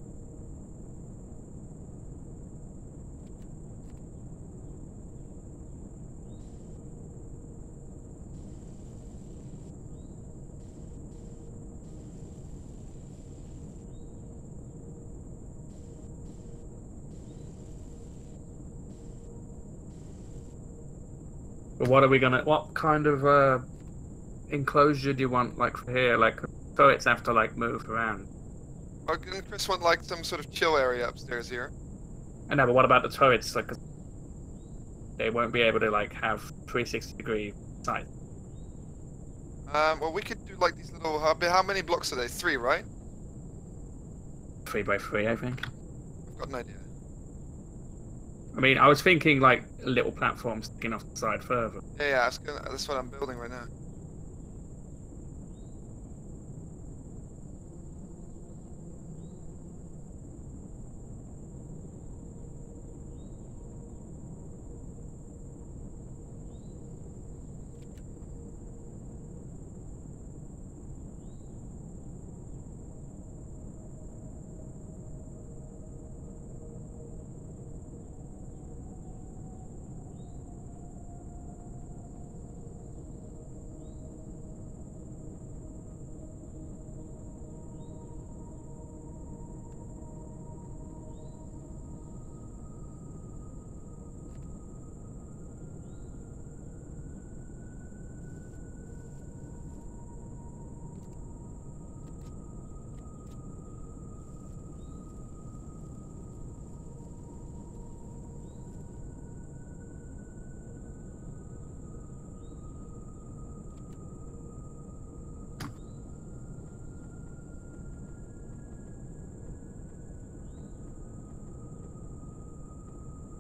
C: But what are we gonna? What kind of enclosure do you want? Like for here, like turrets have to like move around.
B: Or didn't Chris want like some sort of chill area upstairs here?
C: I know, but what about the turrets? Like, 'cause they won't be able to like have 360-degree sight.
B: Well, we could do like these little. How many blocks are they? 3, right?
C: 3 by 3, I think.
B: I've got an idea.
C: I mean, I was thinking like little platforms sticking off the side further.
B: Yeah, that's what I'm building right now.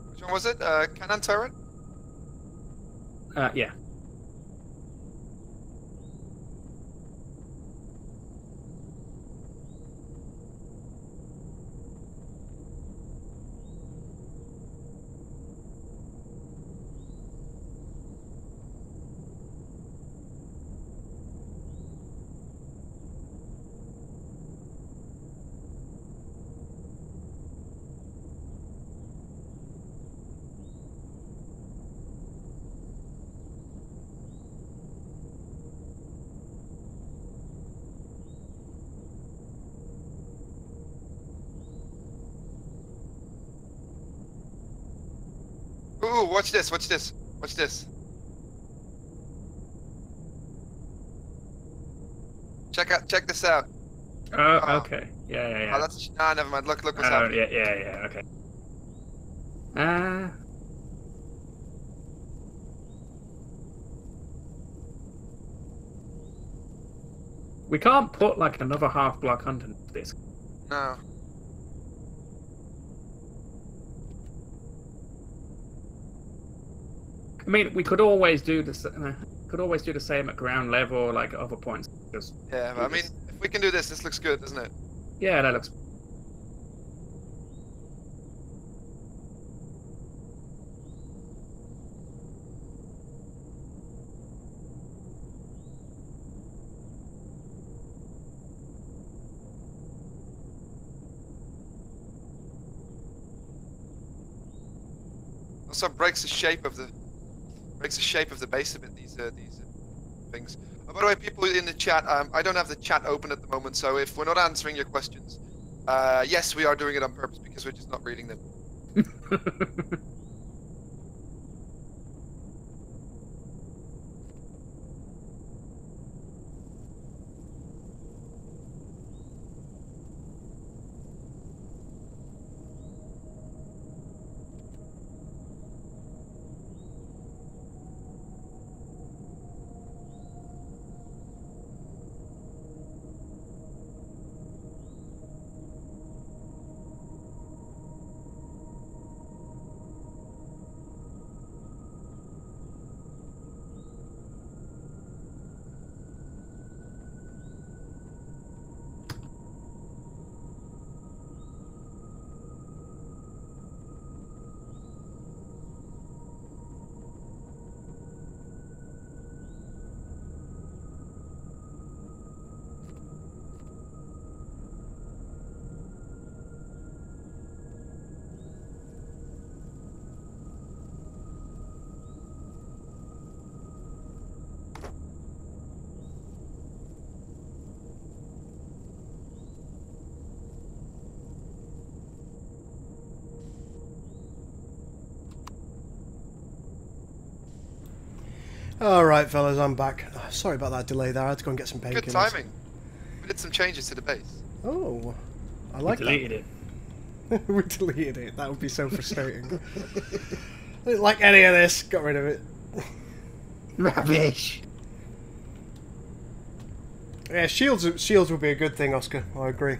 B: Which one was it? Cannon turret?
C: Yeah.
B: Ooh, watch this, watch this, watch this. Check this out.
C: Oh, okay. Yeah, yeah, yeah.
B: Oh, that's never mind. Look what's happening.
C: Yeah, okay. We can't put like another half block underneath this.
B: No.
C: I mean, we could always do this. Could always do the same at ground level, like at other points. Just
B: Yeah, but I mean, if we can do this, this looks good, doesn't it?
C: yeah, that looks.
B: Also breaks the shape of the base a bit. These things. Oh, by the way, people in the chat, I don't have the chat open at the moment, so if we're not answering your questions, yes, we are doing it on purpose because we're just not reading them.
A: Alright, fellas, I'm back. Sorry about that delay there. I had to go and get some painkillers.
B: Good timing. We did some changes to the base.
A: Oh, I like
C: Deleted it.
A: that. We deleted it. That would be so frustrating. I didn't like any of this. Got rid of it.
D: Rubbish.
A: Yeah, shields would be a good thing, Oscar. I agree.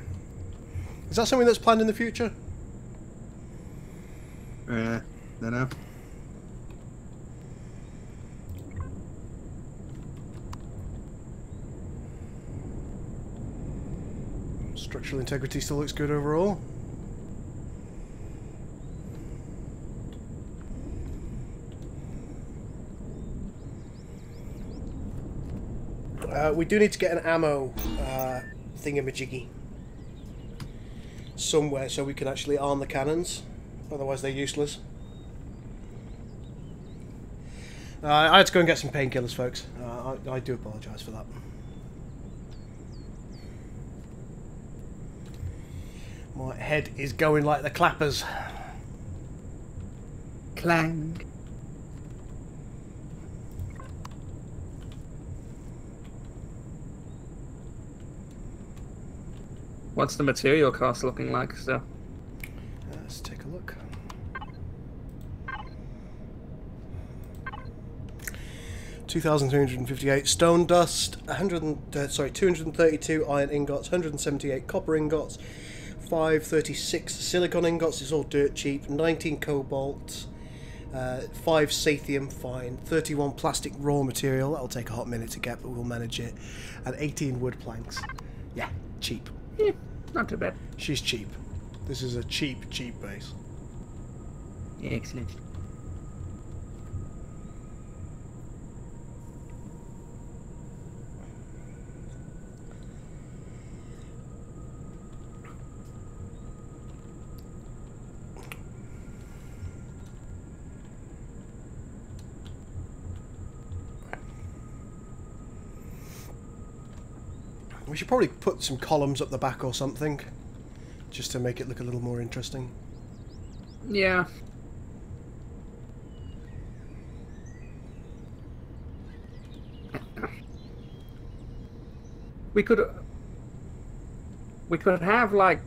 A: Is that something that's planned in the future?
D: Don't know.
A: Structural integrity still looks good overall. We do need to get an ammo thingamajiggy somewhere so we can actually arm the cannons. Otherwise they're useless. I had to go and get some painkillers, folks. I do apologise for that. My head is going like the clappers.
D: Clang.
C: What's the material cost looking like still?
A: Let's take a look. $2,358 stone dust, 232 iron ingots, 178 copper ingots, 536 silicon ingots. It's all dirt cheap. 19 cobalt, 5 sathium, fine. 31 plastic raw material. That'll take a hot minute to get, but we'll manage it. And 18 wood planks. Yeah, cheap.
C: Yeah, not too bad.
A: She's cheap. This is a cheap base.
C: Yeah, excellent.
A: We should probably put some columns up the back or something, just to make it look a little more interesting.
C: Yeah. We could have like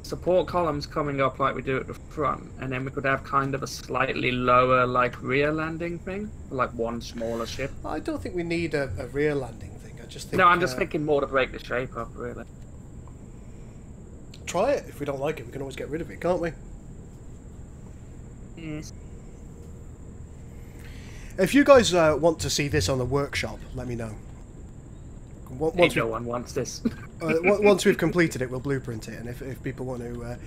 C: support columns coming up like we do at the front, and then we could have kind of a slightly lower like rear landing thing, like one smaller ship.
A: I don't think we need a rear landing thing. I just think.
C: No, I'm just thinking more to break the shape up, really.
A: Try it. If we don't like it, we can always get rid of it, can't we?
C: Yes.
A: If you guys want to see this on the workshop, let me know. Once
C: No one wants this.
A: once we've completed it, we'll blueprint it, and if people want to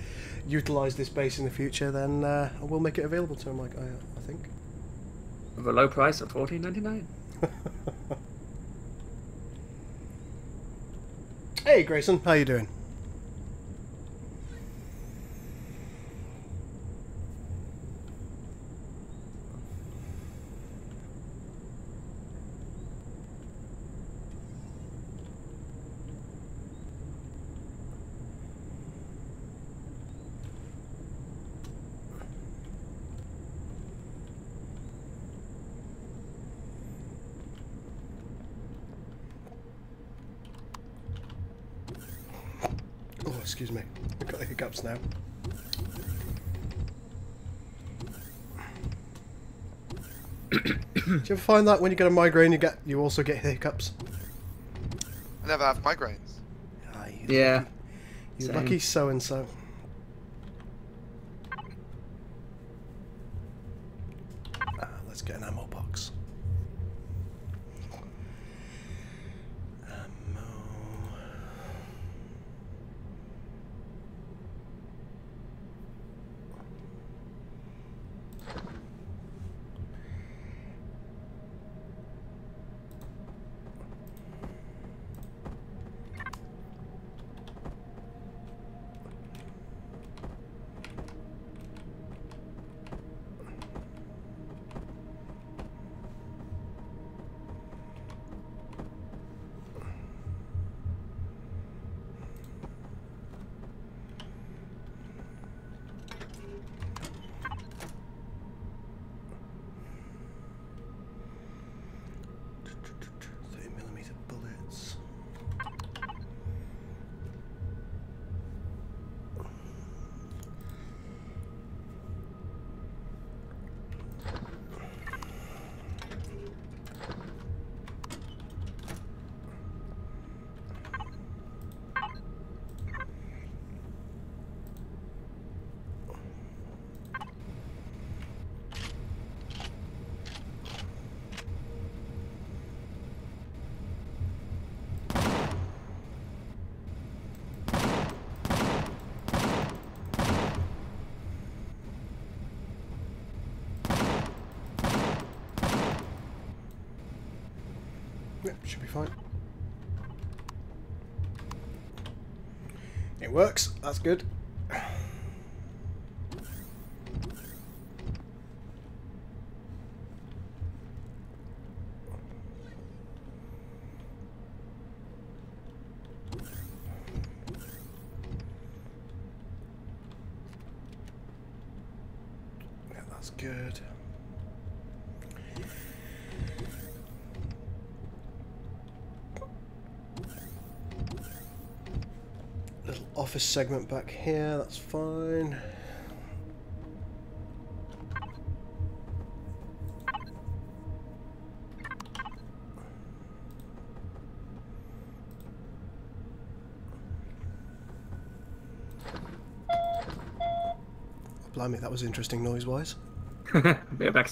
A: utilise this base in the future, then we'll make it available to them. Like I think.
C: With a low price of $14.99.
A: Hey, Grayson, how you doing? Oh, excuse me. I've got the hiccups now. Do you ever find that when you get a migraine, you also get hiccups?
B: I never have migraines.
A: Ah,
C: Yeah.
A: You
C: Same.
A: lucky so and so. Let's get an ammo box. Ammo. Should be fine. It works. That's good. Yeah, that's good. Little office segment back here, that's fine. Blimey, that was interesting noise-wise.
C: Bit of back.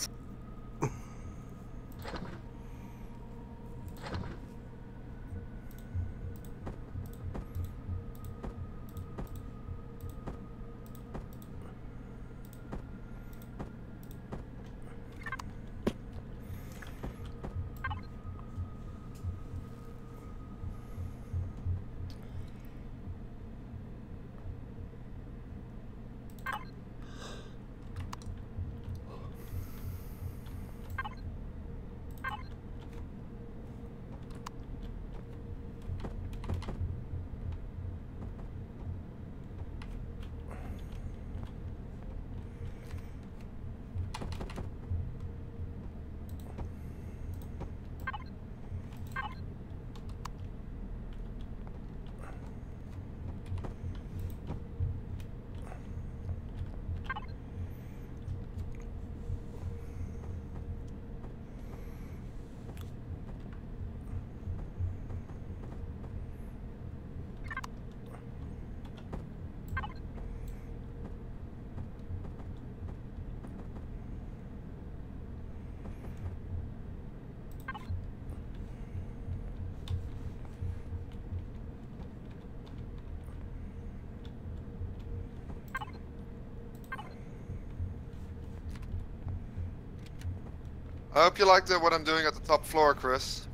B: I hope you liked what I'm doing at the top floor, Chris.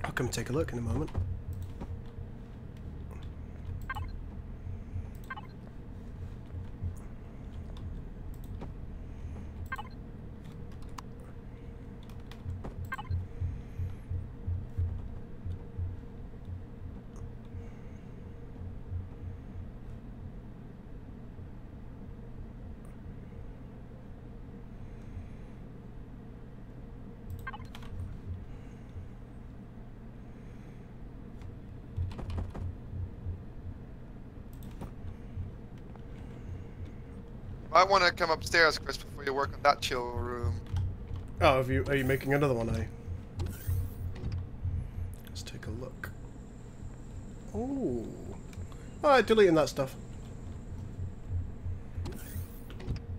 A: I'll come take a look in a moment.
B: Might want to come upstairs, Chris, before you work on that chill room.
A: Oh, are you making another one, eh? Let's take a look. Ooh. Alright, deleting that stuff.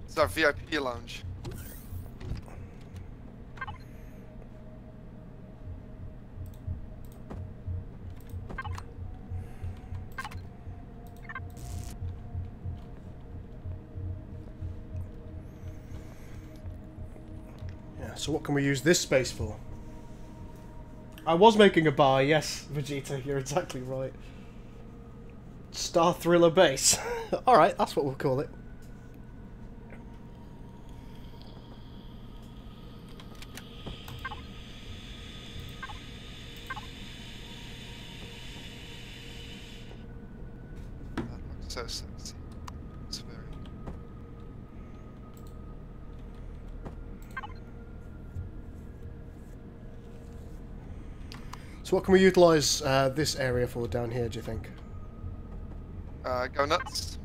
B: It's our VIP lounge.
A: So what can we use this space for? I was making a bar, yes, Vegeta, you're exactly right. Star Thriller base. Alright, that's what we'll call it.
B: That looks so sexy. It's very...
A: So what can we utilise this area for down here, do you think?
B: Go nuts.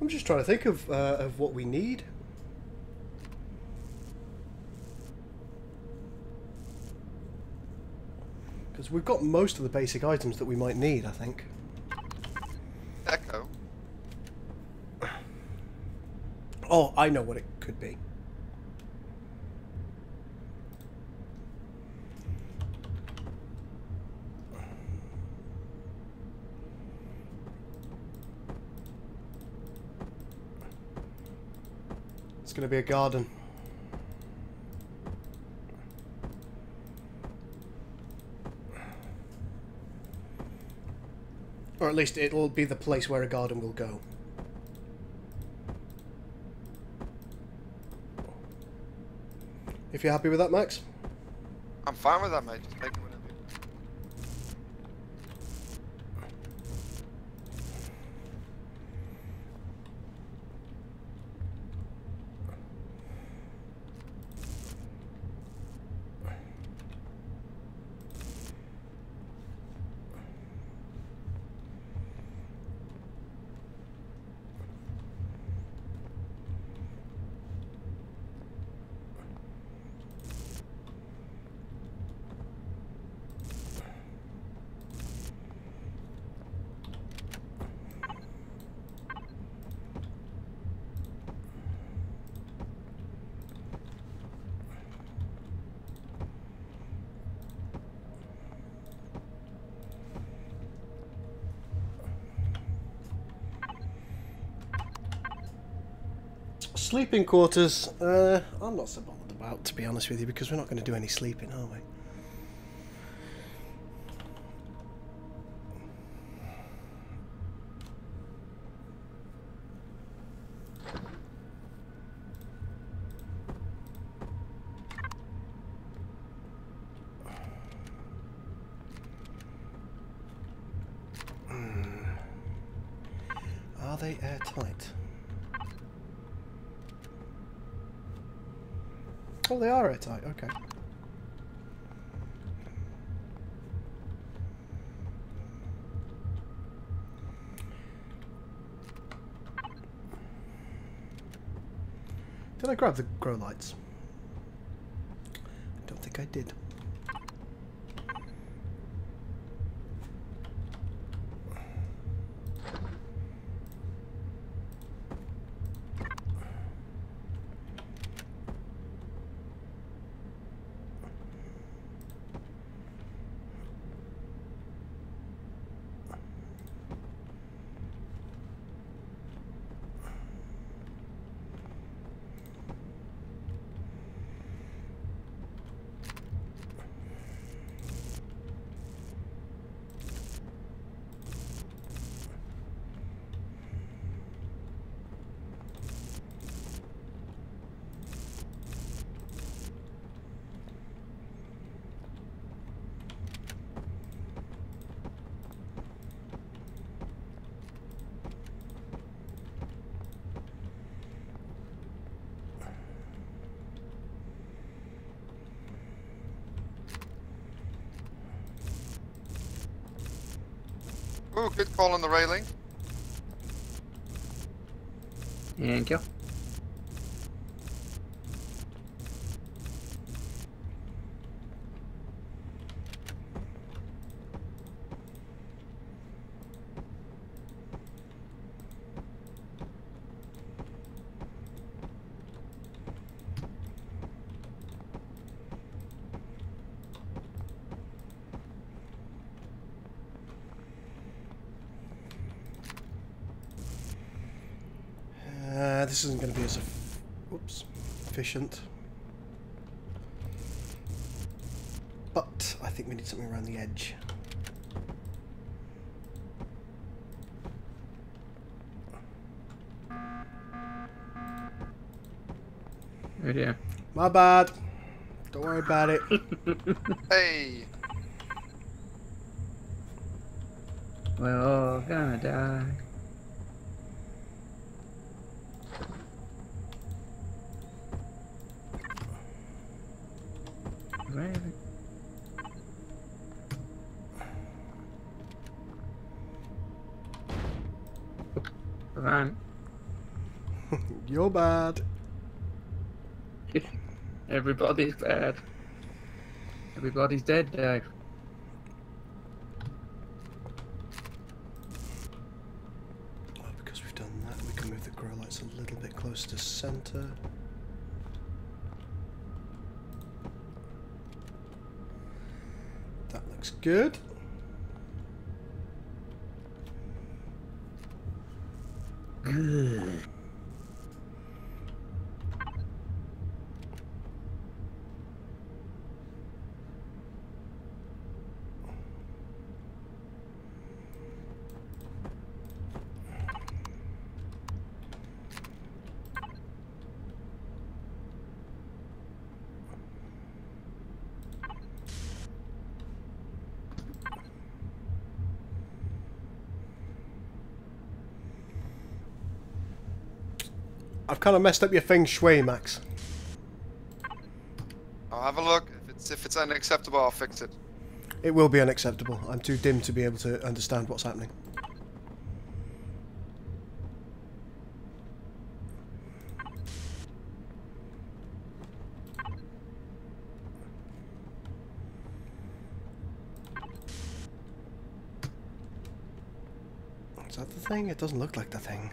A: I'm just trying to think of what we need. Because we've got most of the basic items that we might need, I think.
B: Echo.
A: Oh, I know what it could be. It's going to be a garden. Or at least it'll be the place where a garden will go. If you're happy with that, Max?
B: I'm fine with that, mate. Just make it whatever.
A: Sleeping quarters, I'm not so bothered about, to be honest with you, because we're not going to do any sleeping, are we? Are they airtight? Oh, they are airtight, okay. Did I grab the grow lights? I don't think I did.
B: Ooh, good call on the railing.
C: Thank you.
A: This isn't going to be as efficient. But I think we need something around the edge.
C: Oh dear.
A: My bad. Don't worry about it.
B: Hey.
C: We're all gonna die. Run.
A: You're bad.
C: Everybody's bad. Everybody's dead, Dave.
A: Oh, because we've done that, we can move the grow lights a little bit closer to center. That looks good.
C: Good.
A: I've kind of messed up your feng shui, Max.
B: I'll have a look. If it's unacceptable, I'll fix it.
A: It will be unacceptable. I'm too dim to be able to understand what's happening. Is that the thing? It doesn't look like the thing.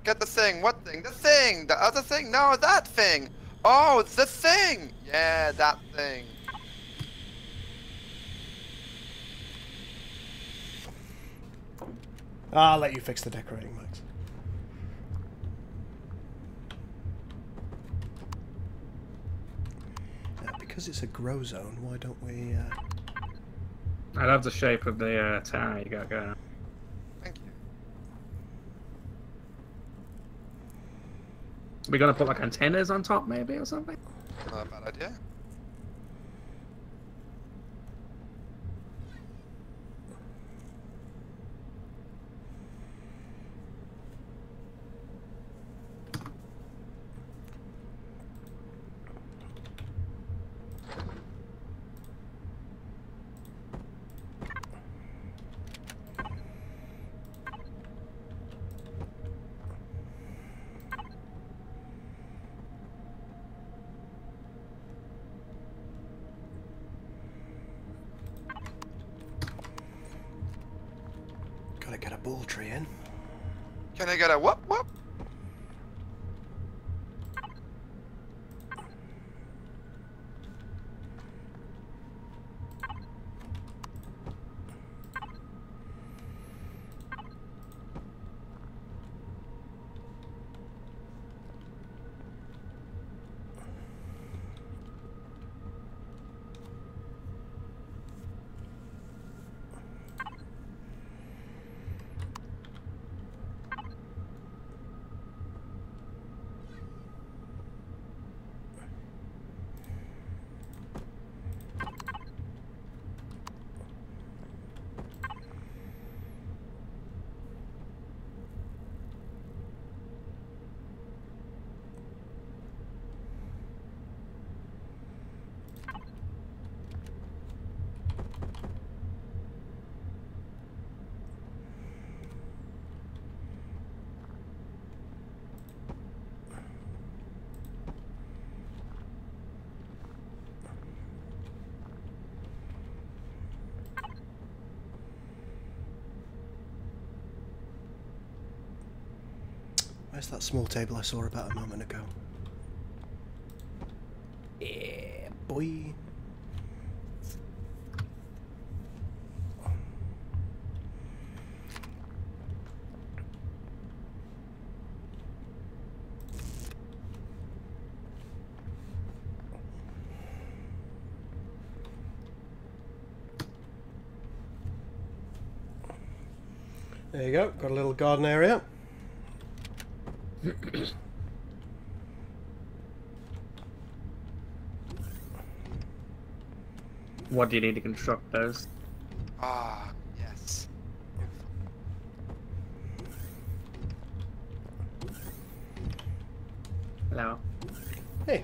B: Get the thing. What thing? The thing. The other thing? No, that thing. Oh, it's the thing. Yeah, that thing.
A: I'll let you fix the decorating, Max. Because it's a grow zone, why don't we...
C: I love the shape of the tower you got going on.
B: Thank you.
C: We're gonna put like antennas on top, maybe, or something?
B: Not a bad idea.
A: Gotta get a ball tree in.
B: Can I get a whoop whoop?
A: Where's that small table I saw about a moment ago? Yeah, boy. There you go, got a little garden area.
C: What do you need to construct those?
B: Ah, yes.
C: Hello.
A: Hey.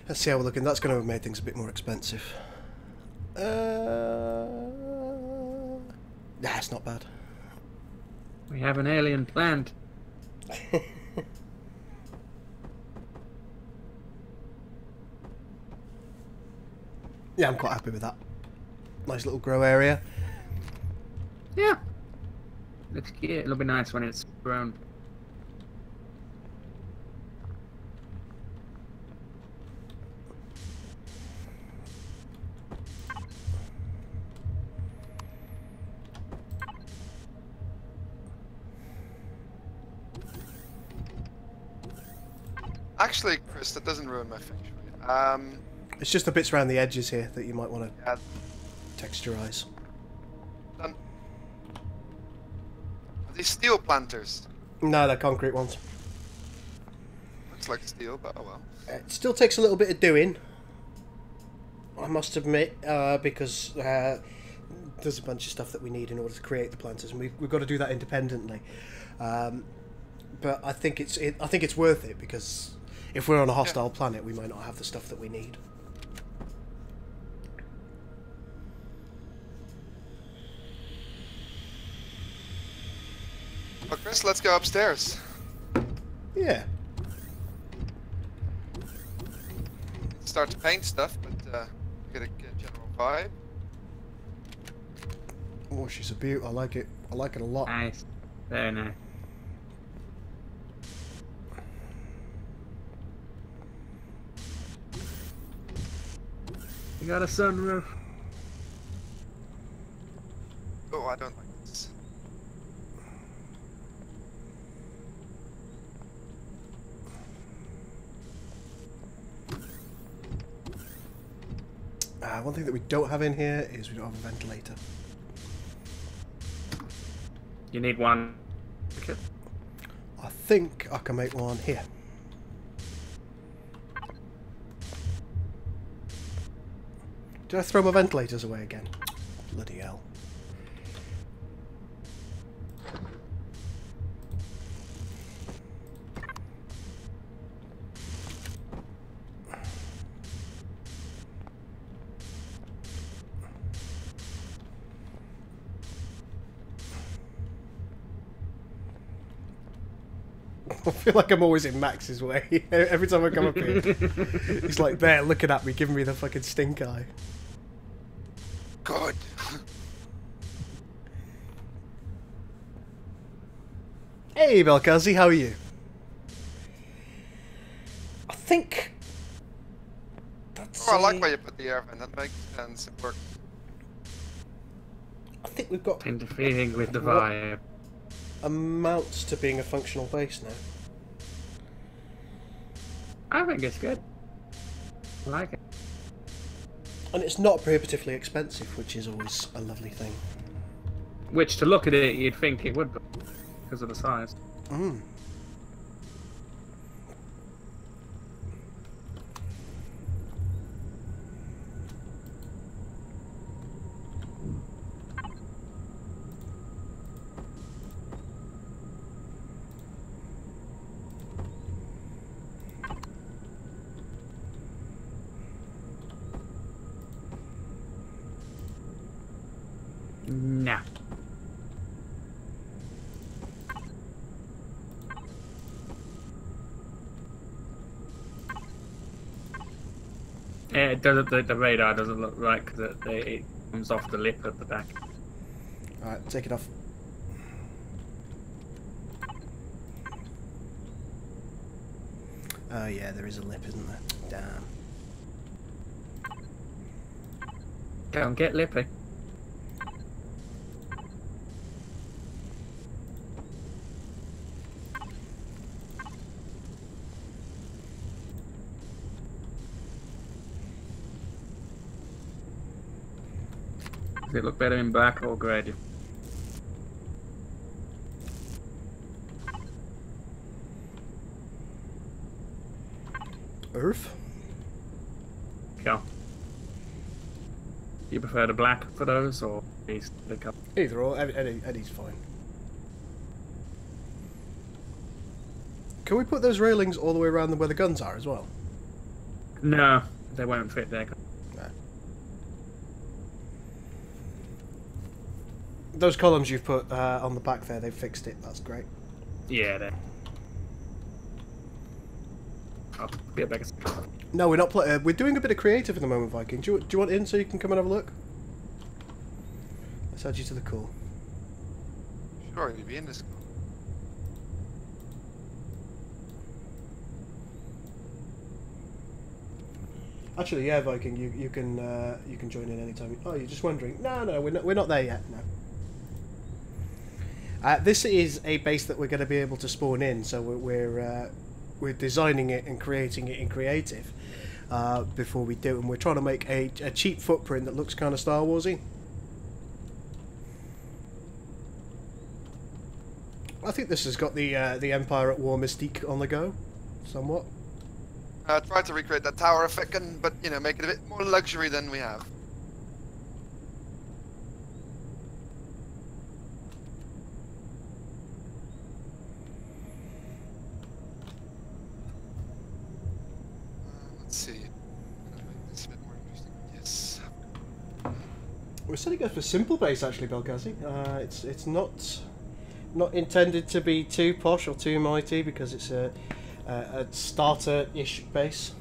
A: Let's see how we're looking. That's going to have made things a bit more expensive. Nah, it's not bad.
C: We have an alien plant.
A: Yeah, I'm quite happy with that. Nice little grow area.
C: Yeah. Looks cute. It'll be nice when it's grown.
B: Actually, Chris, that doesn't ruin my feng shui.
A: It's just the bits around the edges here that you might want to
B: Yeah,
A: texturize.
B: done. Are these steel planters?
A: No, they're concrete ones.
B: Looks like steel, but oh well.
A: It still takes a little bit of doing, I must admit, because there's a bunch of stuff that we need in order to create the planters, and we've got to do that independently. But I think it's worth it, because if we're on a hostile planet, we might not have the stuff that we need.
B: Well, Chris, let's go upstairs.
A: Yeah.
B: Start to paint stuff, but get a general vibe.
A: Oh, she's a beaut. I like it. I like it a lot.
C: Nice. Very nice. You got a sunroof.
B: Oh, I don't like this.
A: One thing that we don't have in here is we don't have a ventilator.
C: You need one.
A: I think I can make one here. Did I throw my ventilators away again? Bloody hell. I feel like I'm always in Max's way. Every time I come up here, he's like there looking at me, giving me the fucking stink eye.
B: Good.
A: Hey, Belkazi, how are you? I think that's.
B: Oh, I like where you put the air vent. That makes sense. It works.
A: I think we've got
C: Interfering with the vibe.
A: amounts to being a functional base now.
C: I think it's good. I like it.
A: And it's not prohibitively expensive, which is always a lovely thing.
C: Which, to look at it, you'd think it would be, because of the size.
A: Mm.
C: Nah. Yeah, it doesn't. The radar doesn't look right because it comes off the lip at the back.
A: Alright, take it off. Oh yeah, there is a lip, isn't there? Damn.
C: Go and get lippy. Does it look better in black or grey?
A: Earth?
C: Go. You prefer the black for those, or these the color?
A: Either or, Eddie's fine. Can we put those railings all the way around where the guns are as well?
C: No, they won't fit there.
A: No. Those columns you've put on the back there, they've fixed it. That's great.
C: Yeah, they. I'll get back.
A: No, we're not we're doing a bit of creative at the moment, Viking. Do you want in so you can come and have a look? Let's add you to the call.
B: Sure, you'd be in this.
A: Actually, yeah, Viking, you can join in anytime. Oh, you're just wondering? No, we're not there yet. No. This is a base that we're going to be able to spawn in, so we're designing it and creating it in creative before we do, and we're trying to make a cheap footprint that looks kind of Star Warsy. I think this has got the Empire at War mystique on the go, somewhat.
B: Try to recreate that tower effect, but you know, make it a bit more luxury than we have.
A: We said it goes for simple base actually, Belgazi. It's not intended to be too posh or too mighty because it's a starter-ish base.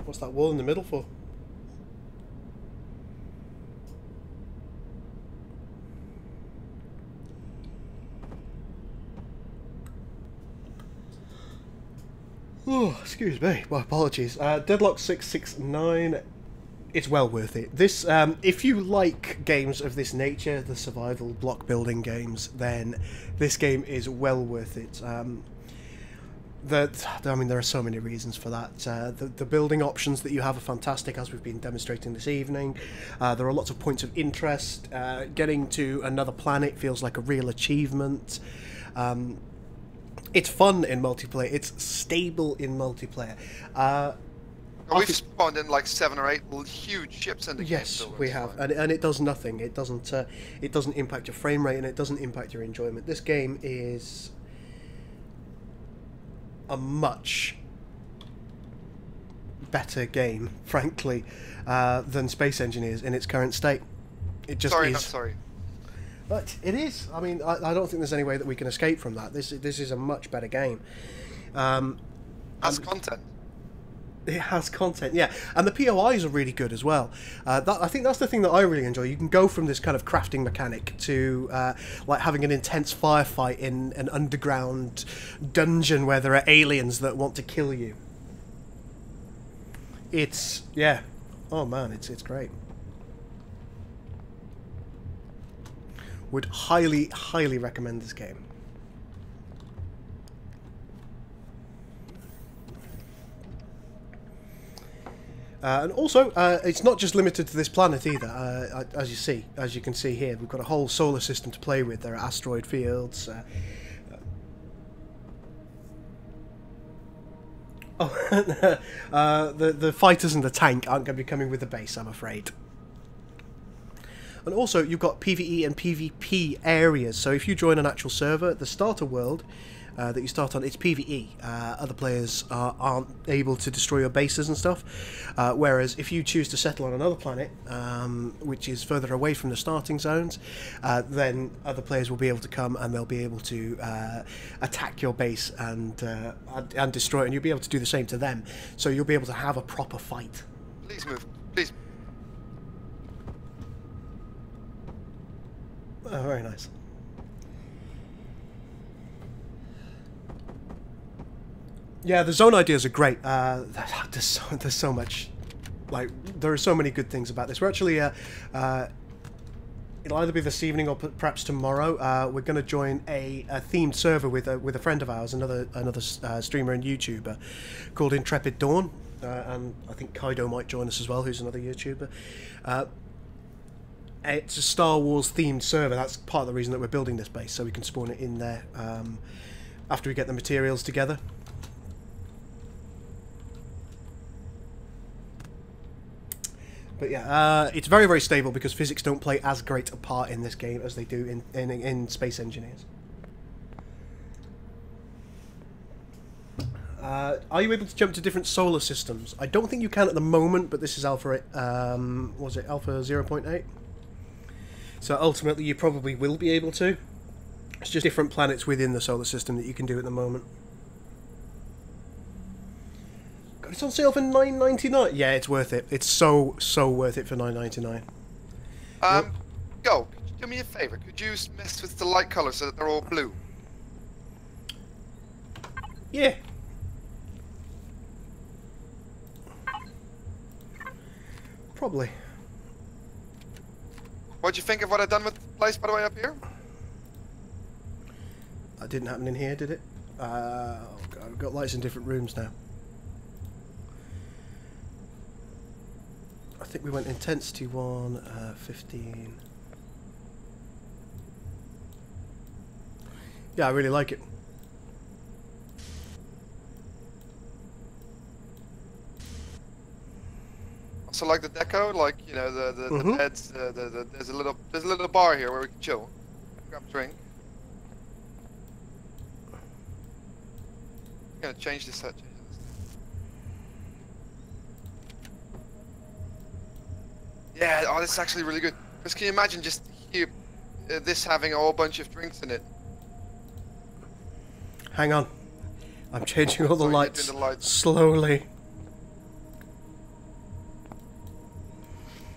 A: What's that wall in the middle for? Oh, excuse me. My apologies. Deadlock 669. It's well worth it. This, if you like games of this nature, the survival block building games, then this game is well worth it. I mean, there are so many reasons for that. The building options that you have are fantastic, as we've been demonstrating this evening. There are lots of points of interest. Getting to another planet feels like a real achievement. It's fun in multiplayer. It's stable in multiplayer.
B: We've spawned in like 7 or 8 huge ships in the game.
A: Yes, we have, and it does nothing. It doesn't impact your frame rate, and it doesn't impact your enjoyment. This game is a much better game, frankly, than Space Engineers in its current state. It just is.
B: Sorry.
A: But it is. I mean, I don't think there's any way that we can escape from that. This is a much better game.
B: Has content.
A: It has content, yeah, and the POIs are really good as well. I think that's the thing that I really enjoy. You can go from this kind of crafting mechanic to like having an intense firefight in an underground dungeon where there are aliens that want to kill you. It's oh man, it's great. Would highly recommend this game. And also, it's not just limited to this planet either. As you can see here, we've got a whole solar system to play with. There are asteroid fields. The fighters and the tank aren't going to be coming with the base, I'm afraid. And also, you've got PvE and PvP areas. So if you join an actual server, the starter world that you start on, it's PvE. Other players aren't able to destroy your bases and stuff. Whereas if you choose to settle on another planet, which is further away from the starting zones, then other players will be able to come and they'll be able to attack your base and destroy it, and you'll be able to do the same to them. So you'll be able to have a proper fight.
B: Please move. Please.
A: Oh, very nice. Yeah, the zone ideas are great. There's so much, like, there are so many good things about this. We're actually, it'll either be this evening or perhaps tomorrow. We're going to join a themed server with a friend of ours, another streamer and YouTuber called Intrepid Dawn, and I think Kaido might join us as well, who's another YouTuber. It's a Star Wars themed server. That's part of the reason that we're building this base, so we can spawn it in there after we get the materials together. But yeah, it's very, very stable because physics don't play as great a part in this game as they do in Space Engineers. Are you able to jump to different solar systems? I don't think you can at the moment, but this is Alpha, was it Alpha 0.8? So ultimately you probably will be able to. It's just different planets within the solar system that you can do at the moment. God, it's on sale for $9.99. Yeah, it's worth it. It's so worth it for $9.99.
B: Go. Could you do me a favour? Could you mess with the light colours so that they're all blue?
A: Yeah. Probably.
B: What'd you think of what I've done with the place, by the way, up here?
A: That didn't happen in here, did it? Oh god, we've got lights in different rooms now. I think we went intensity 1, 15. Yeah, I really like it.
B: Also like the deco, like, you know, the beds, there's a little bar here where we can chill, grab a drink. I'm gonna change this. Yeah, oh, this is actually really good. Because can you imagine just here, this having a whole bunch of drinks in it?
A: Hang on. I'm changing all the
B: Sorry, you're
A: lights
B: doing the lights.
A: slowly.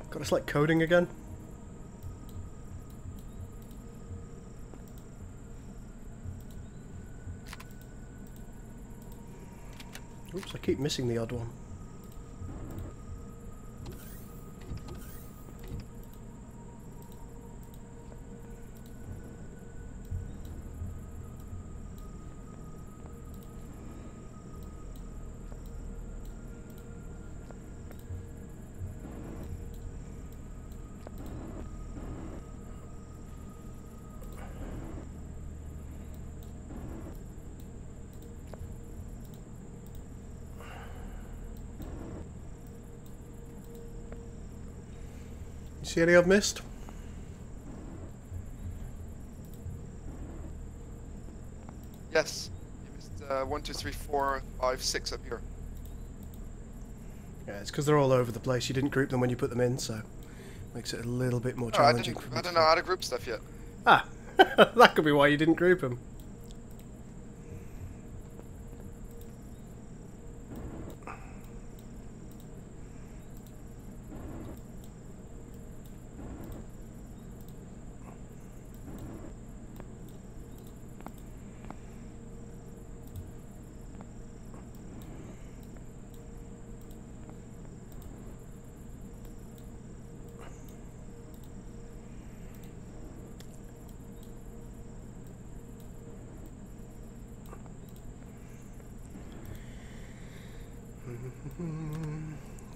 A: God, it's like coding again. Oops, I keep missing the odd one. See any I've missed?
B: Yes. You missed 1, 2, 3, 4, 5, 6 up here.
A: Yeah, it's because they're all over the place. You didn't group them when you put them in, so makes it a little bit more
B: Oh, I
A: challenging. for me
B: don't
A: to
B: know how to group stuff yet.
A: Ah, that could be why you didn't group them.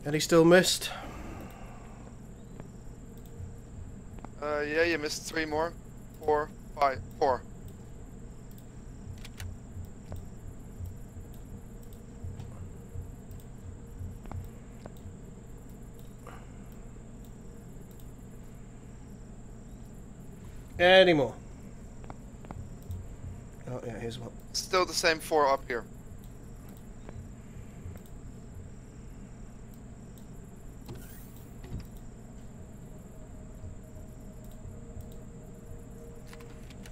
A: Any still missed?
B: Yeah, you missed 3 more. 4, 5, 4.
A: Any more? Oh yeah, here's one.
B: Still the same 4 up here.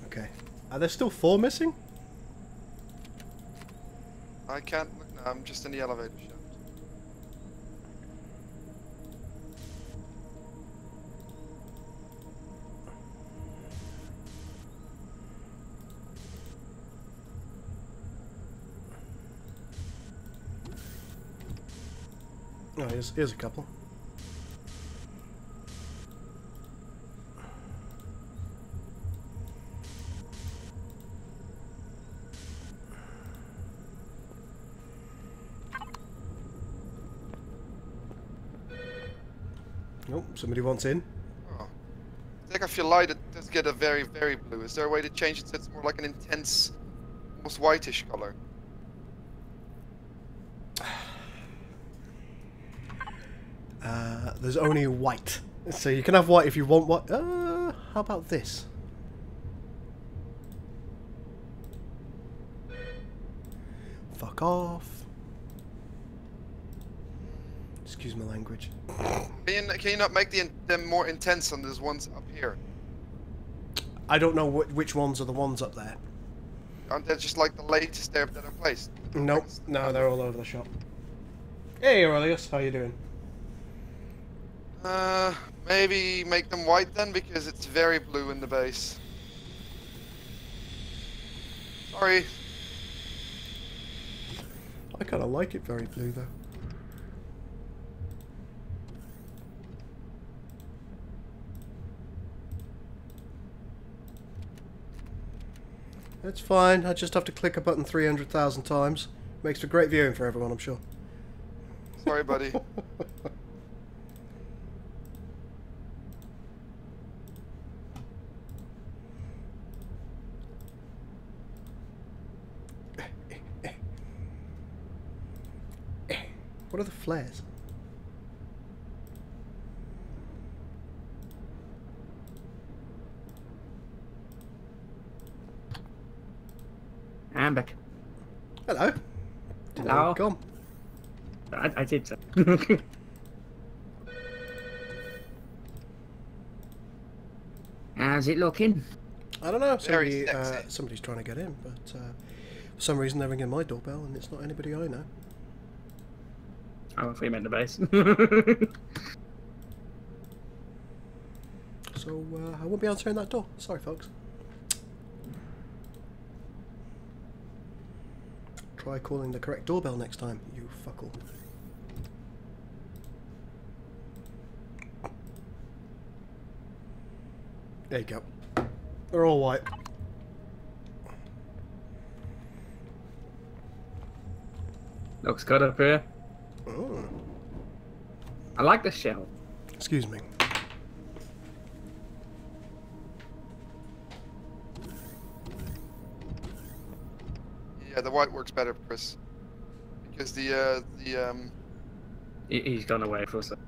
A: Okay. Are there still 4 missing?
B: I can't look now, I'm just in the elevator shaft.
A: Oh, here's a couple. Oh, somebody wants in.
B: Oh. I think if you light it, it does get a very, very blue. Is there a way to change it so it's more like an intense, almost whitish color?
A: There's only white. So you can have white if you want white. How about this? Fuck off. Excuse my language.
B: Can you not make them more intense on those ones up here?
A: I don't know which ones are the ones up there.
B: Aren't they just like the latest there that are placed?
A: Nope. No, they're all over the shop. Hey Aurelius, how you doing?
B: Maybe make them white then, because it's very blue in the base. Sorry.
A: I kind of like it very blue though. It's fine. I just have to click a button 300,000 times. Makes for great viewing for everyone, I'm sure.
B: Sorry, buddy.
A: What are the flares?
C: I'm back.
A: Hello.
C: Hello.
A: Come.
C: I did so. How's it looking?
A: I don't know.
B: Very sexy.
A: Somebody's trying to get in, but for some reason they're ringing my doorbell, and it's not anybody I know.
C: Oh, if we meant the base.
A: So I won't be answering that door. Sorry, folks. Try calling the correct doorbell next time, you fuckle. There you go. They're all white.
C: Looks good up here.
A: Oh.
C: I like the shell.
A: Excuse me.
B: Yeah, the white works better, Chris. Because
C: He's gone away for a second.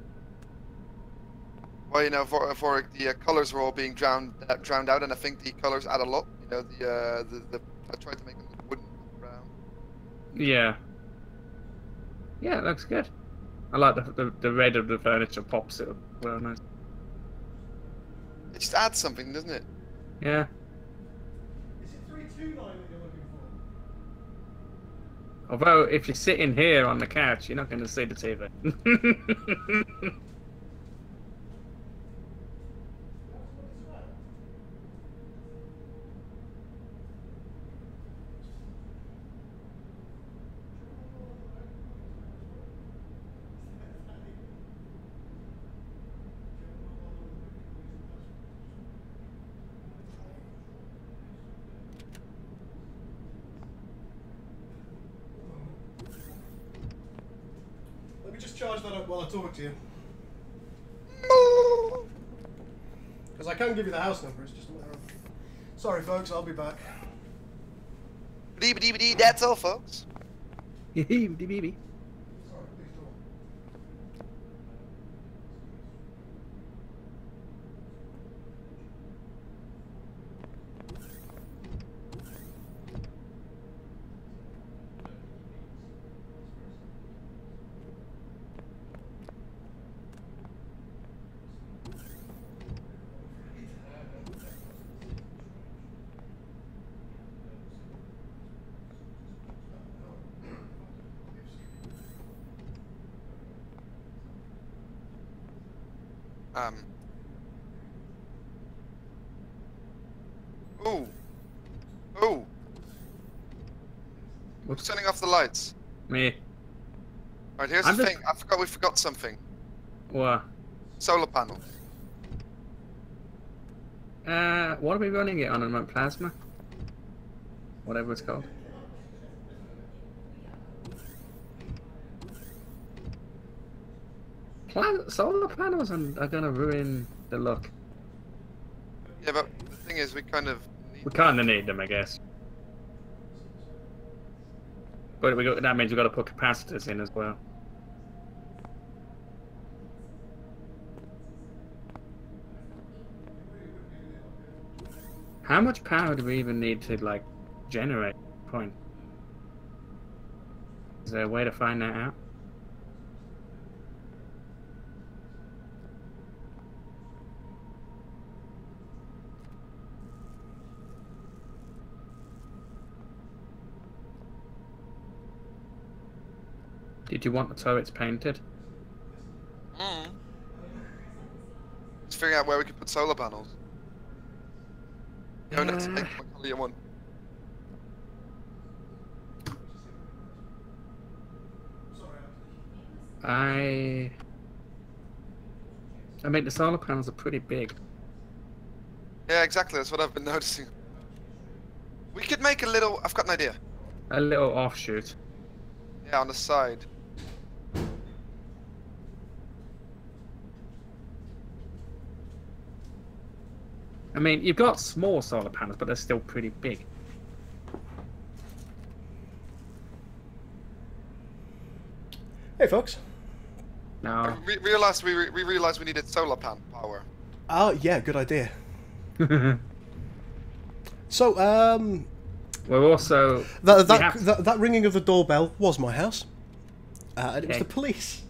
B: well, you know, for the colors were all being drowned out, and I think the colors add a lot. You know, I tried to make them wooden brown.
C: Yeah. Yeah, it looks good. I like the red of the furniture pops it well nice.
B: It just adds something, doesn't it?
C: Yeah.
A: Is it 329 that you're looking for?
C: Although if you're sitting here on the couch, you're not going to see the TV.
A: Let me just charge that up while I talk to you. Because I can give you the house number, it's just a matter of... Sorry folks, I'll be back.
B: That's all, folks.
C: Baby.
A: Sorry, please
B: Ooh. Ooh. Who's turning off the lights?
C: Me.
B: Alright, here's the thing. We forgot something.
C: What?
B: Solar panels.
C: What are we running it on? A plasma? Whatever it's called. Solar panels are gonna ruin the look.
B: Yeah, but the thing is, we kind of
C: need them, I guess. But that means we've got to put capacitors in as well. How much power do we even need to, like, generate? Point. Is there a way to find that out? Did you want the turrets painted?
B: Let's figure out where we can put solar panels. No, let's take what color you want.
C: I mean, the solar panels are pretty big.
B: Yeah, exactly. That's what I've been noticing. We could make a little. I've got an idea.
C: A little offshoot.
B: Yeah, on the side.
C: I mean, you've got small solar panels, but they're still pretty big.
A: Hey, folks.
C: No.
B: We realized we realized we needed solar panel power.
A: Oh, yeah, good idea. So,
C: We're also...
A: that ringing of the doorbell was my house. And it was
C: Okay.
A: the police.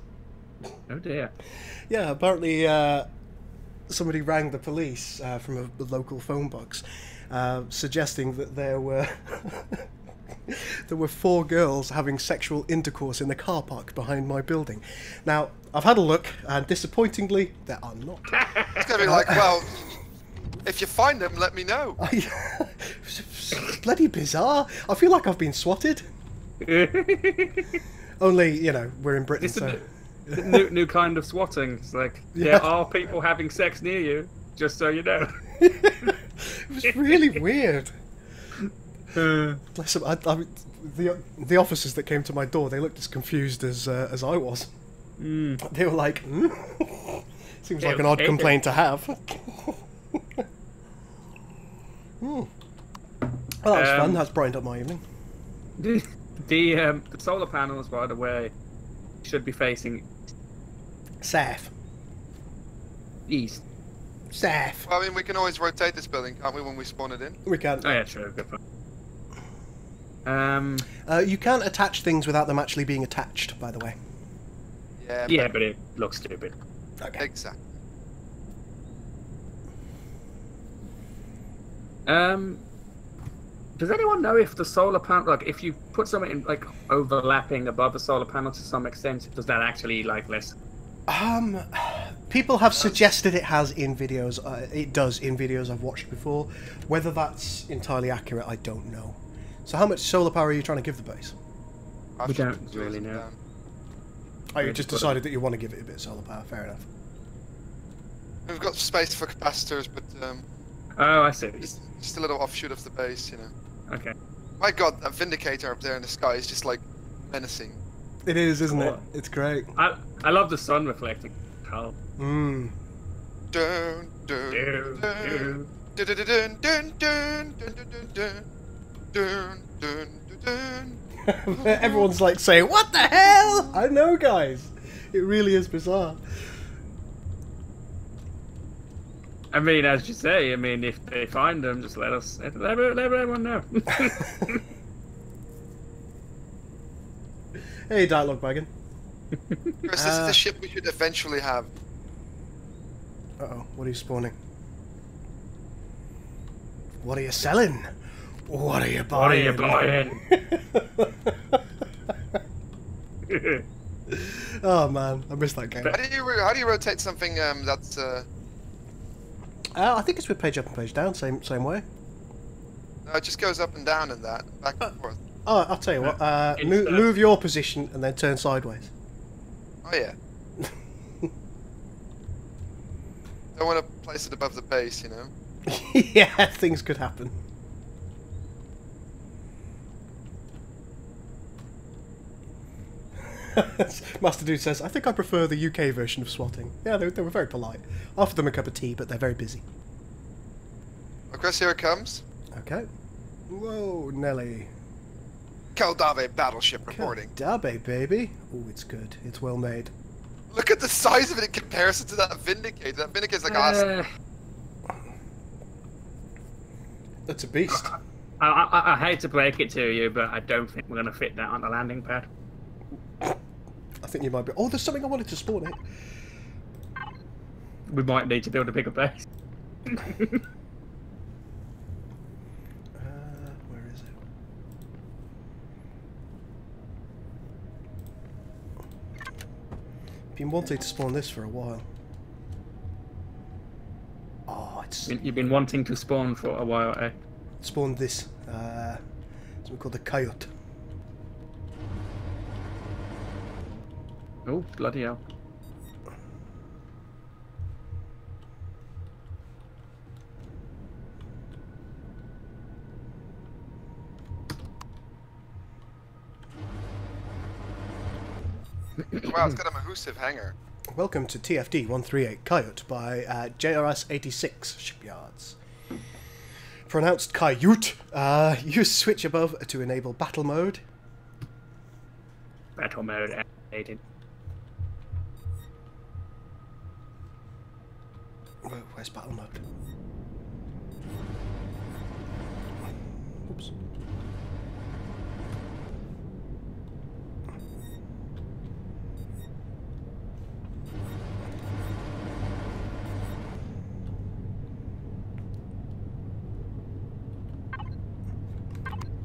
C: Oh dear.
A: Yeah, apparently somebody rang the police from a local phone box, suggesting that there were there were 4 girls having sexual intercourse in the car park behind my building. Now, I've had a look, and disappointingly, there are not.
B: It's gonna be like, well, if you find them, let me know.
A: It's bloody bizarre. I feel like I've been swatted. Only, you know, we're in Britain,
C: It's
A: so...
C: a new kind of swatting. It's like, there are people having sex near you, just so you know.
A: It was really weird. Bless them. The officers that came to my door, they looked as confused as I was. They were like, seems like an odd complaint to have. Well, that was fun. That's brightened up my evening.
C: The solar panels, by the way, should be facing
A: South.
C: east.
A: South.
B: Well, I mean, we can always rotate this building, can't we, when we spawn it in?
A: We can.
C: Oh yeah, true. Good point.
A: You can't attach things without them actually being attached, by the way.
B: Yeah.
C: Yeah, but it looks stupid.
A: Okay.
B: Exactly.
C: Does anyone know if the solar panel, like, if you put something in, like, overlapping above the solar panel to some extent, does that actually, like, less?
A: People have suggested it has in videos. It does in videos I've watched before. Whether that's entirely accurate, I don't know. So how much solar power are you trying to give the base?
C: We don't really know.
A: Oh, you just decided that you want to give it a bit of solar power. Fair enough.
B: We've got space for capacitors, but
C: Oh, I see.
B: just a little offshoot of the base, you know.
C: Okay.
B: My God, that Vindicator up there in the sky is just like menacing.
A: It is, isn't it?
C: Cool.
A: It's great.
C: I love the sun reflecting. Oh.
A: Mmm.
B: Dun dun dun dun dun dun dun dun dun dun dun.
A: Everyone's like saying, "What the hell?" I know, guys. It really is bizarre.
C: I mean, as you say, I mean, if they find them, just let everyone know.
A: Hey, dialogue wagon.
B: Chris, this is the ship we should eventually have.
A: Uh-oh, what are you spawning? What are you selling? What are you buying?
C: What are you buying?
A: Oh man, I missed that game.
B: How do you rotate something that's
A: I think it's with page up and page down, same way.
B: no, it just goes up and down and that, back and forth.
A: Oh, I'll tell you what. Move your position and then turn sideways.
B: Oh yeah. Don't want to place it above the base, you know.
A: Yeah, things could happen. Master Dude says, I think I prefer the UK version of swatting. Yeah, they were very polite. Offer them a cup of tea, but they're very busy.
B: Well, Chris, here it comes.
A: Okay. Whoa, Nelly.
B: Keldave battleship reporting.
A: Dabe, baby. Oh, it's good. It's well made.
B: Look at the size of it in comparison to that Vindicator. That Vindicator's like awesome.
A: That's a beast.
C: I hate to break it to you, but I don't think we're going to fit that on the landing pad.
A: I think you might be. Oh, there's something I wanted to spawn it.
C: We might need to build a bigger base.
A: Where is it? Been wanting to spawn this for a while. Oh, it's
C: You've been wanting to spawn for a while, eh?
A: spawned this. Something called the coyote.
C: Oh, bloody hell.
B: Wow, it's got a massive hangar.
A: Welcome to TFD 138 Coyote by JRS 86 Shipyards. Pronounced Coyote. Use switch above to enable battle mode.
C: Battle mode activated.
A: Where's battle mode? Oops.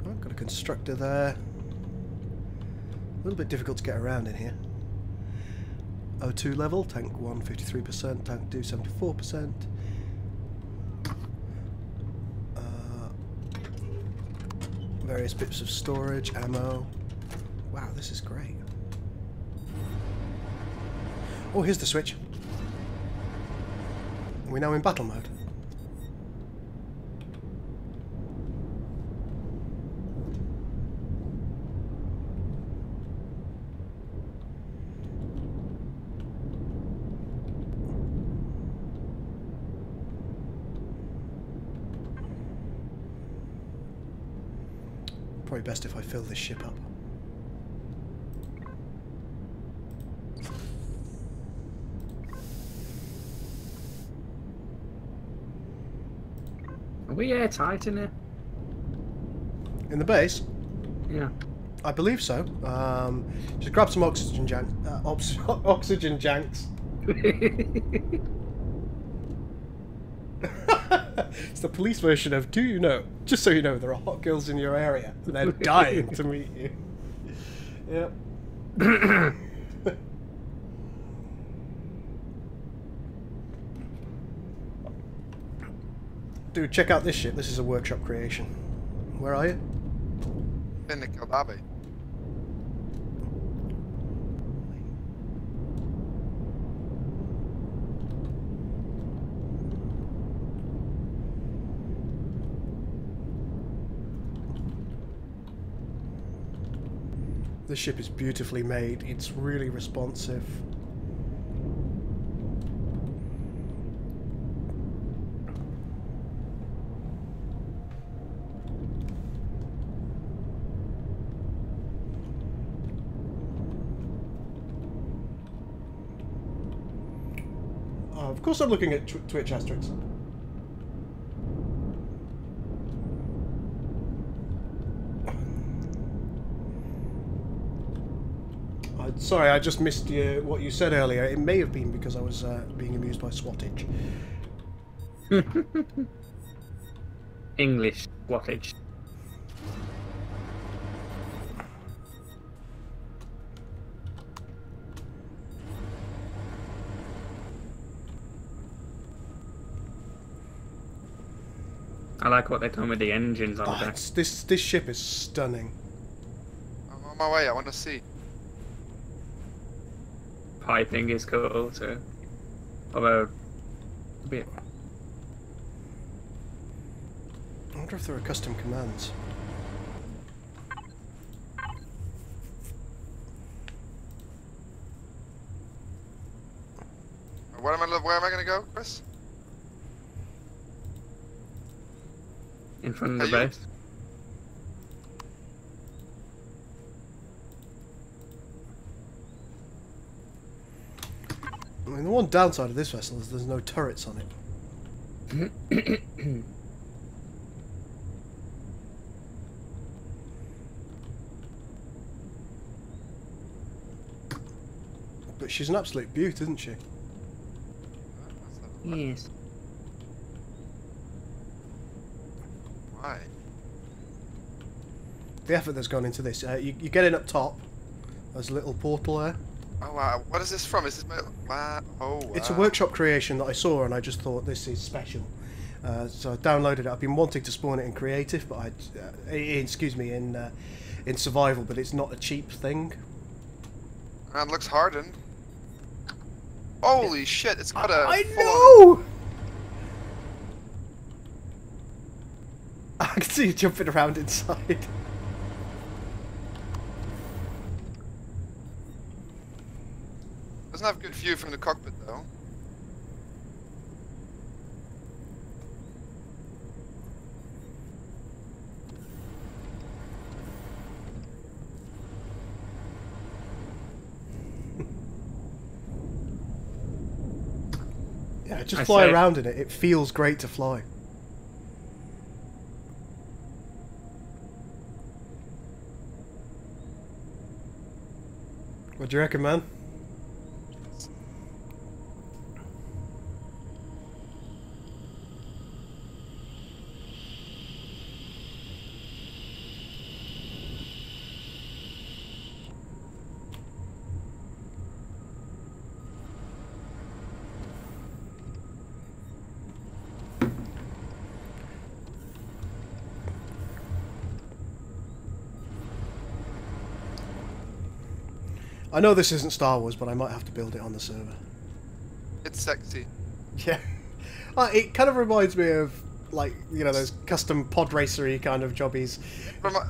A: I've got a constructor there. A little bit difficult to get around in here. O2 level, tank 1 53%, tank 2 74%. Various bits of storage, ammo. Wow, this is great. Oh, here's the switch. We're now in battle mode. Probably best if I fill this ship up.
C: Are we airtight in here?
A: In the base?
C: Yeah.
A: I believe so. Just grab some oxygen oxygen janks. It's the police version of "Do you know?" Just so you know, there are hot girls in your area, and they're dying to meet you. Yep. Dude, check out this ship. This is a workshop creation. Where are you?
B: In the Kaldabe.
A: This ship is beautifully made. It's really responsive. Of course I'm looking at Twitch asterisks. Sorry, I just missed what you said earlier. It may have been because I was being amused by swattage.
C: English swattage. I like what they've done with the engines on the back.
A: This ship is stunning.
B: I'm on my way. I want to see.
C: Piping is cool too. Although a bit.
A: I wonder if there are custom commands.
B: Where am I going to go, Chris?
C: In front of the base.
A: I mean, the one downside of this vessel is there's no turrets on it. But she's an absolute beaut, isn't she?
C: Yes.
B: Why?
A: The effort that's gone into this. You get in up top. There's a little portal there.
B: Oh wow! What is this from? Is this my? Wow! Oh wow!
A: It's a workshop creation that I saw, and I just thought this is special. So I downloaded it. I've been wanting to spawn it in creative, but in survival. But it's not a cheap thing.
B: And it looks hardened. Holy shit! It's got a.
A: I know. I can see you jumping around inside.
B: Doesn't have good view from the cockpit though.
A: Yeah, just fly around in it. It feels great to fly. What do you reckon, man? I know this isn't Star Wars, but I might have to build it on the server.
B: It's sexy.
A: Yeah. It kind of reminds me of, like, you know, those custom pod racery kind of jobbies.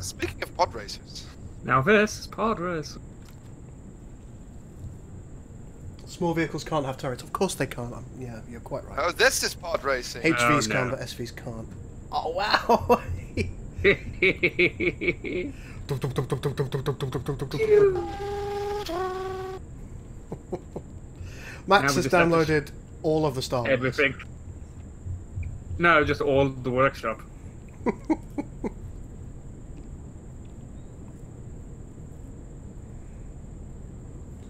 B: Speaking of pod racers.
C: Now this is pod race.
A: Small vehicles can't have turrets. Of course they can't. Yeah, you're quite right.
B: Oh, this is pod racing.
A: HVs
C: Oh,
A: can,
C: no.
A: but SVs can't. Oh, wow! Max has downloaded all of the Star Wars.
C: Everything. No, just all the workshop.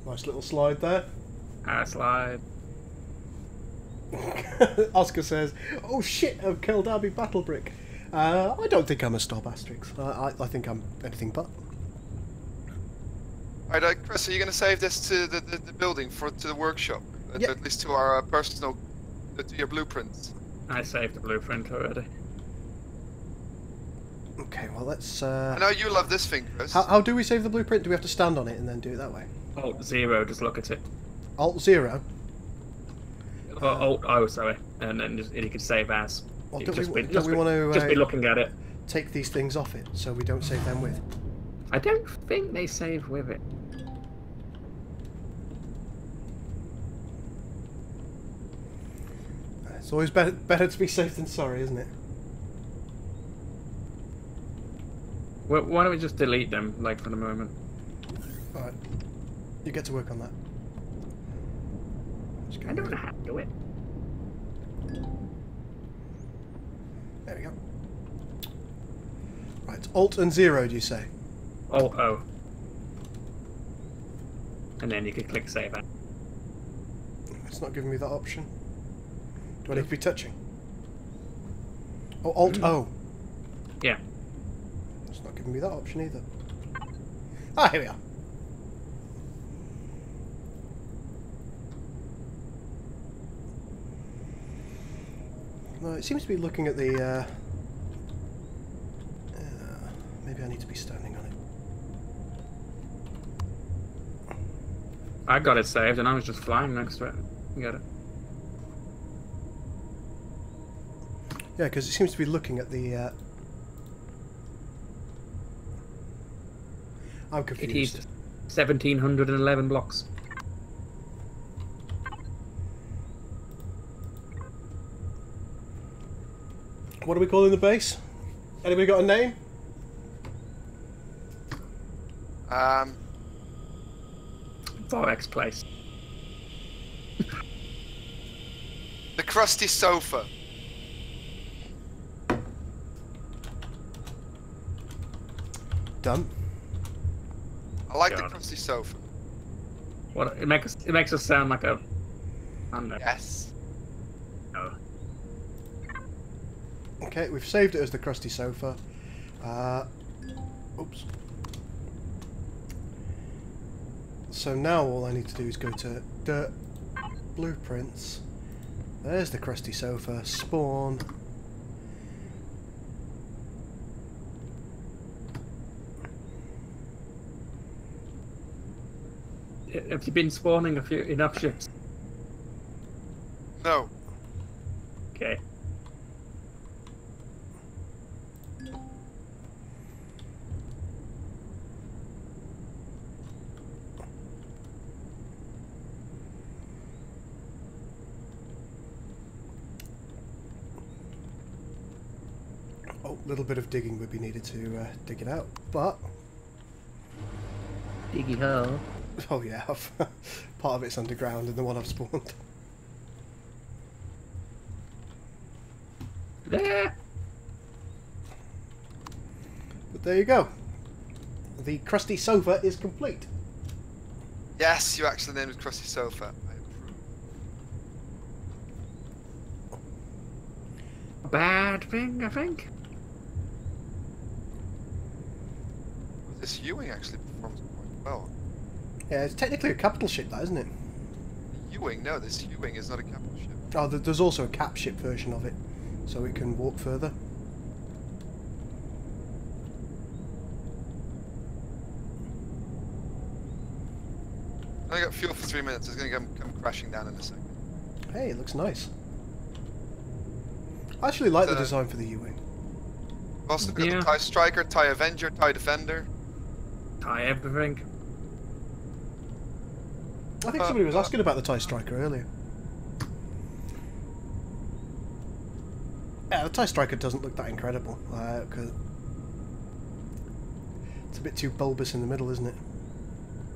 A: Nice little slide there.
C: Slide.
A: Oscar says, "Oh shit, a Keldabi battle brick." I don't think I'm a Star Asterix. I think I'm anything but.
B: Alright, Chris, are you going to save this to the building, to the workshop?
A: Yep.
B: At least to our personal, to your blueprints?
C: I saved the blueprint already.
A: Okay, well let's.
B: I know you love this thing, Chris.
A: How do we save the blueprint? Do we have to stand on it and then do it that way?
C: Alt 0, just look at it.
A: Alt 0.
C: Alt O, sorry, and then you can save as.
A: Well,
C: You
A: don't
C: just
A: we
C: be
A: want to
C: just be looking at it.
A: take these things off it so we don't save them with?
C: I don't think they save with it.
A: It's always better to be safe than sorry, isn't it?
C: Well, why don't we just delete them, like, for the moment?
A: Alright. You get to work on that.
C: I don't know how to do it.
A: There we go. Right, Alt and 0, do you say?
C: Alt O. And then you can click save as.
A: It's not giving me that option. Do I need to be touching? Oh, Alt O.
C: Yeah.
A: It's not giving me that option either. Ah, here we are. No, it seems to be looking at the. Maybe I need to be standing on it.
C: I got it saved and I was just flying next to it. You got it.
A: Yeah, because it seems to be looking at the. I'm
C: It
A: confused.
C: is 1711 blocks.
A: What are we calling the base? Anybody got a name?
C: Vorex place.
B: The crusty sofa.
A: Done.
B: I like the
C: God.
B: crusty sofa.
C: What it makes us sound like a. I don't know.
B: Yes.
C: No.
A: Okay, we've saved it as the crusty sofa. Oops. So now all I need to do is go to Dirt Blueprints. There's the crusty sofa. Spawn.
C: Have you been spawning enough ships?
B: No.
C: Okay.
A: Oh, a little bit of digging would be needed to dig it out, but...
C: Diggy hole.
A: Oh yeah, part of it's underground and the one I've spawned.
C: There!
A: But there you go. The crusty sofa is complete.
B: Yes, you actually named it Crusty Sofa. I approve.
C: Bad thing, I think.
B: This Ewing actually performs quite well.
A: Yeah, it's technically a capital ship, that isn't it?
B: Ewing? No, this Ewing is not a capital ship.
A: Oh, there's also a cap ship version of it, so it can warp further.
B: I got fuel for 3 minutes. It's going to come crashing down in a second.
A: Hey, it looks nice. I actually like the design for the Ewing.
B: We've also got the TIE Striker, TIE Avenger, TIE Defender.
C: Tie everything.
A: I think somebody was asking about the TIE Striker earlier. Yeah, the TIE Striker doesn't look that incredible. Cause it's a bit too bulbous in the middle, isn't it?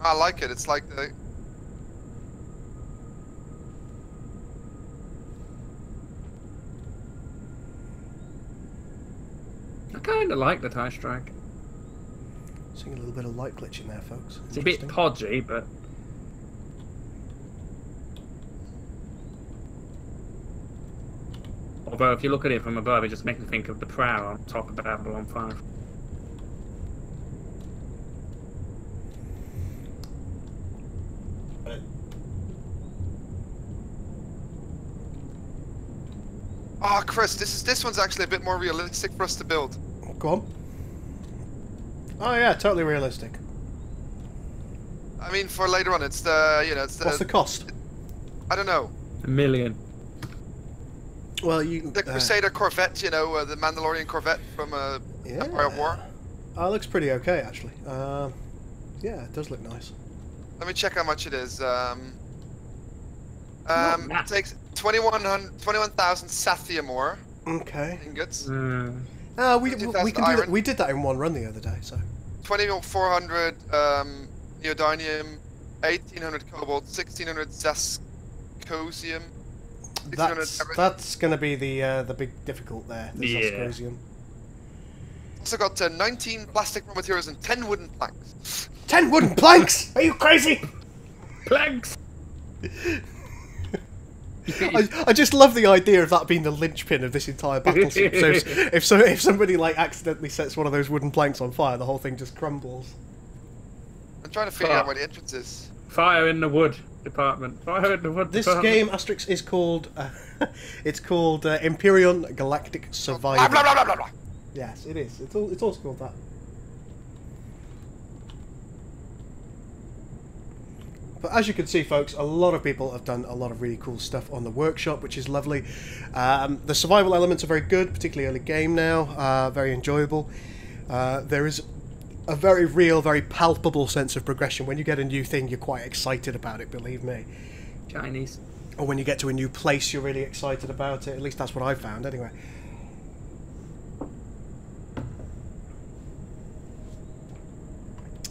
B: I like it. It's like the...
C: I kind of like the TIE Strike.
A: Seeing a little bit of light glitch in there, folks.
C: It's a bit podgy, but... Although if you look at it from above, it just makes me think of the prow on top of Babylon 5.
B: Oh, Chris, this one's actually a bit more realistic for us to build.
A: Go on. Oh yeah, totally realistic.
B: I mean, for later on, it's the, you know, it's the...
A: What's the cost?
B: I don't know.
C: $1 million.
A: Well, you...
B: The Crusader Corvette, you know, the Mandalorian Corvette from Empire of War.
A: Oh, it looks pretty okay, actually. Yeah, it does look nice.
B: Let me check how much it is. It takes 21,000 Sathium ore.
A: Okay.
B: Ingots.
A: We did that in one run the other day, so.
B: 2,400 neodymium, 1,800 cobalt, 1,600 zascosium.
A: That's going to be the big difficult there. The zascosium.
B: Also got 19 plastic raw materials and 10 wooden planks.
A: 10 wooden planks? Are you crazy?
C: Planks.
A: I just love the idea of that being the linchpin of this entire battleship. So if somebody like accidentally sets one of those wooden planks on fire, the whole thing just crumbles.
B: I'm trying to figure out where the entrance is.
C: Fire in the wood department. Fire in the wood
A: this
C: department.
A: Game, Asterix, is called it's called Empyrion Galactic Survivor.
B: Blah, blah, blah, blah, blah.
A: Yes, it is. It's all called that. But as you can see, folks, a lot of people have done a lot of really cool stuff on the workshop, which is lovely. The survival elements are very good, particularly early game now. Very enjoyable. There is a very real, very palpable sense of progression. When you get a new thing, you're quite excited about it, believe me.
C: Chinese.
A: Or when you get to a new place, you're really excited about it. At least that's what I found, anyway.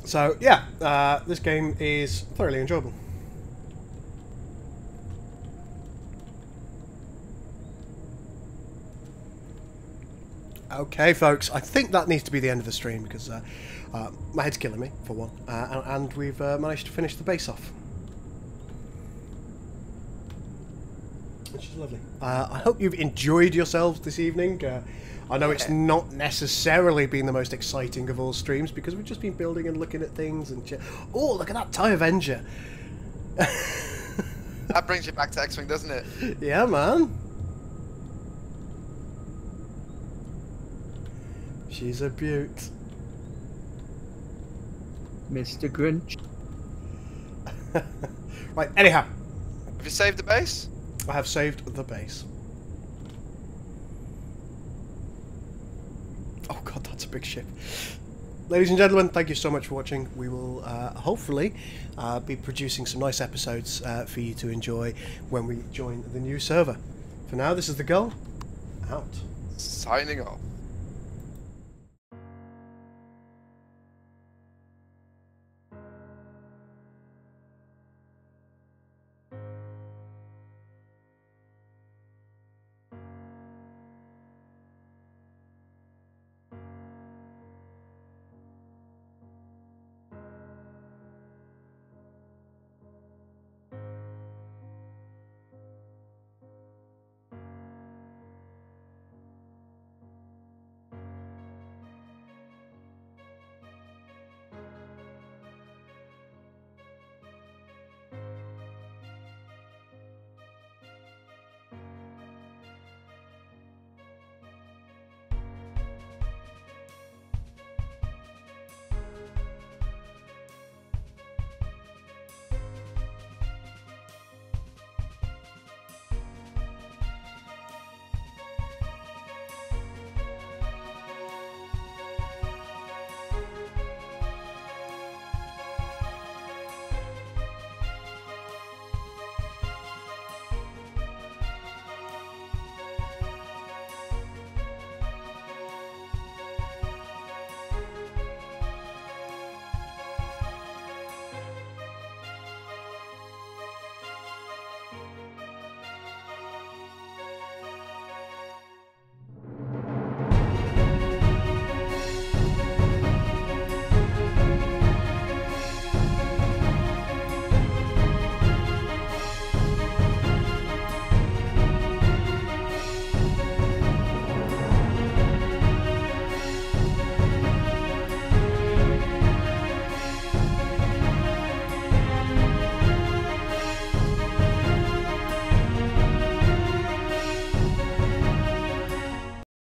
A: So, yeah, this game is thoroughly enjoyable. Okay, folks, I think that needs to be the end of the stream, because my head's killing me, for one, and we've managed to finish the base off. Which is lovely. I hope you've enjoyed yourselves this evening. I know it's not necessarily been the most exciting of all streams because we've just been building and looking at things and... Oh, look at that TIE Avenger!
B: That brings you back to X-Wing, doesn't it?
A: Yeah, man. She's a beaut.
C: Mr. Grinch.
A: Right, anyhow.
B: Have you saved the base?
A: I have saved the base. Oh god, that's a big ship. Ladies and gentlemen, thank you so much for watching. We will hopefully be producing some nice episodes for you to enjoy when we join the new server. For now, this is the Gull, out.
B: Signing off.